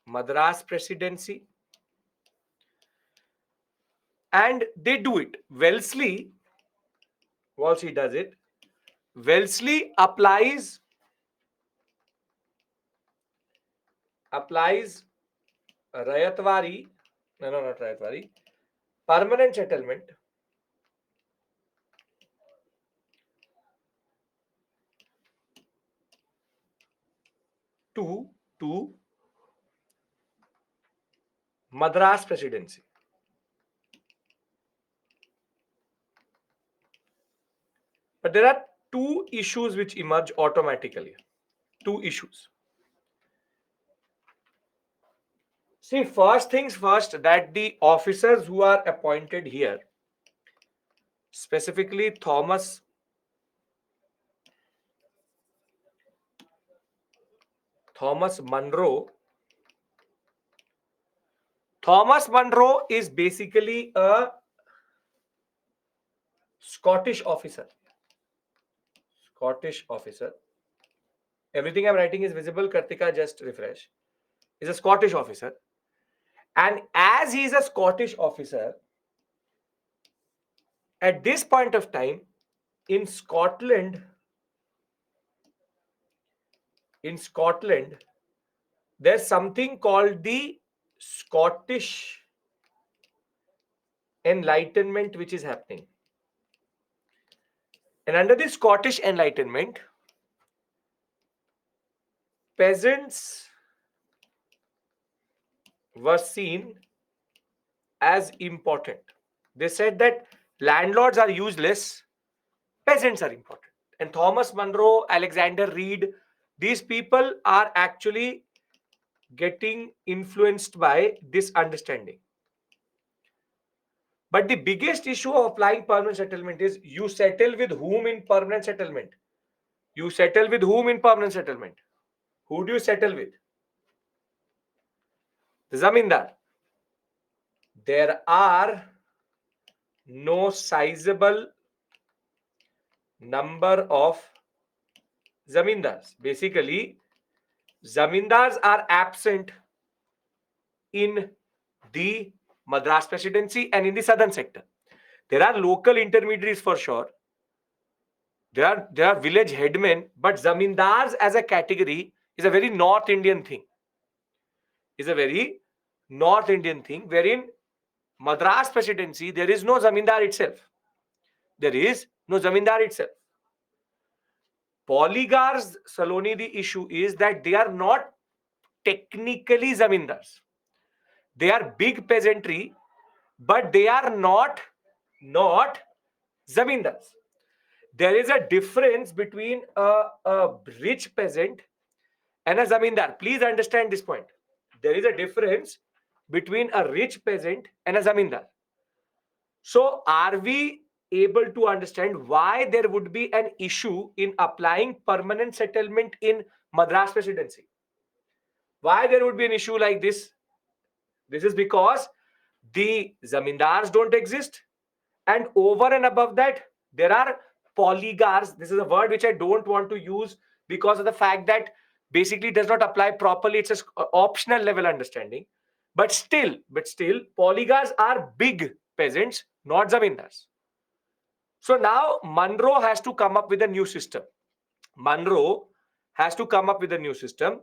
Madras Presidency. And they do it. Wellesley does it. Wellesley applies Rayatwari, no, not Rayatwari, permanent settlement to Madras Presidency. But there are two issues which emerge automatically. Two issues. See, first things first, that the officers who are appointed here, specifically Thomas Munro. Thomas Munro is basically a Scottish officer. Everything I'm writing is visible. Kartika, just refresh. Is a Scottish officer. And as he is a Scottish officer, at this point of time, in Scotland, there's something called the Scottish Enlightenment, which is happening. And under the Scottish Enlightenment, peasants were seen as important. They said that landlords are useless, peasants are important. And Thomas Munro, Alexander Reed, these people are actually getting influenced by this understanding. But the biggest issue of applying permanent settlement is you settle with whom in permanent settlement? You settle with whom in permanent settlement? Who do you settle with? The zamindar. There are no sizable number of zamindars. Basically, zamindars are absent in the Madras Presidency and in the southern sector. There are local intermediaries for sure. There are village headmen, but zamindars as a category is a very North Indian thing. Wherein Madras Presidency, there is no zamindar itself. Polygars, Saloni, the issue is that they are not technically zamindars. They are big peasantry, but they are not zamindars. There is a difference between a rich peasant and a zamindar. Please understand this point. There is a difference between a rich peasant and a zamindar. So, are we able to understand why there would be an issue in applying permanent settlement in Madras Presidency? Why there would be an issue like this? This is because the zamindars don't exist, and over and above that, there are polygars. This is a word which I don't want to use because of the fact that basically does not apply properly. It's an optional level understanding. But still, polygars are big peasants, not zamindars. So now Monroe has to come up with a new system. Monroe has to come up with a new system.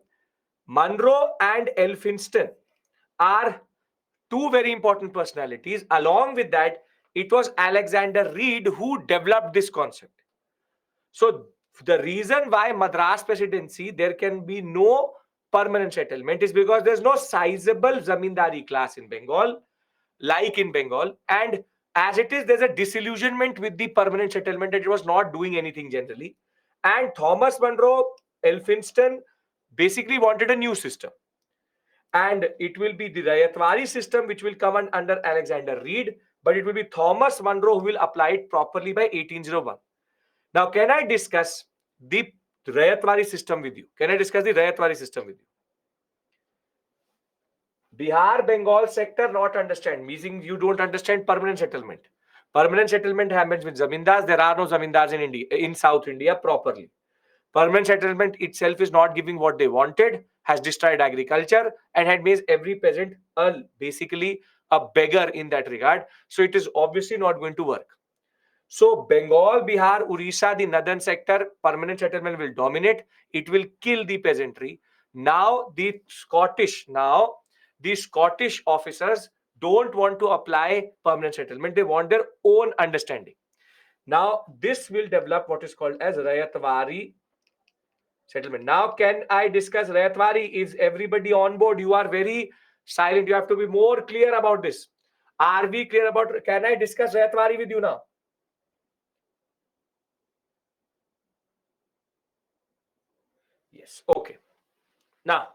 Monroe and Elphinstone are two very important personalities. Along with that, it was Alexander Reed who developed this concept. So the reason why Madras Presidency there can be no permanent settlement is because there's no sizable zamindari class in Bengal, like in Bengal, and as it is, there's a disillusionment with the permanent settlement that it was not doing anything generally. And Thomas Monroe, Elphinstone basically wanted a new system, and it will be the Rayatwari system which will come under Alexander Reed, but it will be Thomas Monroe who will apply it properly by 1801. Now, can I discuss the Rayatwari system with you? Can I discuss the Rayatwari system with you? Bihar, Bengal sector not understand, meaning you don't understand permanent settlement. Permanent settlement happens with zamindars. There are no zamindars in India, in South India properly. Permanent settlement itself is not giving what they wanted, has destroyed agriculture, and had made every peasant basically a beggar in that regard. So it is obviously not going to work. So Bengal, Bihar, Orissa, the northern sector, permanent settlement will dominate. It will kill the peasantry. Now the Scottish officers don't want to apply permanent settlement. They want their own understanding. Now this will develop what is called as Rayatwari settlement. Now, can I discuss Rayatwari? Is everybody on board? You are very silent. You have to be more clear about this. Are we clear about? Can I discuss Rayatwari with you now? Yes. Okay. Now,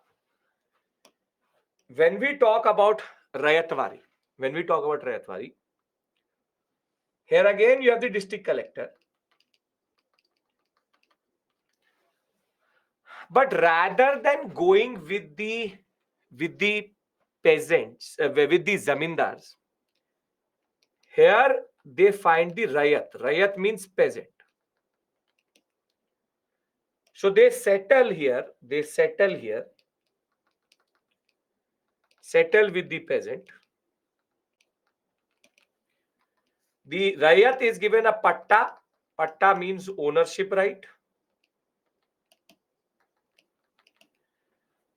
when we talk about Rayatwari, here again you have the district collector. But rather than going with the peasants, with the zamindars, here they find the Rayat. Rayat means peasant. So they settle here, settle with the peasant. The Rayat is given a patta. Patta means ownership right.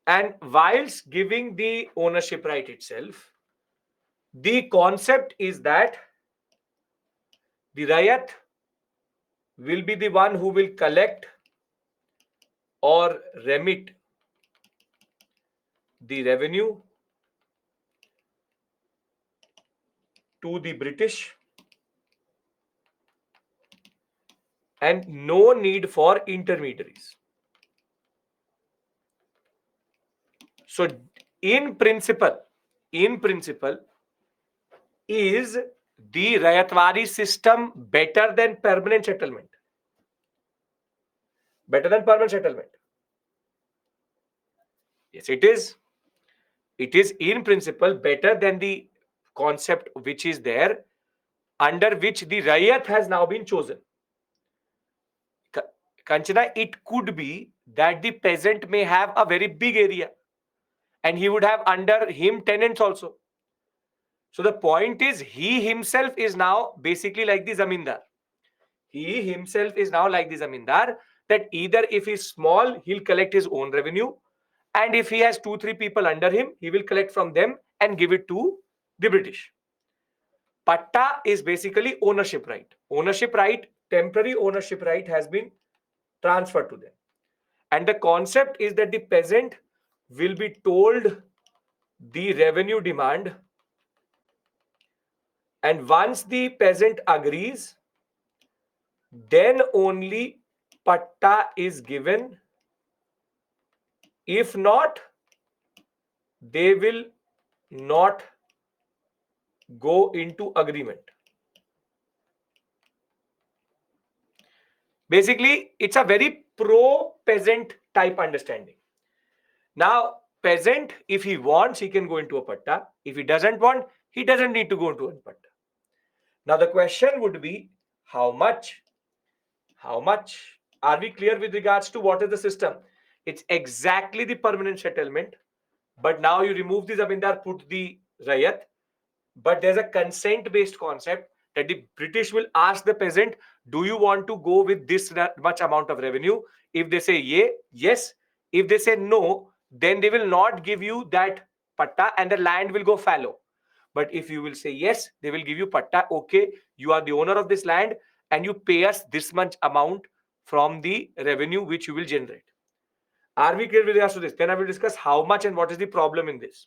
And whilst giving the ownership right itself, the concept is that the Rayat will be the one who will collect or remit the revenue to the British, and no need for intermediaries. So in principle, is the Rayatwari system better than permanent settlement? Better than permanent settlement? Yes, it is. It is in principle better than the concept which is there, under which the Rayat has now been chosen. Kanchana, it could be that the peasant may have a very big area and he would have under him tenants also. So the point is, he himself is now basically like the zamindar. He himself is now like the zamindar, that either if he's small, he'll collect his own revenue, and if he has 2-3 people under him, he will collect from them and give it to the British. Patta is basically ownership right. Ownership right, temporary ownership right has been transferred to them. And the concept is that the peasant will be told the revenue demand, and once the peasant agrees, then only patta is given If not, they will not go into agreement. Basically, it's a very pro-peasant type understanding. Now, peasant, if he wants, he can go into a patta. If he doesn't want, he doesn't need to go into a patta. Now, the question would be, how much? How much? Are we clear with regards to what is the system? It's exactly the permanent settlement, but now you remove the zamindar, put the rayat, but there's a consent based concept that the British will ask the peasant, do you want to go with this much amount of revenue? If they say yes. If they say no, then they will not give you that patta and the land will go fallow. But if you will say yes, they will give you patta. Okay, you are the owner of this land and you pay us this much amount from the revenue which you will generate. Are we clear with regards to this? Then I will discuss how much and what is the problem in this.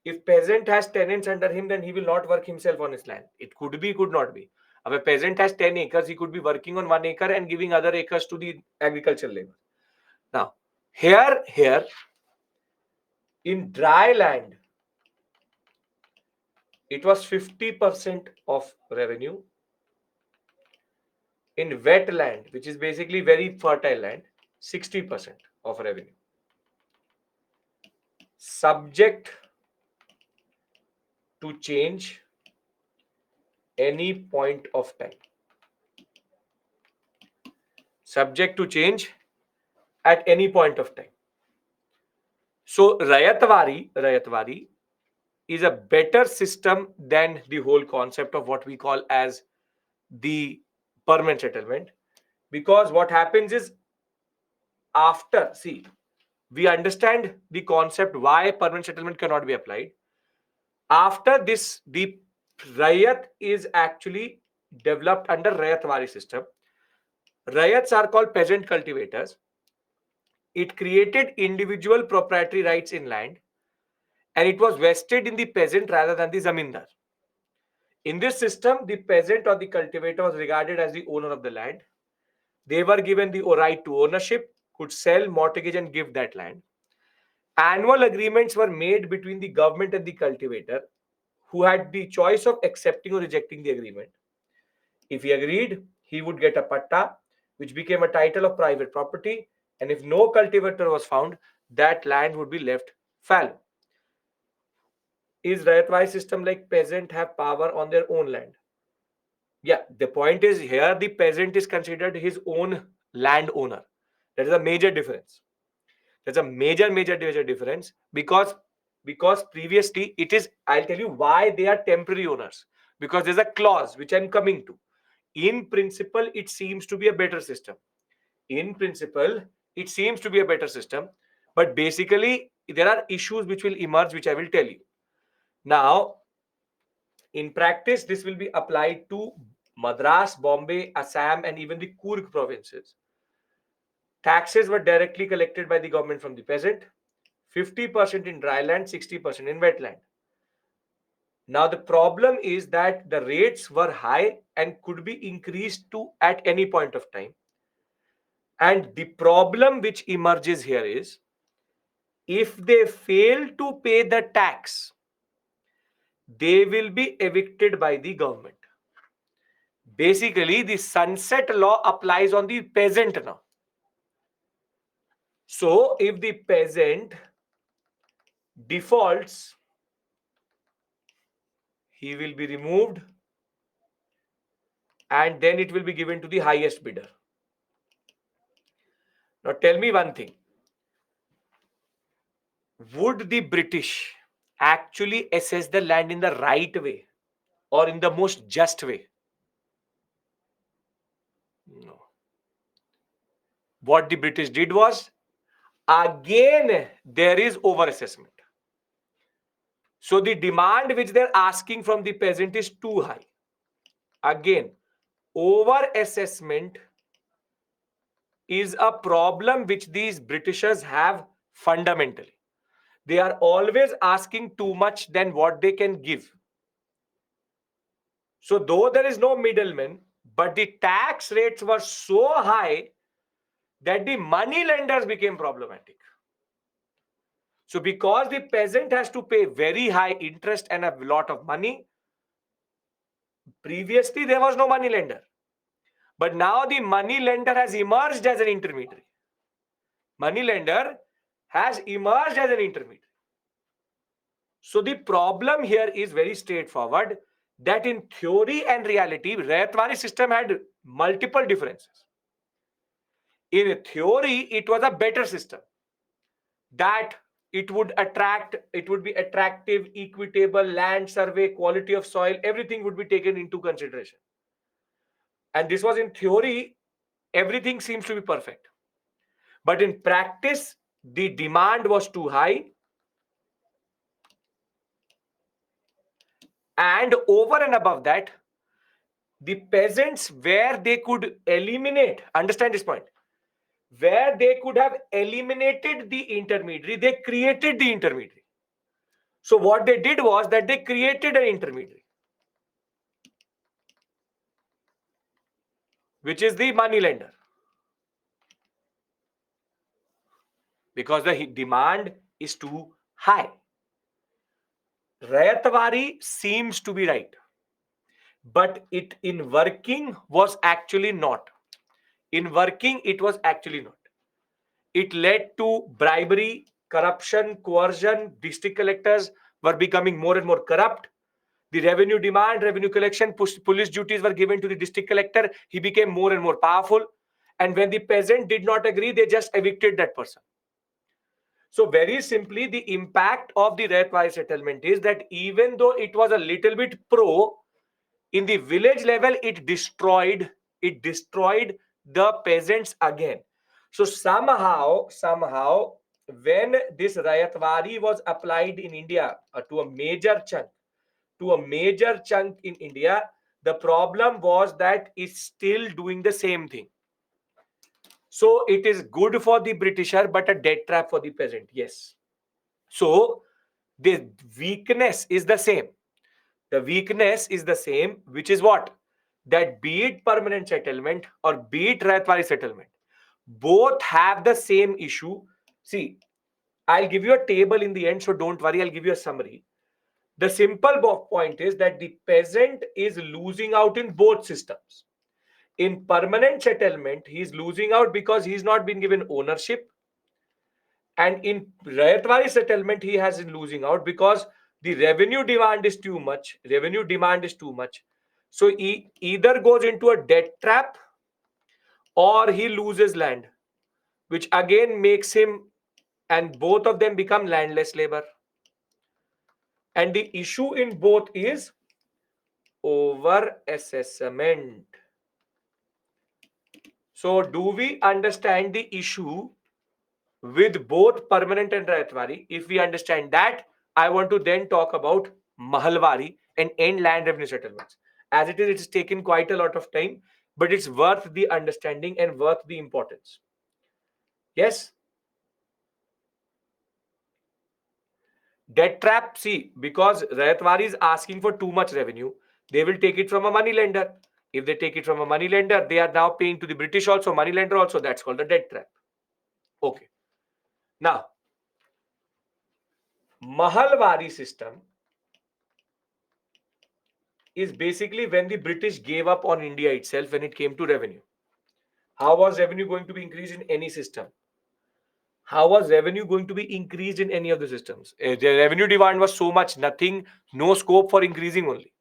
If peasant has tenants under him, then he will not work himself on his land. It could be, could not be. If a peasant has 10 acres, he could be working on 1 acre and giving other acres to the agricultural labor. Now, here, in dry land, it was 50% of revenue. In wet land, which is basically very fertile land, 60% of revenue. Subject to change any point of time. Subject to change at any point of time. So Rayatwari is a better system than the whole concept of what we call as the permanent settlement, because what happens is, after, see, we understand the concept why permanent settlement cannot be applied. After this, the Rayat is actually developed under Rayatwari system. Rayats are called peasant cultivators. It created individual proprietary rights in land, and it was vested in the peasant rather than the zamindar. In this system, the peasant or the cultivator was regarded as the owner of the land. They were given the right to ownership, could sell, mortgage, and give that land. Annual agreements were made between the government and the cultivator, who had the choice of accepting or rejecting the agreement. If he agreed, he would get a patta, which became a title of private property, and if no cultivator was found, that land would be left fallow. Is Rayatwari system like peasant have power on their own land? Yeah, the point is here the peasant is considered his own landowner. That is a major difference. That's a major difference, because previously it is, I'll tell you why they are temporary owners, because there's a clause which I'm coming to. In principle, it seems to be a better system. In principle, it seems to be a better system, but basically there are issues which will emerge, which I will tell you. Now, in practice, this will be applied to Madras, Bombay, Assam, and even the Coorg provinces. Taxes were directly collected by the government from the peasant, 50% in dry land, 60% in wetland. Now, the problem is that the rates were high and could be increased to at any point of time. And the problem which emerges here is, if they fail to pay the tax, they will be evicted by the government. Basically, the sunset law applies on the peasant now. So, if the peasant defaults, he will be removed and then it will be given to the highest bidder. Now, tell me one thing. Would the British actually assess the land in the right way or in the most just way? No. What the British did was, again, there is overassessment. So the demand which they're asking from the peasant is too high. Again, overassessment is a problem which these Britishers have fundamentally. They are always asking too much than what they can give. So though there is no middleman, but the tax rates were so high that the money lenders became problematic. So because the peasant has to pay very high interest and a lot of money, previously there was no money lender. But now the money lender has emerged as an intermediary. Money lender has emerged as an intermediary. So the problem here is very straightforward, that in theory and reality, Rayatwari system had multiple differences. In theory, it was a better system, that it would be attractive, equitable, land survey, quality of soil, everything would be taken into consideration. And this was in theory, everything seems to be perfect. But in practice, the demand was too high. And over and above that, the peasants, where they could eliminate, understand this point, where they could have eliminated the intermediary, they created the intermediary. So what they did was that they created an intermediary, which is the money lender. Because the demand is too high. Rayatwari seems to be right, but it in working was actually not. In working, it was actually not. It led to bribery, corruption, coercion. District collectors were becoming more and more corrupt. The revenue demand, revenue collection, police duties were given to the district collector. He became more and more powerful. And when the peasant did not agree, they just evicted that person. So very simply, the impact of the Rayatwari settlement is that even though it was a little bit pro, in the village level, it destroyed the peasants again. So somehow, when this Rayatwari was applied in India to a major chunk in India, the problem was that it's still doing the same thing. So it is good for the Britisher, but a death trap for the peasant. Yes. So the weakness is the same. The weakness is the same, which is what? That be it permanent settlement or be it Rayatwari settlement, both have the same issue. See, I'll give you a table in the end, so don't worry, I'll give you a summary. The simple point is that the peasant is losing out in both systems. In permanent settlement, he's losing out because he's not been given ownership. And in Rayatwari settlement, he has been losing out because the revenue demand is too much. So he either goes into a debt trap or he loses land, which again makes him, and both of them become landless labor. And the issue in both is over assessment. So do we understand the issue with both permanent and Rayatwari? If we understand that, I want to then talk about Mahalwari and end land revenue settlements. As it is taken quite a lot of time, but it's worth the understanding and worth the importance. Yes? Debt trap, see, because Rayatwari is asking for too much revenue, they will take it from a money lender. If they take it from a money lender, they are now paying to the British also, money lender also. That's called the debt trap. Okay. Now, Mahalwari system is basically when the British gave up on India itself when it came to revenue. How was revenue going to be increased in any system? How was revenue going to be increased in any of the systems? The revenue demand was so much, nothing, no scope for increasing only.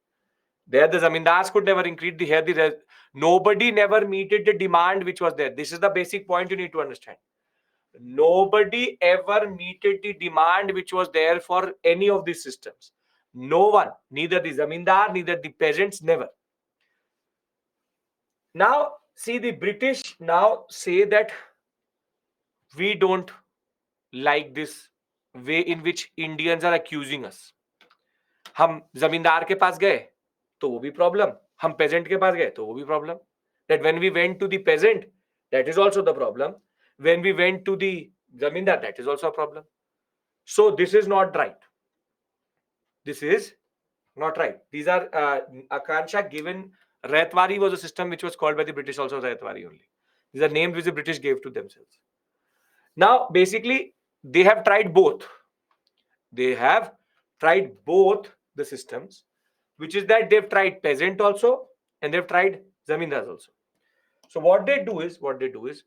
There, the zamindars could never increase the here. Nobody never meted the demand which was there. This is the basic point you need to understand. Nobody ever meted the demand which was there for any of these systems. No one, neither the zamindar, neither the peasants, never. Now, see, the British now say that we don't like this way in which Indians are accusing us. हम जमींदार के पास गए तो वो भी problem, हम pageant के पास गए तो वो भी problem. That when we went to the peasant, that is also the problem. When we went to the zamindar, that is also a problem. So this is not right. This is not right. These are Akansha given. Rayatwari was a system which was called by the British also Rayatwari only. These are names which the British gave to themselves. Now, basically, they have tried both. They have tried both the systems, which is that they've tried peasant also and they've tried zamindars also. So what they do is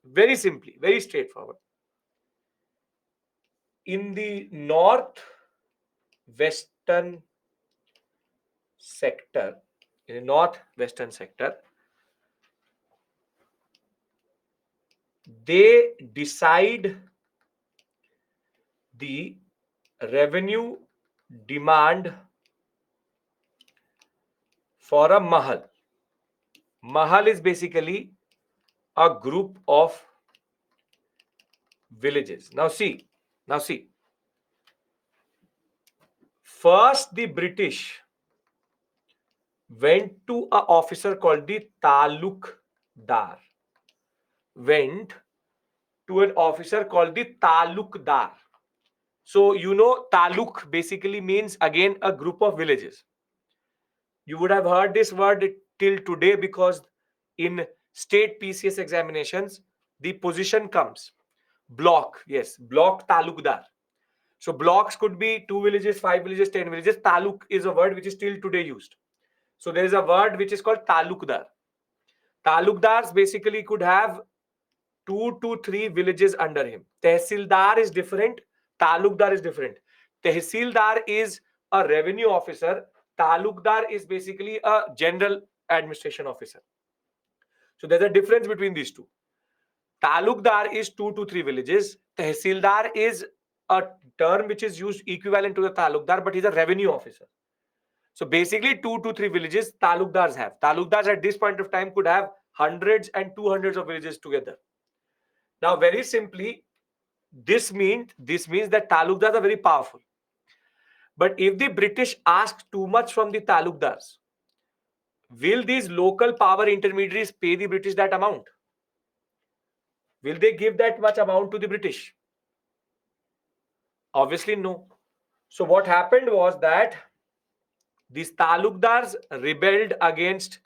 very simply, very straightforward. In the northwestern sector, in the northwestern sector, they decide the revenue demand for a mahal. Mahal is basically a group of villages. Now see. First, the British went to an officer called the Talukdar. Went to an officer called the Talukdar. So, Taluk basically means again a group of villages. You would have heard this word till today because in state PCS examinations, the position comes block. Yes, block Talukdar. So blocks could be 2 villages, 5 villages, 10 villages. Taluk is a word which is still today used. So there is a word which is called Talukdar. Talukdars basically could have 2 to 3 villages under him. Tehsildar is different. Talukdar is different. Tehsildar is a revenue officer. Talukdar is basically a general administration officer. So there's a difference between these two. Talukdar is 2 to 3 villages. Tehsildar is a term which is used equivalent to the Talukdar, but he's a revenue officer. So basically 2 to 3 villages Talukdars have. Talukdars at this point of time could have hundreds and 200s of villages together. Now, very simply, this means that Talukdars are very powerful. But if the British ask too much from the Talukdars, will these local power intermediaries pay the British that amount? Will they give that much amount to the British? Obviously, no. So what happened was that these Talukdars rebelled against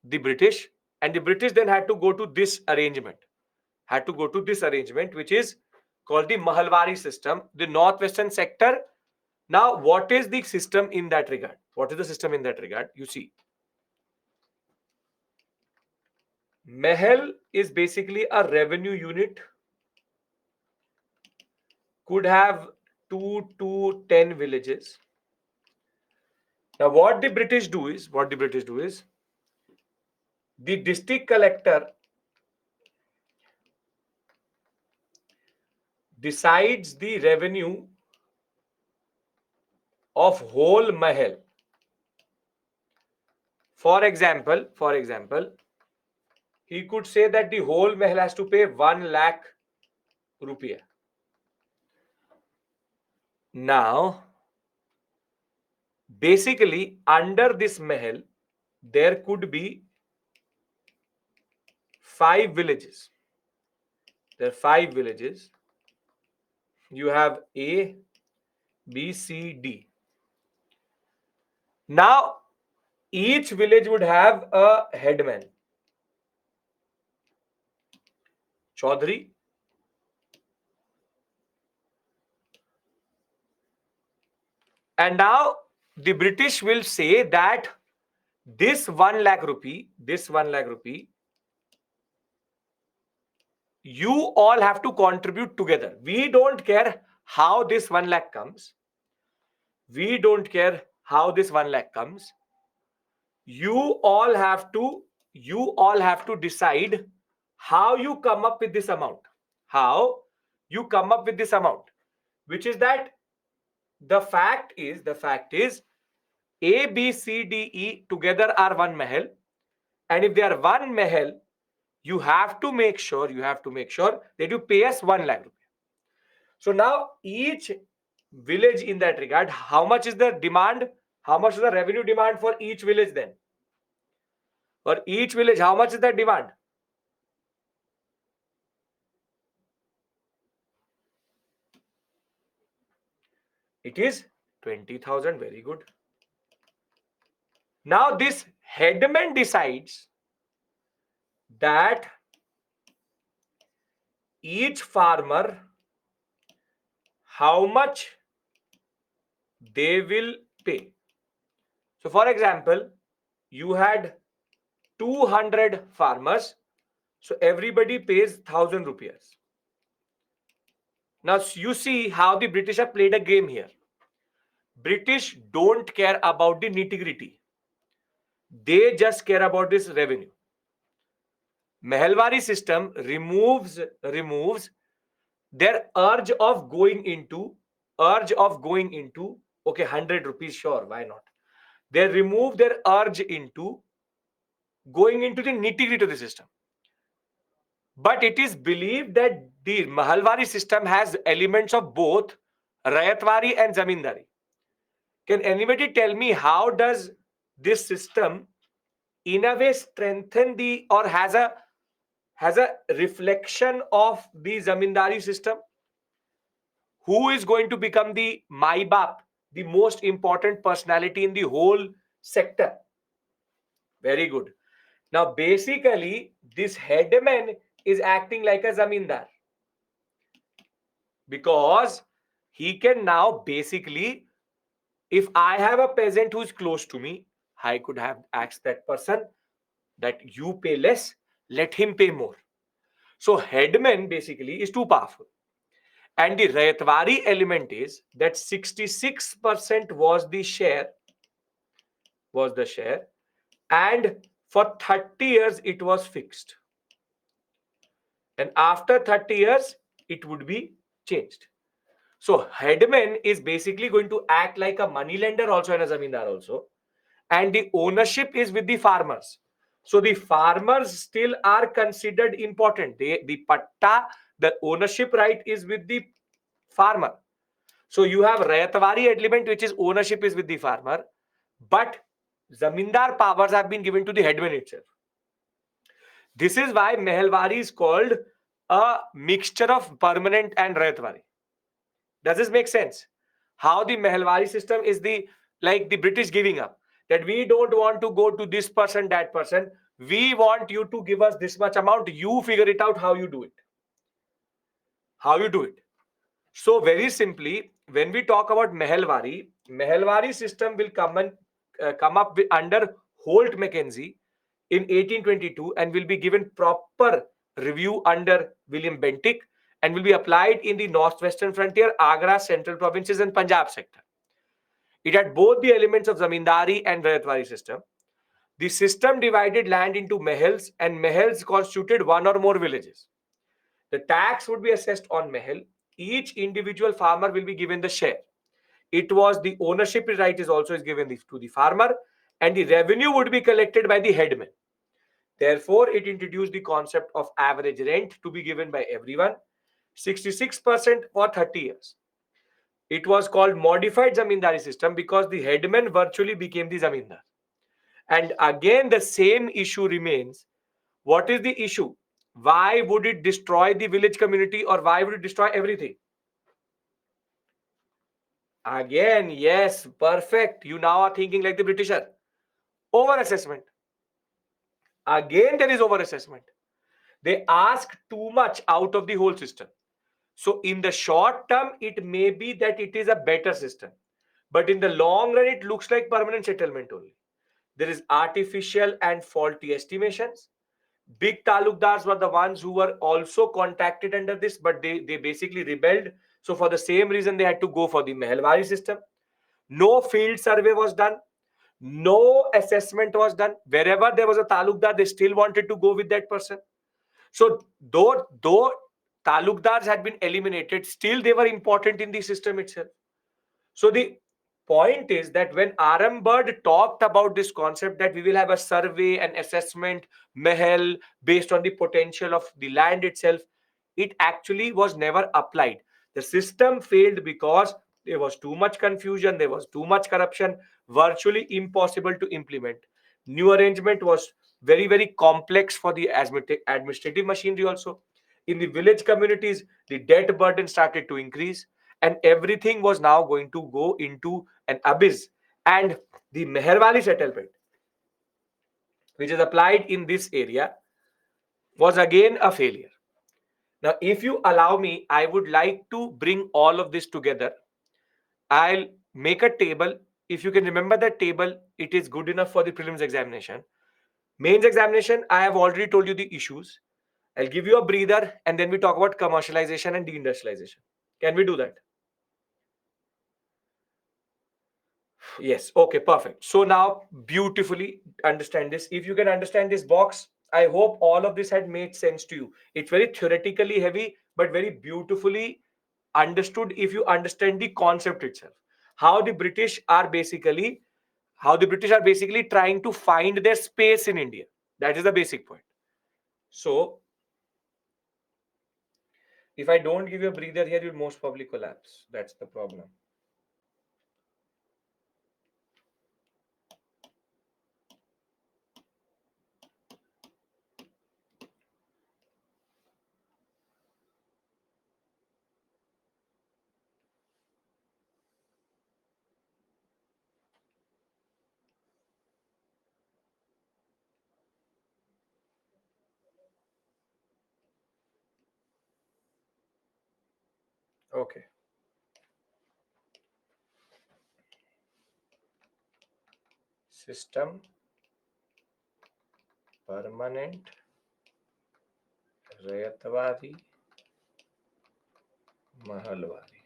the British, and the British then had to go to this arrangement. Which is called the Mahalwari system, the northwestern sector. Now, what is the system in that regard? You see, Mahal is basically a revenue unit, could have 2 to 10 villages. Now, what the British do is the district collector decides the revenue of whole Mahal. For example, he could say that the whole Mahal has to pay 1 lakh rupiah. Now, basically, under this Mahal, there could be 5 villages. There are 5 villages. You have A, B, C, D. Now, each village would have a headman, Chaudhary. And now the British will say that this 1 lakh rupee, you all have to contribute together. We don't care how this 1 lakh comes. You all have to decide how you come up with this amount. Which is that the fact is A, B, C, D, E together are 1 Mahal. And if they are 1 Mahal, you have to make sure that you pay us 1 lakh rupees. So now each village in that regard, how much is the demand? How much is the revenue demand for each village then? For each village, how much is that demand? It is 20,000. Very good. Now this headman decides that each farmer how much they will pay. So for example, you had 200 farmers, so everybody pays 1000 rupees. Now you see how the British have played a game here. British don't care about the nitty-gritty. They just care about this revenue. Mehalwari system removes their urge of going into, okay, 100 rupees, sure, why not? They remove their urge into going into the nitty-gritty of the system. But it is believed that the Mahalwari system has elements of both Rayatwari and Zamindari. Can anybody tell me how does this system in a way strengthen the or has a reflection of the Zamindari system? Who is going to become the Maibap, the most important personality in the whole sector? Very good. Now, basically, this headman is acting like a zamindar because he can now basically, if I have a peasant who is close to me, I could have asked that person that you pay less, let him pay more. So, headman basically is too powerful. And the Rayatwari element is that 66% was the share, and for 30 years it was fixed. And after 30 years, it would be changed. So headman is basically going to act like a money lender also and a zamindar also. And the ownership is with the farmers. So the farmers still are considered important. The patta, the ownership right is with the farmer. So you have Rayatwari element, which is ownership is with the farmer. But zamindar powers have been given to the headman itself. This is why Mehalwari is called a mixture of permanent and Rayatwari. Does this make sense? How the Mehalwari system is the like the British giving up. That we don't want to go to this person, that person. We want you to give us this much amount. You figure it out how you do it. How you do it. So very simply, when we talk about Mehalwari system will come up with, under Holt Mackenzie in 1822 and will be given proper review under William Bentinck and will be applied in the northwestern frontier, Agra, central provinces and Punjab sector. It had both the elements of Zamindari and Rayatwari system. The system divided land into mahals and mahals constituted one or more villages. The tax would be assessed on mahal. Each individual farmer will be given the share. It was the ownership right is also is given to the farmer and the revenue would be collected by the headman. Therefore, it introduced the concept of average rent to be given by everyone, 66% for 30 years. It was called modified zamindari system because the headman virtually became the zamindar. And again, the same issue remains. What is the issue? Why would it destroy the village community or why would it destroy everything? Again, yes, perfect. You now are thinking like the Britisher. Over assessment. Again, there is over assessment. They ask too much out of the whole system. So, in the short term, it may be that it is a better system. But in the long run, it looks like permanent settlement only. There is artificial and faulty estimations. Big talukdars were the ones who were also contacted under this, but they basically rebelled. So for the same reason, they had to go for the Mehalwari system. No field survey was done. No assessment was done. Wherever there was a talukdar, they still wanted to go with that person. So though talukdars had been eliminated, still they were important in the system itself. So the point is that when RM Bird talked about this concept that we will have a survey and assessment mahal based on the potential of the land itself, it actually was never applied. The system failed because there was too much confusion, there was too much corruption, virtually impossible to implement. New arrangement was very, very complex for the administrative machinery also. In the village communities, the debt burden started to increase and everything was now going to go into an abyss. And the Meherwali settlement, which is applied in this area, was again a failure. Now, if you allow me, I would like to bring all of this together. I'll make a table. If you can remember that table, it is good enough for the prelims examination. Mains examination, I have already told you the issues. I'll give you a breather and then we talk about commercialization and deindustrialization. Can we do that? Yes. Okay, perfect. So now beautifully understand this. If you can understand this box, I hope all of this had made sense to you. It's very theoretically heavy, but very beautifully understood if you understand the concept itself. How the British are basically how the British are basically trying to find their space in India. That is the basic point. So if I don't give you a breather here, you'll most probably collapse. That's the problem. Okay. System permanent Rayatwadi Mahalwadi.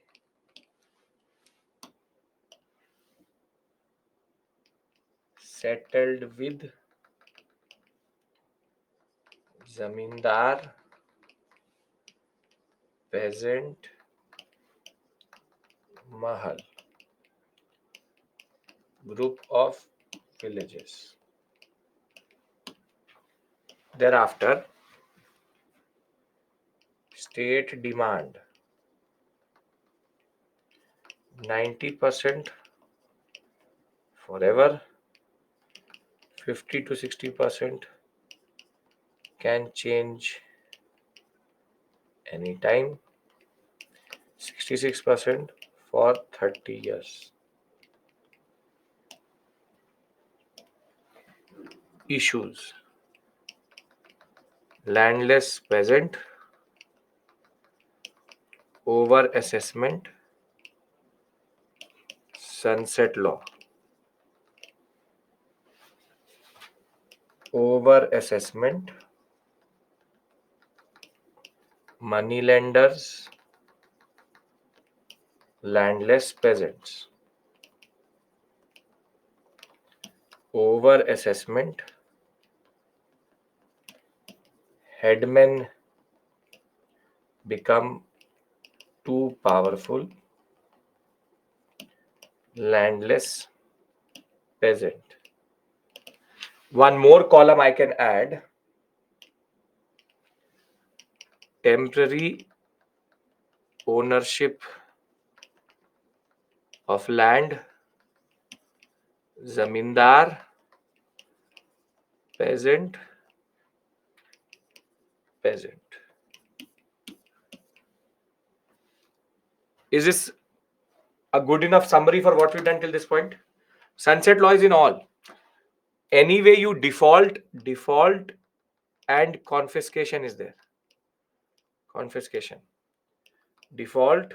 Settled with Zamindar, peasant, Mahal. Group of villages. Thereafter, state demand 90% forever, 50 to 60% can change anytime, 66% for 30 years. Issues: landless peasant, over assessment, sunset law. Over assessment, money lenders, landless peasants. Over assessment, headmen become too powerful, landless peasant. One more column I can add: temporary ownership of land, zamindar, peasant, peasant. Is this a good enough summary for what we've done till this point? Sunset law is in all. Anyway, you default, and confiscation is there. Confiscation. Default,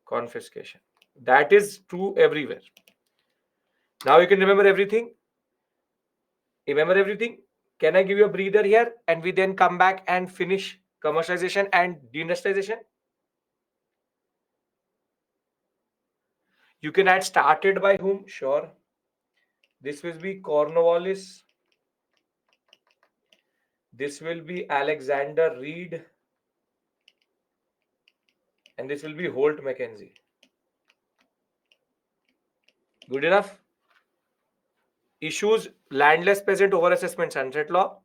confiscation. That is true everywhere. Now you can remember everything. Remember everything. Can I give you a breather here and we then come back and finish commercialization and deindustrialization? You can add started by whom? Sure. This will be Cornwallis. This will be Alexander Reed. And this will be Holt Mackenzie. Good enough? Issues: landless peasant, overassessment, sunset law.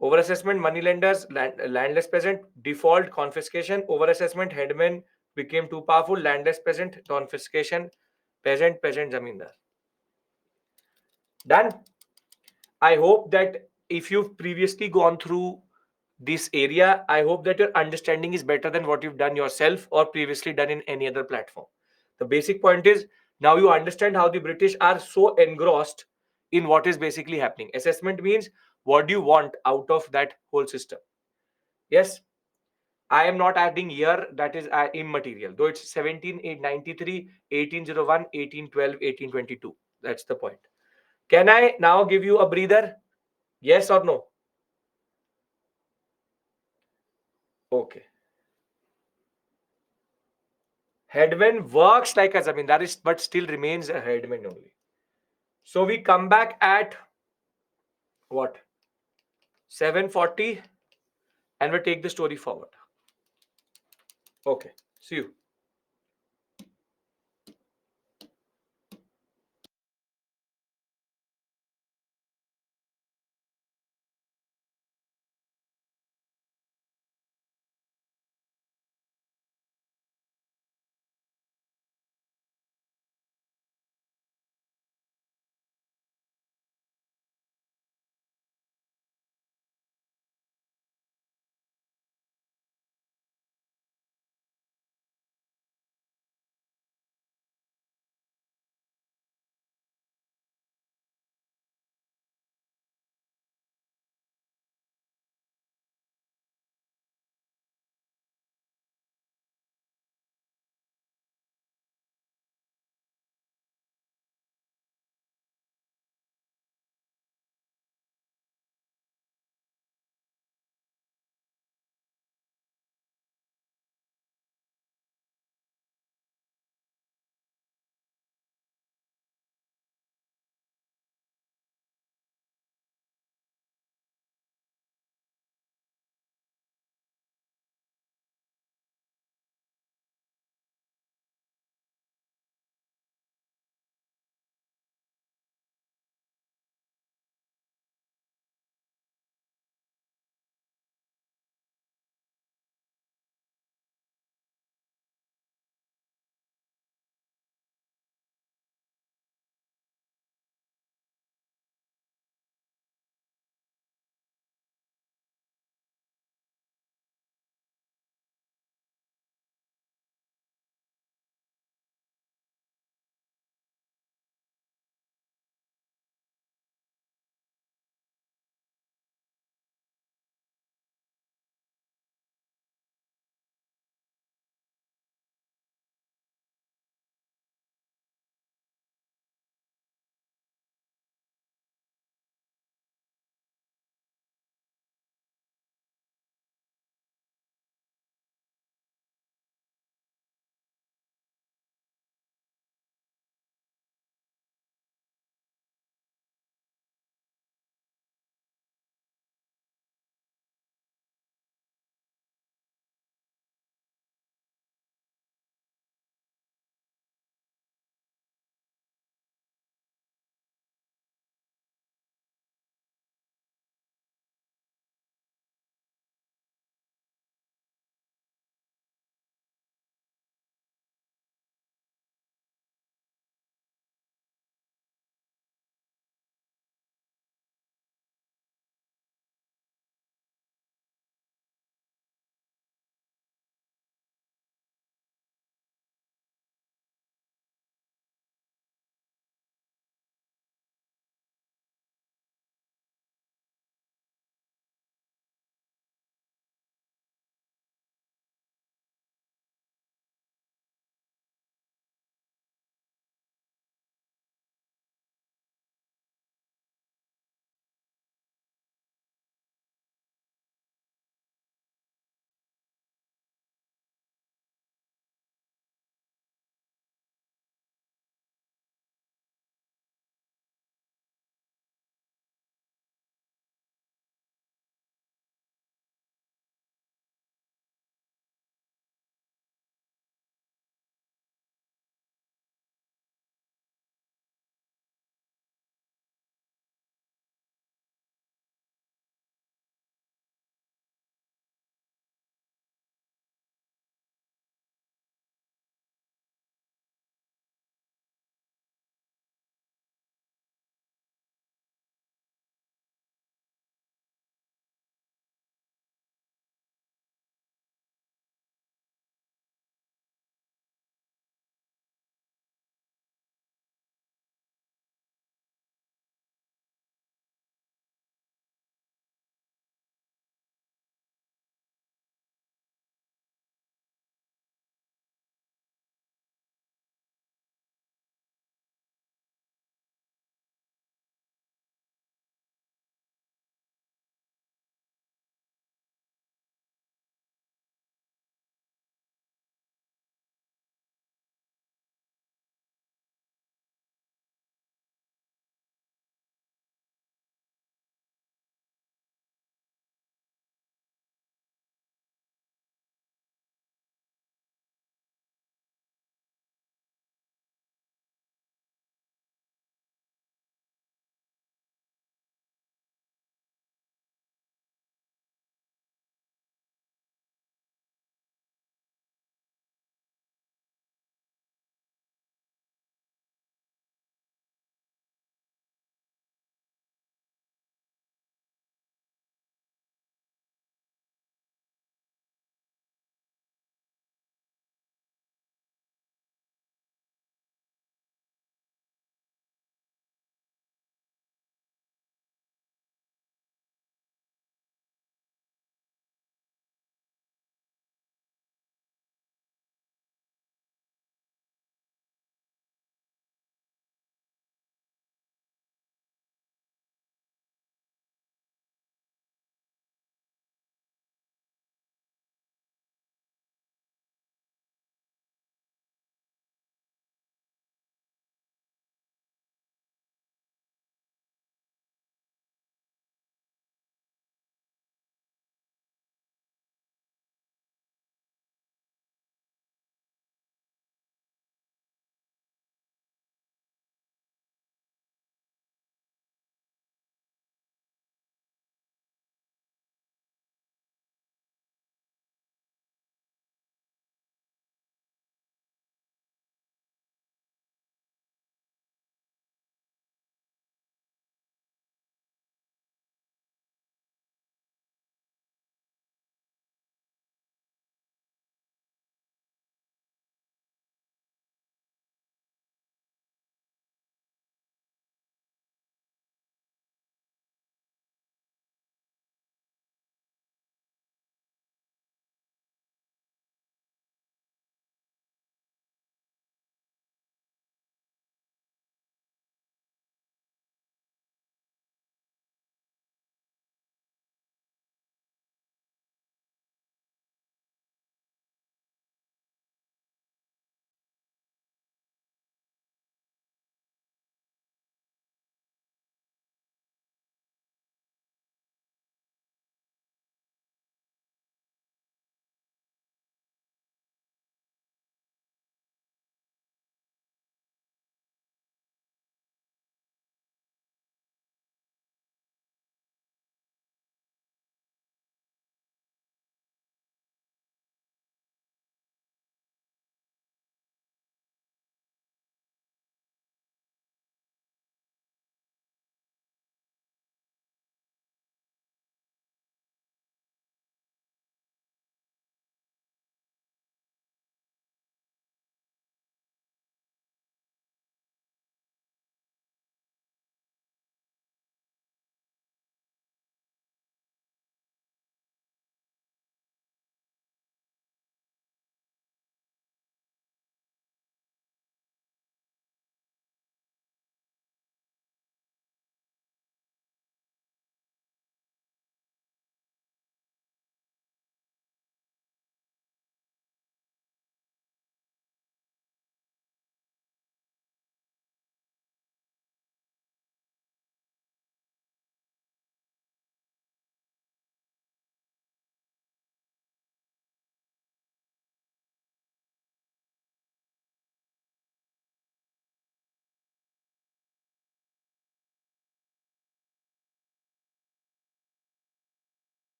Overassessment, moneylenders, landless peasant, default, confiscation. Overassessment, headmen became too powerful, landless peasant, confiscation, peasant, zamindar. Done. I hope that if you've previously gone through this area, I hope that your understanding is better than what you've done yourself or previously done in any other platform. The basic point is now you understand how the British are so engrossed in what is basically happening. Assessment means what do you want out of that whole system. Yes, I am not adding year, that is immaterial. Though it's 1793, 1801, 1812, 1822. That's the point. Can I now give you a breather? Yes or no? Okay. Headwind works like a zamindar, is but still remains a headwind only. So we come back at what? 7:40 and we take the story forward. Okay. See you.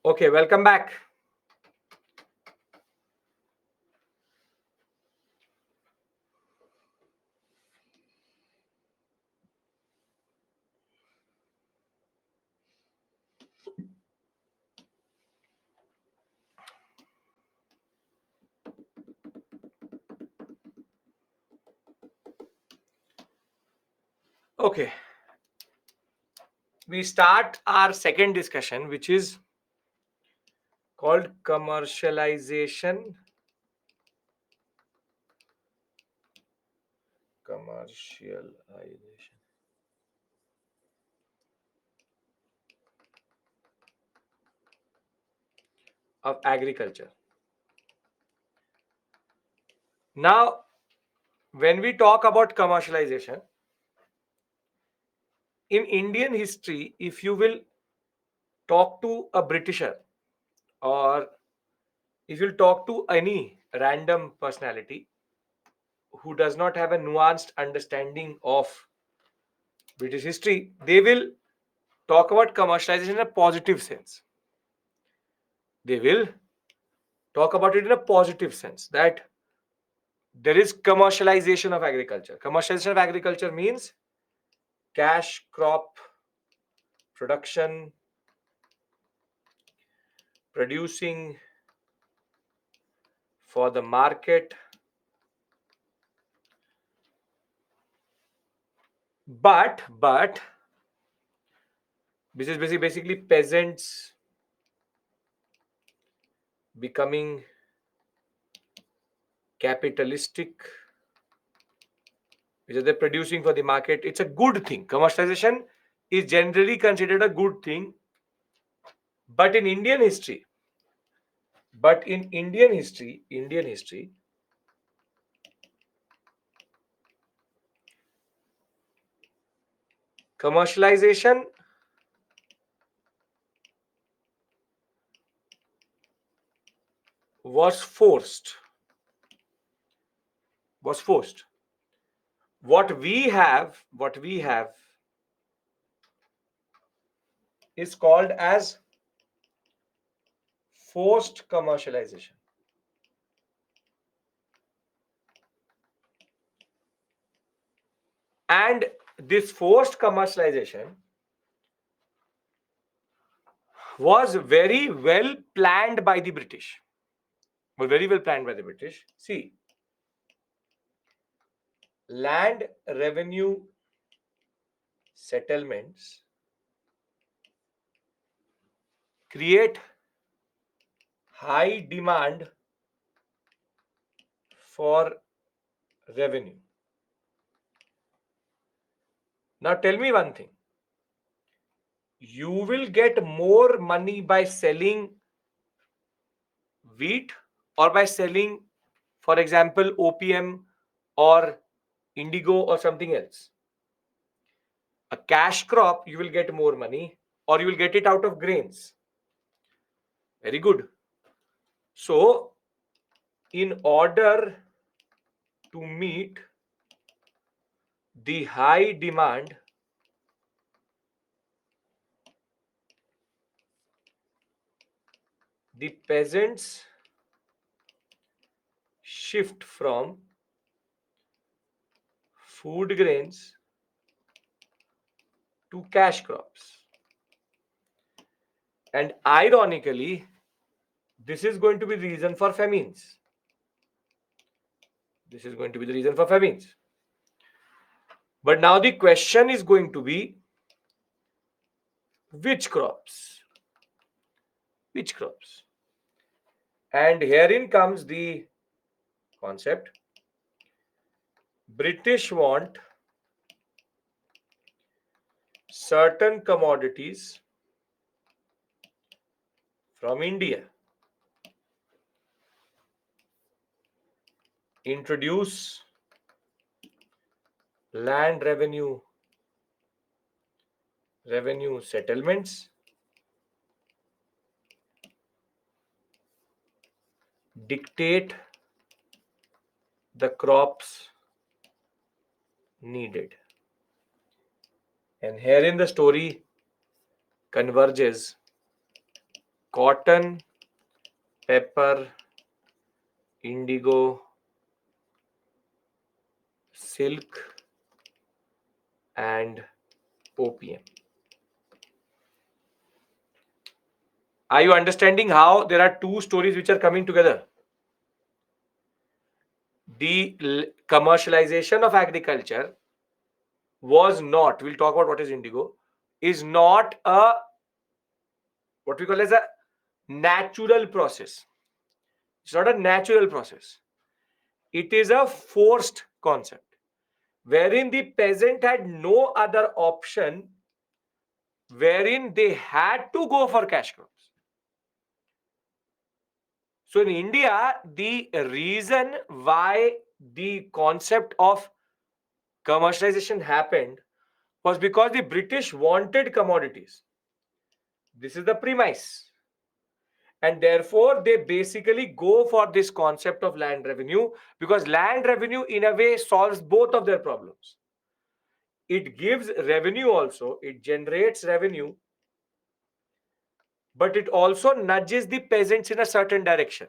Okay, welcome back. Okay, we start our second discussion, which is called commercialization. Commercialization of agriculture. Now, when we talk about commercialization in Indian history, if you will talk to a Britisher or if you'll talk to any random personality who does not have a nuanced understanding of British history, they will talk about commercialization in a positive sense. They will talk about it in a positive sense that there is commercialization of agriculture. Commercialization of agriculture means cash crop production, producing for the market, but this is basically peasants becoming capitalistic, which is they're producing for the market. It's a good thing. Commercialization is generally considered a good thing, but in Indian history, Indian history, commercialization was forced. Was forced. What we have is called as forced commercialization. And this forced commercialization was very well planned by the British. Was very well planned by the British. See, land revenue settlements create high demand for revenue. Now tell me one thing. You will get more money by selling wheat or by selling, for example, opium or indigo or something else. A cash crop, you will get more money or you will get it out of grains. Very good. So, in order to meet the high demand, the peasants shift from food grains to cash crops. And ironically, this is going to be the reason for famines. This is going to be the reason for famines. But now the question is going to be which crops? Which crops? And herein comes the concept. British want certain commodities from India. Introduce land revenue settlements, dictate the crops needed. And herein the story converges cotton, pepper, indigo, silk, and opium. Are you understanding how there are two stories which are coming together? The commercialization of agriculture was not, we'll talk about what is indigo, is not a, what we call as a natural process. It's not a natural process. It is a forced concept wherein the peasant had no other option, wherein they had to go for cash crops. So in India, the reason why the concept of commercialization happened was because the British wanted commodities. This is the premise. And therefore, they basically go for this concept of land revenue, because land revenue, in a way, solves both of their problems. It gives revenue also, it generates revenue, but it also nudges the peasants in a certain direction.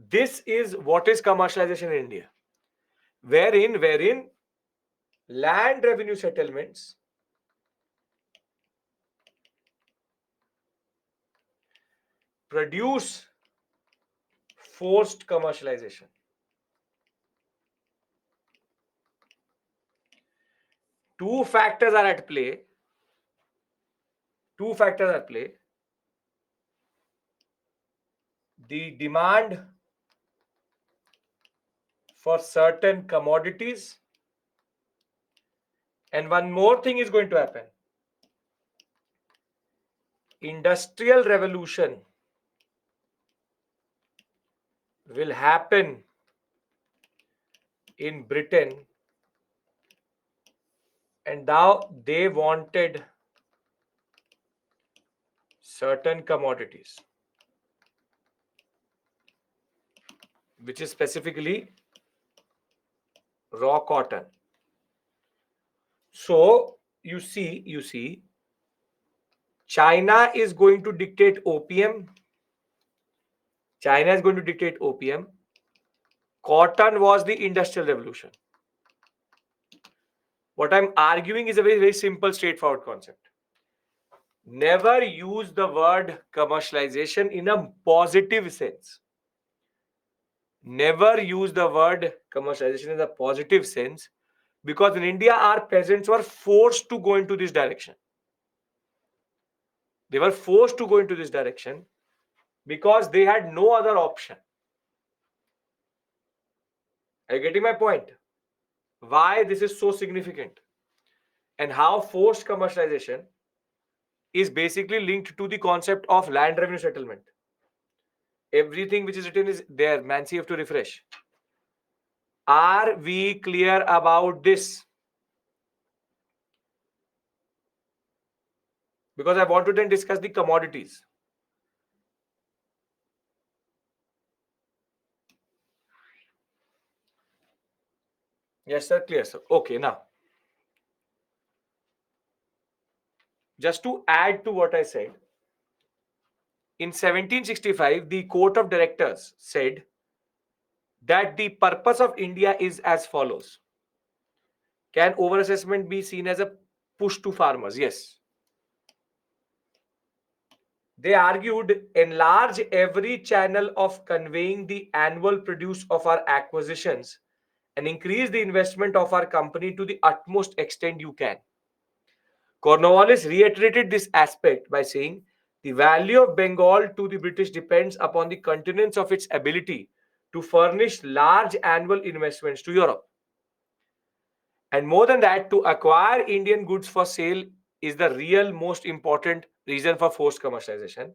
This is what is commercialization in India, wherein land revenue settlements produce forced commercialization. Two factors are at play. Two factors are at play. The demand for certain commodities, and one more thing is going to happen. Industrial revolution will happen in Britain, and now they wanted certain commodities, which is specifically raw cotton. So you see, China is going to dictate opium. China is going to dictate opium. Cotton was the industrial revolution. What I'm arguing is a very, very simple, straightforward concept. Never use the word commercialization in a positive sense. Never use the word commercialization in a positive sense, because in India, our peasants were forced to go into this direction. They were forced to go into this direction because they had no other option. Are you getting my point? Why this is so significant, and how forced commercialization is basically linked to the concept of land revenue settlement. Everything which is written is there. Mansi, you have to refresh. Are we clear about this? Because I want to then discuss the commodities. Yes, sir. Clear, sir. Okay, now, just to add to what I said, in 1765, the Court of Directors said that the purpose of India is as follows. Can overassessment be seen as a push to farmers? Yes. They argued, enlarge every channel of conveying the annual produce of our acquisitions and increase the investment of our company to the utmost extent you can. Cornwallis reiterated this aspect by saying, the value of Bengal to the British depends upon the continuance of its ability to furnish large annual investments to Europe. And more than that, to acquire Indian goods for sale is the real most important reason for forced commercialization.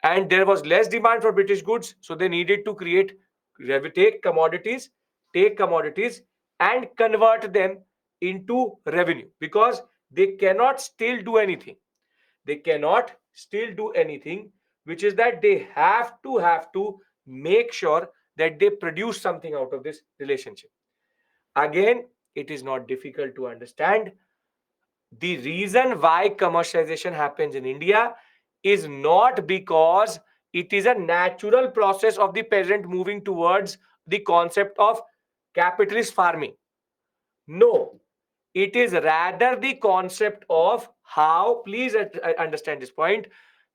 And there was less demand for British goods, so they needed to take commodities and convert them into revenue, because they cannot still do anything. They cannot still do anything, which is that they have to make sure that they produce something out of this relationship. Again, it is not difficult to understand. The reason why commercialization happens in India is not because it is a natural process of the peasant moving towards the concept of capitalist farming. No, it is rather the concept of how, please understand this point,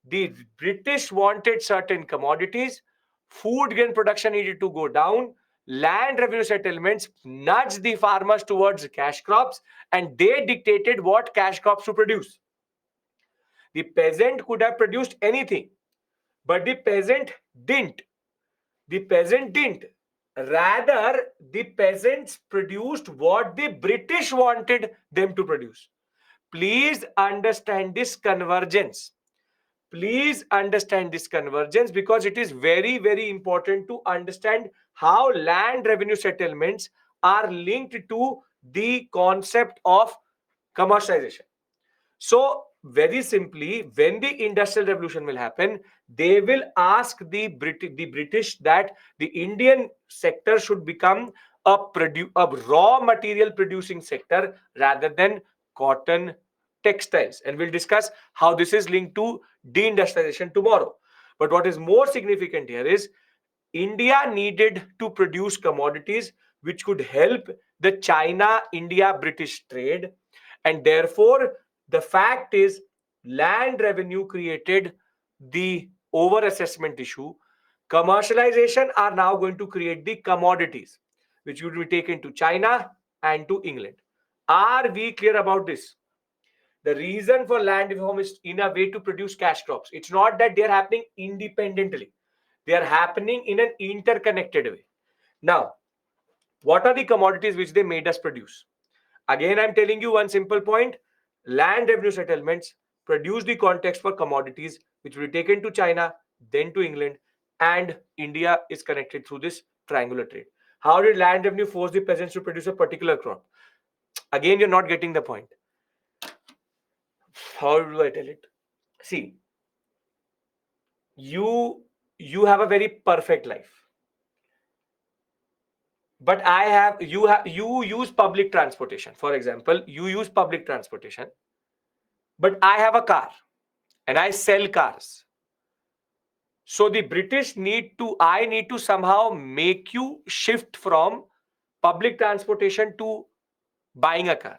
the British wanted certain commodities, food grain production needed to go down, land revenue settlements nudged the farmers towards cash crops, and they dictated what cash crops to produce. The peasant could have produced anything, but the peasant didn't. The peasant didn't. Rather, the peasants produced what the British wanted them to produce. Please understand this convergence. Please understand this convergence, because it is very, very important to understand how land revenue settlements are linked to the concept of commercialization. So, very simply, when the industrial revolution will happen, they will ask the British that the Indian sector should become a raw material producing sector rather than cotton textiles. And we'll discuss how this is linked to deindustrialization tomorrow. But what is more significant here is India needed to produce commodities which could help the China India British trade. And therefore, the fact is, land revenue created the over assessment issue. Commercialization are now going to create the commodities which would be taken to China and to England. Are we clear about this? The reason for land reform is in a way to produce cash crops. It's not that they're happening independently, they are happening in an interconnected way. Now, what are the commodities which they made us produce? Again, I'm telling you one simple point. Land revenue settlements produce the context for commodities which will be taken to China, then to England, and India is connected through this triangular trade. How did land revenue force the peasants to produce a particular crop? Again, you're not getting the point. How do I tell it? See, you have a very perfect life, but you use public transportation. For example, you use public transportation, but I have a car and I sell cars. So the British I need to somehow make you shift from public transportation to buying a car.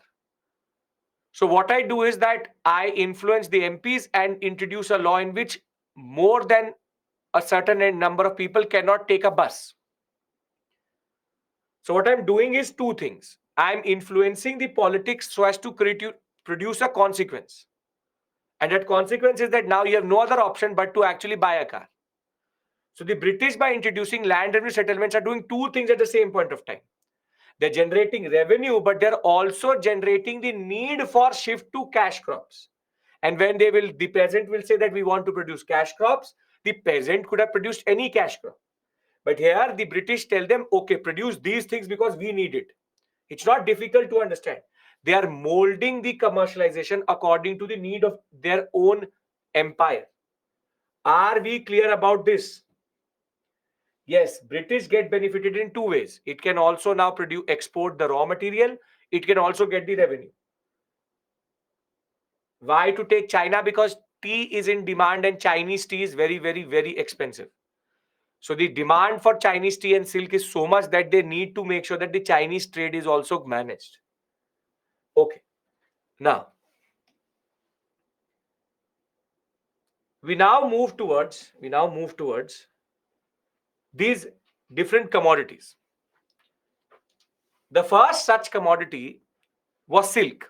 So what I do is that I influence the MPs and introduce a law in which more than a certain number of people cannot take a bus. So what I'm doing is two things. I'm influencing the politics so as to produce a consequence. And that consequence is that now you have no other option but to actually buy a car. So the British, by introducing land revenue settlements, are doing two things at the same point of time. They're generating revenue, but they're also generating the need for shift to cash crops. And when the peasant will say that we want to produce cash crops, the peasant could have produced any cash crop. But here the British tell them, okay, produce these things because we need it. It's not difficult to understand. They are molding the commercialization according to the need of their own empire. Are we clear about this? Yes, British get benefited in two ways. It can also now export the raw material. It can also get the revenue. Why to take China? Because tea is in demand and Chinese tea is very, very, very expensive. So the demand for Chinese tea and silk is so much that they need to make sure that the Chinese trade is also managed. Okay. Now, we now move towards these different commodities. The first such commodity was silk.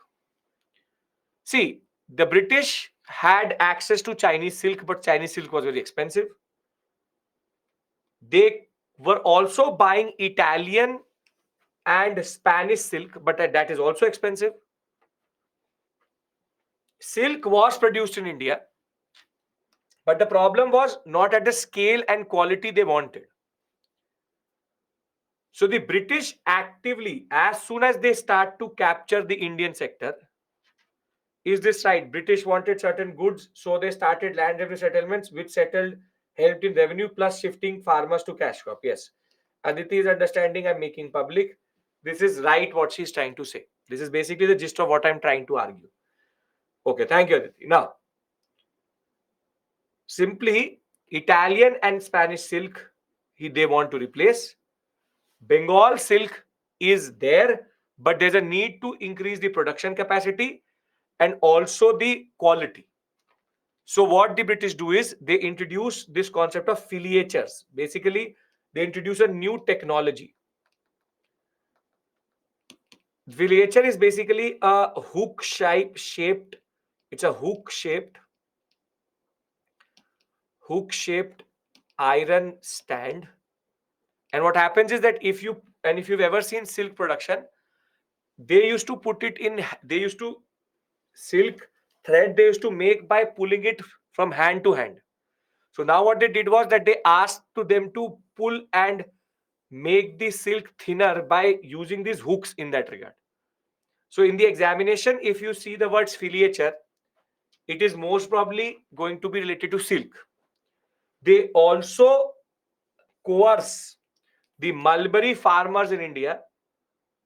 See, the British had access to Chinese silk, but Chinese silk was very expensive. They were also buying Italian and Spanish silk, but that is also expensive. Silk was produced in India, but the problem was not at the scale and quality they wanted. So the British actively, as soon as they start to capture the Indian sector, is this right? British wanted certain goods, so they started land revenue settlements, which helped in revenue plus shifting farmers to cash crop. Yes. Aditi's understanding I'm making public. This is right what she's trying to say. This is basically the gist of what I'm trying to argue. Okay, thank you, Aditi. Now, Simply, Italian and Spanish silk, they want to replace. Bengal silk is there, but there's a need to increase the production capacity and also the quality. So what the British do is they introduce this concept of filiatures. Basically, they introduce a new technology. Filiature is basically a hook shaped. It's a hook shaped iron stand. And what happens is that if you've ever seen silk production, they used to put it in. They used to silk thread. They used to make by pulling it from hand to hand. So now what they did was that they asked to them to pull and make the silk thinner by using these hooks in that regard. So in the examination, if you see the words filiature, it is most probably going to be related to silk. They also coerce the mulberry farmers in India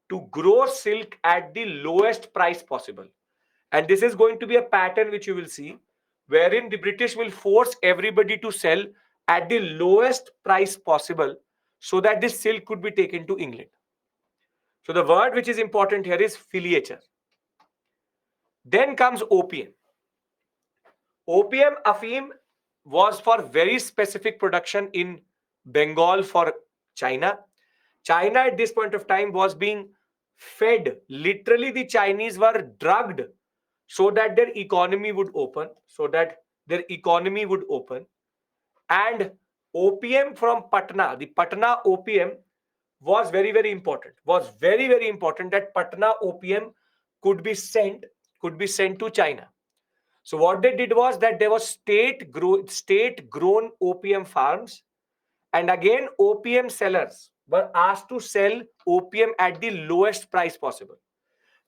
to grow silk at the lowest price possible. And this is going to be a pattern which you will see, wherein the British will force everybody to sell at the lowest price possible so that this silk could be taken to England. So the word which is important here is filiature. Then comes opium. Opium, Afim, was for very specific production in Bengal for China. China at this point of time was being fed. Literally, the Chinese were drugged so that their economy would open, And opium from Patna, the Patna opium was very, very important. Was very, very important that Patna opium could be sent to China. So what they did was that there was state grown opium farms, and again opium sellers were asked to sell opium at the lowest price possible.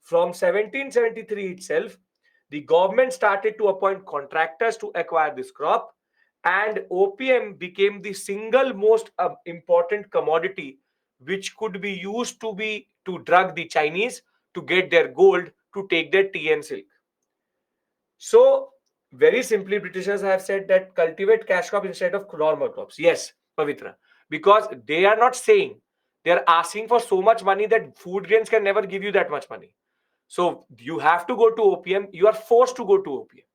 From 1773 itself, the government started to appoint contractors to acquire this crop, and opium became the single most important commodity which could be used to drug the Chinese to get their gold to take their tea and silk. So, very simply, Britishers have said that cultivate cash crop instead of normal crops. Yes, Pavitra, because they are not saying, they are asking for so much money that food grains can never give you that much money. So you have to go to opium. You are forced to go to opium.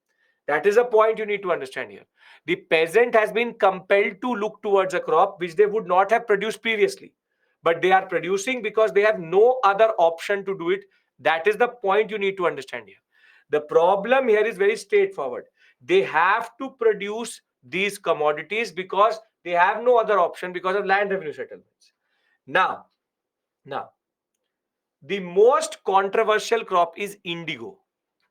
That is a point you need to understand here. The peasant has been compelled to look towards a crop which they would not have produced previously, but they are producing because they have no other option to do it. That is the point you need to understand here. The problem here is very straightforward. They have to produce these commodities because they have no other option because of land revenue settlements. Now, the most controversial crop is indigo.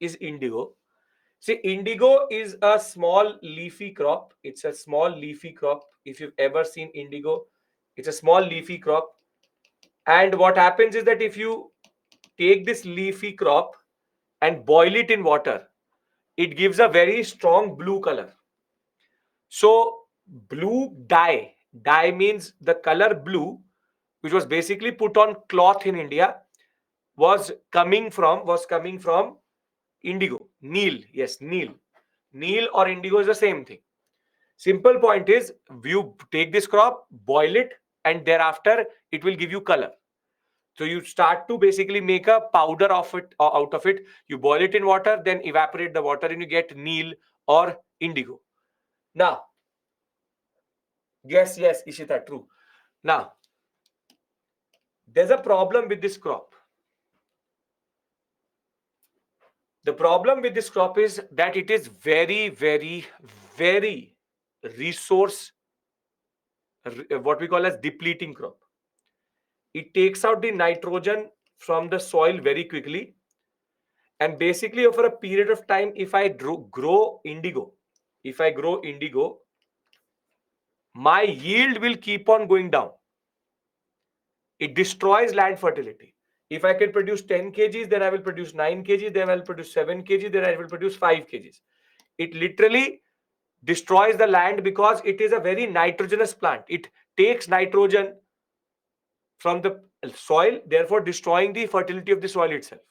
See, indigo is a small leafy crop. It's a small leafy crop. If you've ever seen indigo, it's a small leafy crop. And what happens is that if you take this leafy crop and boil it in water, it gives a very strong blue color. So blue dye means the color blue, which was basically put on cloth in India, was coming from indigo. Neil or indigo is the same thing. Simple point is, you take this crop, boil it, and thereafter it will give you color. So you start to basically make a powder of it, or out of it. You boil it in water, then evaporate the water, and you get Neil or indigo. Now, yes, Ishita, true. Now, there's a problem with this crop. The problem with this crop is that it is very, very, very resource, what we call as depleting crop. It takes out the nitrogen from the soil very quickly. And basically, over a period of time, if I grow indigo, my yield will keep on going down. It destroys land fertility. If I can produce 10 kgs, then I will produce 9 kgs, then I will produce 7 kgs, then I will produce 5 kgs. It literally destroys the land because it is a very nitrogenous plant. It takes nitrogen from the soil, therefore destroying the fertility of the soil itself.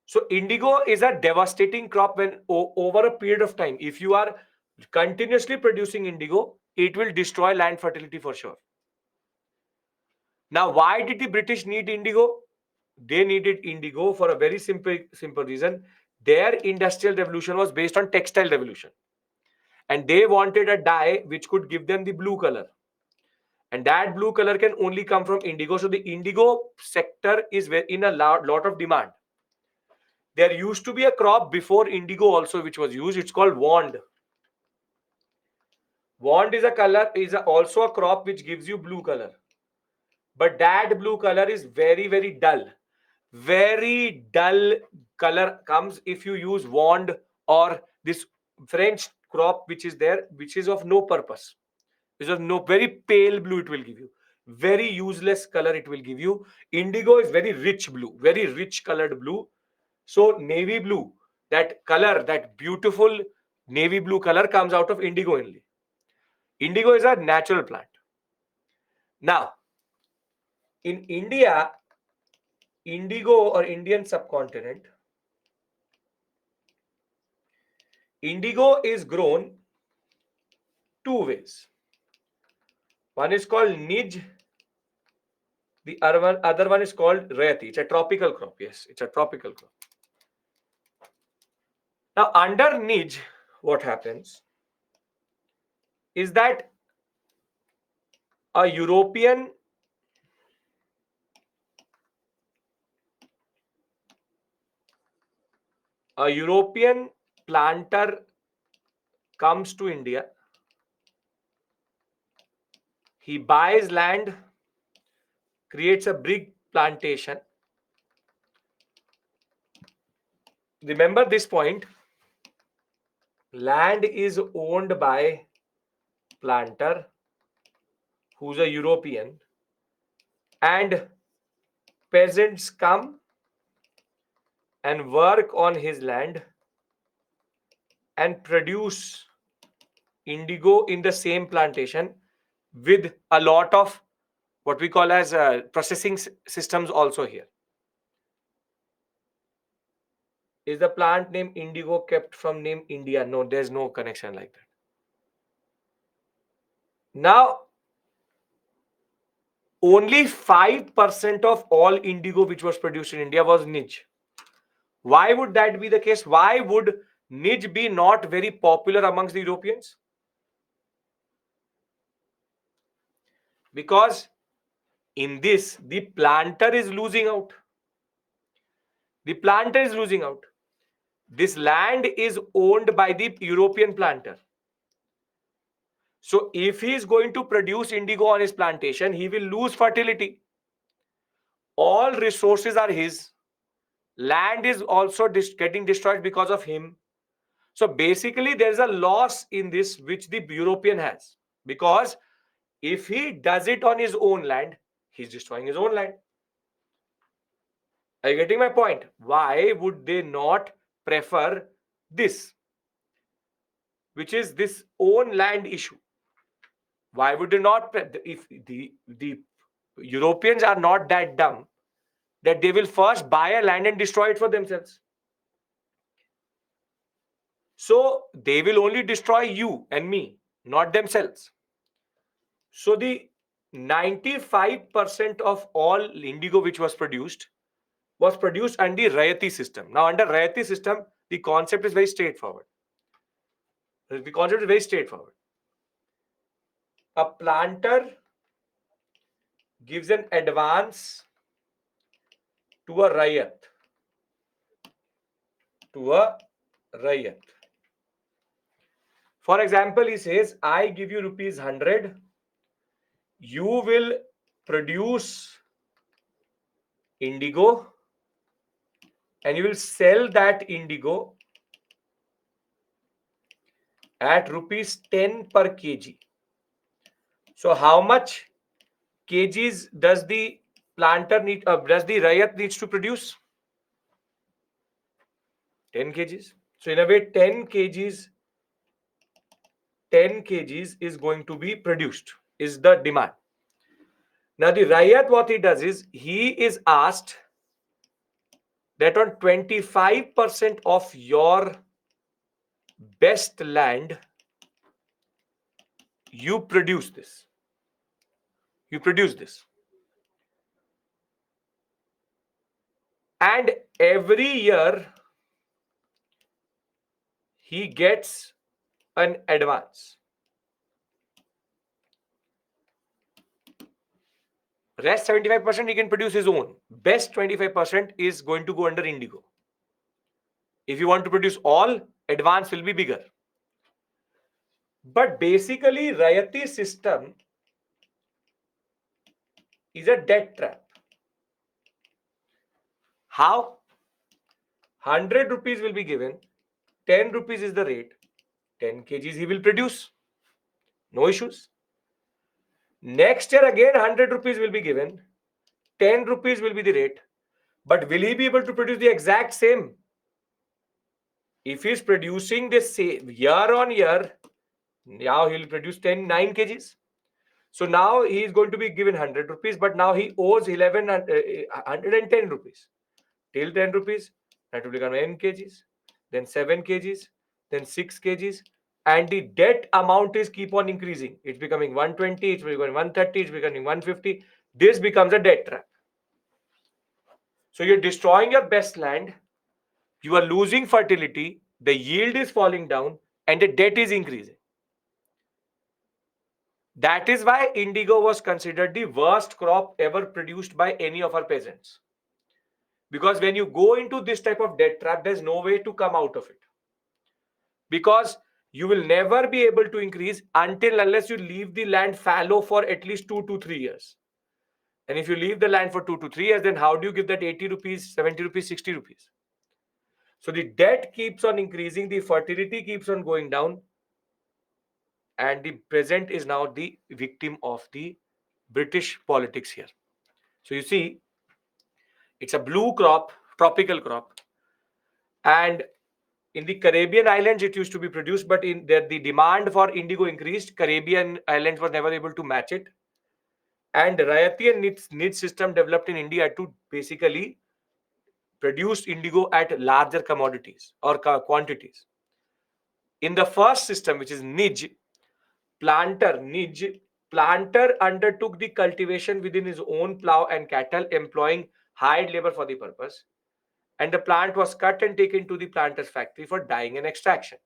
So indigo is a devastating crop when over a period of time, if you are continuously producing indigo, it will destroy land fertility for sure. Now, why did the British need indigo? They needed indigo for a very simple reason. Their industrial revolution was based on textile revolution, and they wanted a dye which could give them the blue color, and that blue color can only come from indigo. So the indigo sector is in a lot of demand. There used to be a crop before indigo also which was used. It's called wand. Wand is a color, is also a crop which gives you blue color, but that blue color is very dull. Very dull color comes if you use wand or this French crop which is there, which is of no purpose. It's of no, very pale blue it will give you, very useless color it will give you. Indigo is very rich blue, very rich colored blue. So navy blue, that color, that beautiful navy blue color comes out of indigo only. Indigo is a natural plant. Now, in India, indigo or Indian subcontinent, indigo is grown two ways. One is called Nij, the other one is called Rayati. It's a tropical crop. Yes, it's a tropical crop. Now, under Nij, what happens is that a European planter comes to India. He buys land, creates a big plantation. Remember this point. Land is owned by planter who's a European, and peasants come and work on his land and produce indigo in the same plantation with a lot of what we call as processing systems also here. Is the plant name indigo kept from name India? No, there's no connection like that. Now, only 5% of all indigo which was produced in India was Nij. Why would that be the case? Why would Nij be not very popular amongst the Europeans? Because in this, the planter is losing out. The planter is losing out. This land is owned by the European planter. So if he is going to produce indigo on his plantation, he will lose fertility. All resources are his. Land is also getting destroyed because of him. So basically, there's a loss in this which the European has. Because if he does it on his own land, he's destroying his own land. Are you getting my point? Why would they not prefer this, which is this own land issue? Why would they not? If the Europeans are not that dumb that they will first buy a land and destroy it for themselves. So they will only destroy you and me, not themselves. So the 95% of all indigo which was produced under Rayati system. Now, under Rayati system, the concept is very straightforward. The concept is very straightforward. A planter gives an advance to a Rayat. For example, he says, I give you rupees 100. You will produce indigo and you will sell that indigo at rupees 10 per kg. So how much kgs does the planter need, does the Rayat needs to produce? 10 kgs. So in a way, 10 kgs is going to be produced, is the demand. Now the Rayat, what he does is, he is asked that on 25% of your best land, you produce this. You produce this. And every year, he gets an advance. Rest 75% he can produce his own. Best 25% is going to go under Indigo. If you want to produce all, advance will be bigger. But basically, Rayati system is a debt trap. How? 100 rupees will be given, 10 rupees is the rate, 10 kgs he will produce. No issues. Next year again 100 rupees will be given, 10 rupees will be the rate. But will he be able to produce the exact same? If he is producing the same year on year, now he will produce 9 kgs. So now he is going to be given 100 rupees, but now he owes 110 rupees. Till 10 rupees, that will become n kgs, then 7 kgs, then 6 kgs, and the debt amount is keep on increasing. It's becoming 120, it's becoming 130, it's becoming 150. This becomes a debt trap. So you're destroying your best land, you are losing fertility, the yield is falling down, and the debt is increasing. That is why indigo was considered the worst crop ever produced by any of our peasants. Because when you go into this type of debt trap, there's no way to come out of it. Because you will never be able to increase until unless you leave the land fallow for at least 2 to 3 years. And if you leave the land for 2 to 3 years, then how do you give that 80 rupees, 70 rupees, 60 rupees? So the debt keeps on increasing, the fertility keeps on going down, and the peasant is now the victim of the British politics here. So you see, it's a blue crop, tropical crop, and in the Caribbean islands, it used to be produced, but in the demand for indigo increased. Caribbean islands were never able to match it. And Rayati and niche system developed in India to basically produce indigo at larger commodities or quantities. In the first system, which is Nij, planter undertook the cultivation within his own plough and cattle, employing hired labor for the purpose. And the plant was cut and taken to the planter's factory for dyeing and extraction.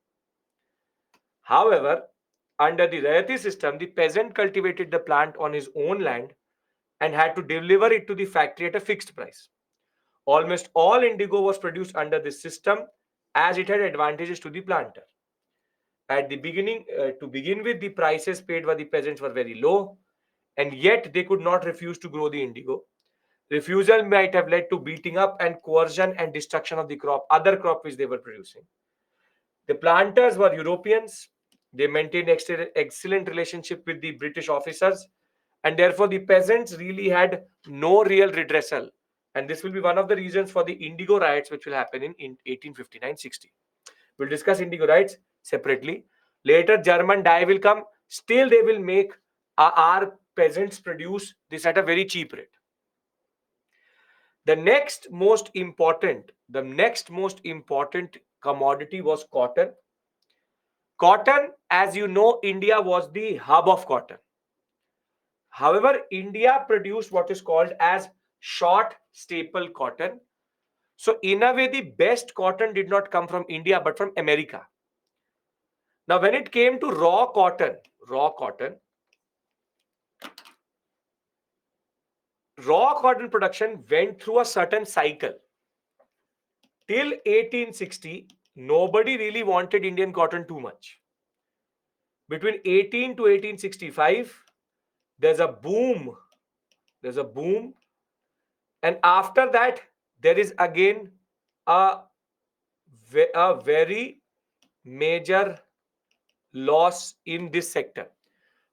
However, under the Rayati system, the peasant cultivated the plant on his own land and had to deliver it to the factory at a fixed price. Almost all indigo was produced under this system as it had advantages to the planter. At the beginning, to begin with, the prices paid by the peasants were very low, and yet they could not refuse to grow the indigo. Refusal might have led to beating up and coercion and destruction of the crop, other crop which they were producing. The planters were Europeans. They maintained excellent relationship with the British officers, and therefore the peasants really had no real redressal. And this will be one of the reasons for the indigo riots which will happen in 1859-60. We'll discuss indigo riots separately. Later, German dye will come. Still, they will make our peasants produce this at a very cheap rate. The next most important commodity was cotton. Cotton, as you know, India was the hub of cotton. However, India produced what is called as short staple cotton. So in a way, the best cotton did not come from India, but from America. Now, when it came to raw cotton production went through a certain cycle. Till 1860, nobody really wanted Indian cotton too much. Between 18 to 1865, there's a boom. And after that, there is again a very major loss in this sector.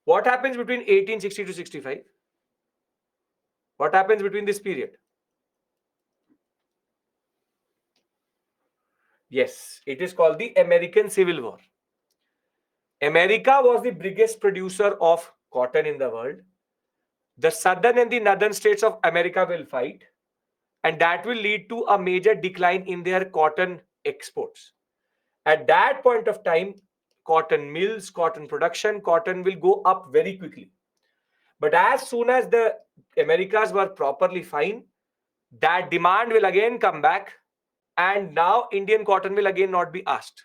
What happens between 1860 to 65? What happens between this period? Yes, it is called the American Civil War. America was the biggest producer of cotton in the world. The southern and the northern states of America will fight. and that will lead to a major decline in their cotton exports. At that point of time, cotton mills, cotton production, cotton will go up very quickly. But as soon as the Americas were properly fine, that demand will again come back, and now Indian cotton will again not be asked.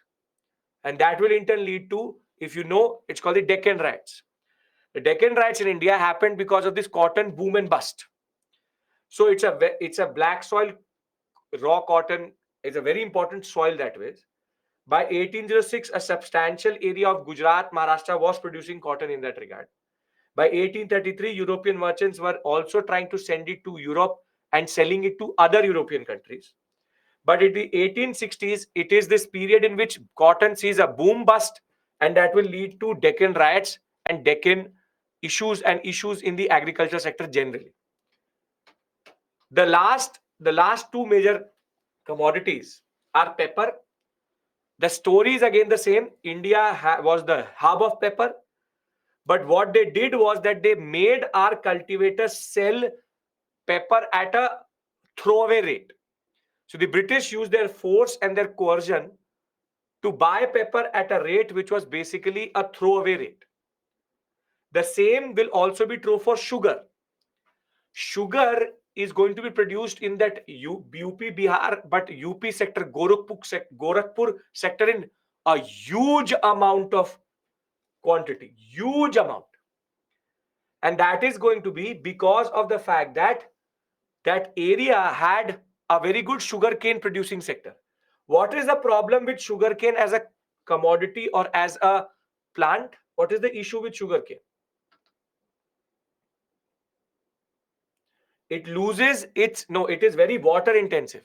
And that will in turn lead to, if you know, it's called the Deccan riots. The Deccan riots in India happened because of this cotton boom and bust. So it's a black soil, raw cotton is a very important soil that way. By 1806, a substantial area of Gujarat, Maharashtra was producing cotton in that regard. By 1833, European merchants were also trying to send it to Europe and selling it to other European countries. But in the 1860s, it is this period in which cotton sees a boom bust, and that will lead to Deccan riots and Deccan issues and issues in the agriculture sector generally. The last two major commodities are pepper. The story is again the same. India was the hub of pepper, but what they did was that they made our cultivators sell pepper at a throwaway rate. So the British used their force and their coercion to buy pepper at a rate which was basically a throwaway rate. The same will also be true for sugar. Sugar is going to be produced in that UP Bihar, but UP sector, Gorakhpur sector in a huge amount of quantity, huge amount. And that is going to be because of the fact that that area had a very good sugarcane producing sector. What is the problem with sugarcane as a commodity or as a plant? What is the issue with sugarcane? It loses its, no, it is very water intensive.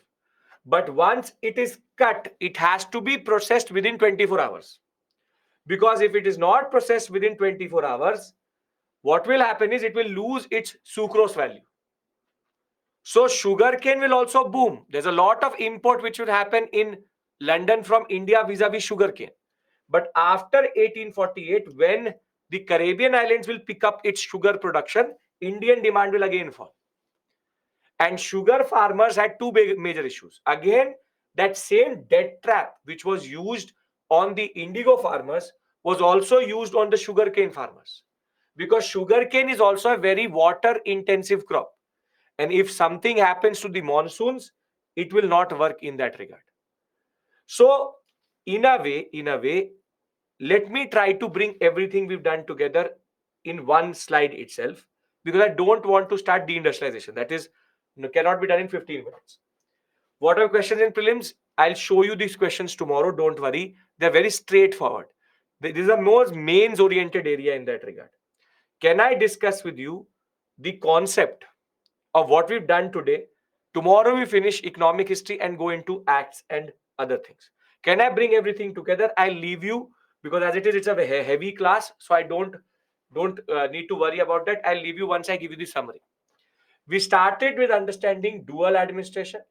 But once it is cut, it has to be processed within 24 hours. Because if it is not processed within 24 hours, what will happen is it will lose its sucrose value. So sugarcane will also boom. There's a lot of import which would happen in London from India vis-a-vis sugarcane. But after 1848, when the Caribbean islands will pick up its sugar production, Indian demand will again fall. And sugar farmers had two big major issues. Again, that same debt trap which was used on the indigo farmers was also used on the sugarcane farmers. Because sugarcane is also a very water intensive crop. And if something happens to the monsoons, it will not work in that regard. So, in a way, let me try to bring everything we've done together in one slide itself, because I don't want to start deindustrialization. That is, cannot be done in 15 minutes. What are questions in prelims? I'll show you these questions tomorrow. Don't worry. They're very straightforward. This is a more mains oriented area in that regard. Can I discuss with you the concept of what we've done today? Tomorrow we finish economic history and go into acts and other things. Can I bring everything together? I'll leave you, because as it is, it's a heavy class, so I don't need to worry about that. I'll leave you once I give you the summary. We started with understanding dual administration,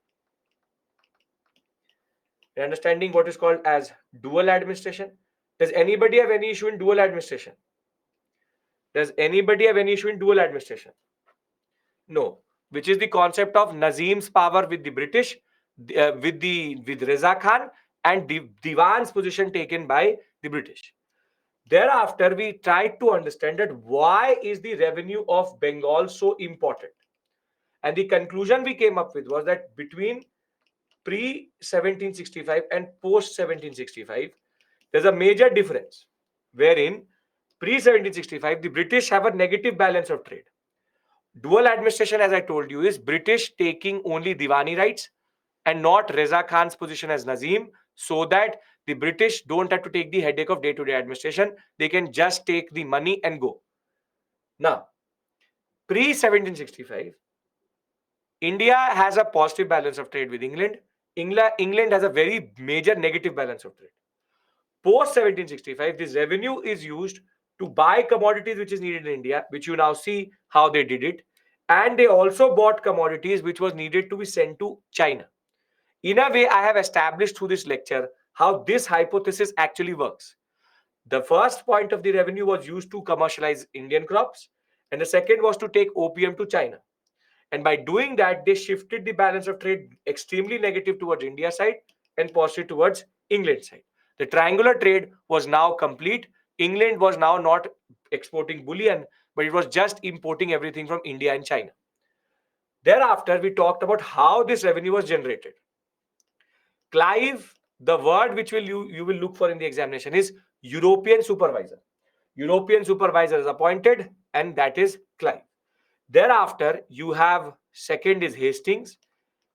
understanding what is called as dual administration. Does anybody have any issue in dual administration? Does anybody have any issue in dual administration? No. Which is the concept of Nazim's power with the British, with Reza Khan, and Diwan's position taken by the British. Thereafter, we tried to understand that why is the revenue of Bengal so important? And the conclusion we came up with was that between pre 1765 and post 1765, there's a major difference, wherein pre 1765, the British have a negative balance of trade. Dual administration, as I told you, is British taking only Diwani rights and not Reza Khan's position as Nazim, so that the British don't have to take the headache of day-to-day administration. They can just take the money and go. Now, pre 1765, India has a positive balance of trade with England. England has a very major negative balance of trade. Post 1765, this revenue is used to buy commodities which is needed in India, which you now see how they did it. And they also bought commodities which was needed to be sent to China. In a way, I have established through this lecture how this hypothesis actually works. The first point of the revenue was used to commercialize Indian crops, and the second was to take opium to China. And by doing that, they shifted the balance of trade extremely negative towards India side and positive towards England side. The triangular trade was now complete. England was now not exporting bullion, but it was just importing everything from India and China. Thereafter, we talked about how this revenue was generated. Clive, the word which you will look for in the examination is European supervisor. European supervisor is appointed, and that is Clive. Thereafter, you have second is Hastings.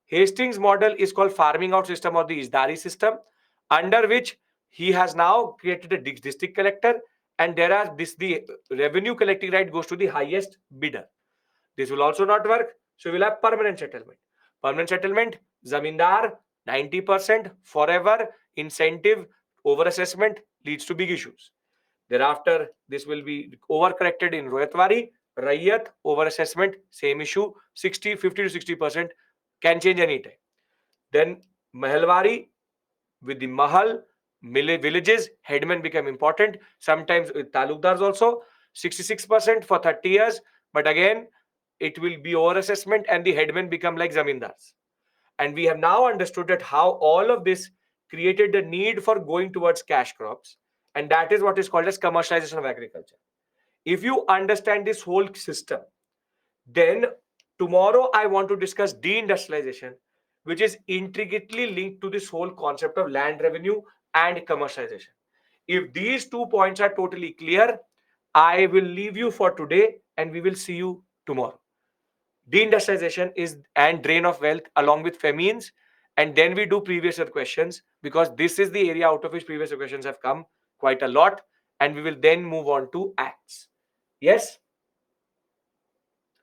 Hastings model is called farming out system or the Isdari system, under which he has now created a district collector, and there are the revenue collecting right goes to the highest bidder. This will also not work, so we'll have permanent settlement. Permanent settlement, zamindar 90% forever, incentive over assessment leads to big issues. Thereafter, this will be overcorrected in Royatwari, Rayat, over assessment, same issue, 50 to 60% can change anytime. Then Mahalwari, with the Mahal, villages, headmen become important. Sometimes with talukdars also, 66% for 30 years. But again, it will be over assessment and the headmen become like zamindars. And we have now understood that how all of this created the need for going towards cash crops. And that is what is called as commercialization of agriculture. If you understand this whole system, then tomorrow I want to discuss deindustrialization, which is intricately linked to this whole concept of land revenue and commercialization. If these 2 points are totally clear, I will leave you for today and we will see you tomorrow. Deindustrialization is and drain of wealth along with famines, and then we do previous year questions, because this is the area out of which previous year questions have come quite a lot, and we will then move on to acts. Yes,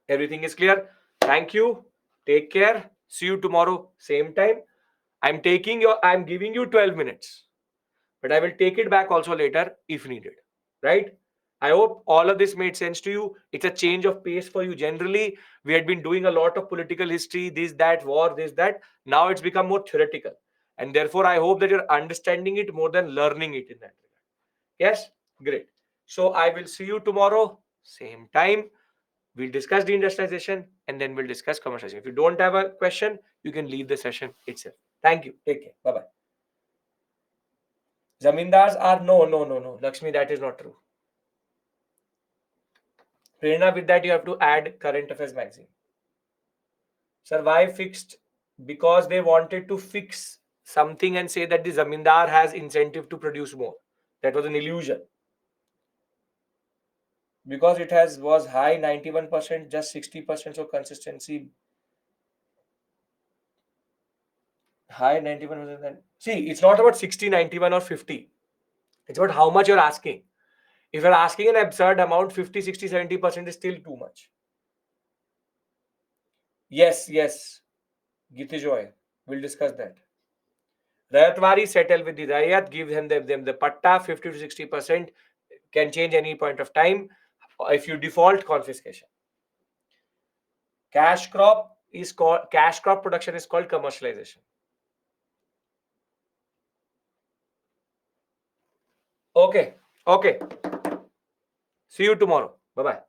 everything is clear. Thank you. Take care. See you tomorrow, same time. I'm giving you 12 minutes, but I will take it back also later if needed. Right? I hope all of this made sense to you. It's a change of pace for you. Generally, we had been doing a lot of political history, this, that, war, this, that. Now it's become more theoretical. And therefore, I hope that you're understanding it more than learning it in that regard. Yes? Great. So I will see you tomorrow, same time. We'll discuss deindustrialization and then we'll discuss commercialization. If you don't have a question, you can leave the session itself. Thank you. Take care. Bye-bye. Zamindars are no. Lakshmi, that is not true. Prerna, with that you have to add current affairs magazine. Sir, why fixed? Because they wanted to fix something and say that the zamindar has incentive to produce more. That was an illusion. Because it was high 91%, just 60%, so consistency high 91%. See, it's not about 60, 91 or 50. It's about how much you're asking. If you're asking an absurd amount, 50, 60, 70% is still too much. Yes. Gitijoy. We'll discuss that. Rayatwari settle with the Rayat, give them the patta, 50 to 60% can change any point of time. If you default, confiscation. Cash crop production is called commercialization. Okay. See you tomorrow. Bye-bye.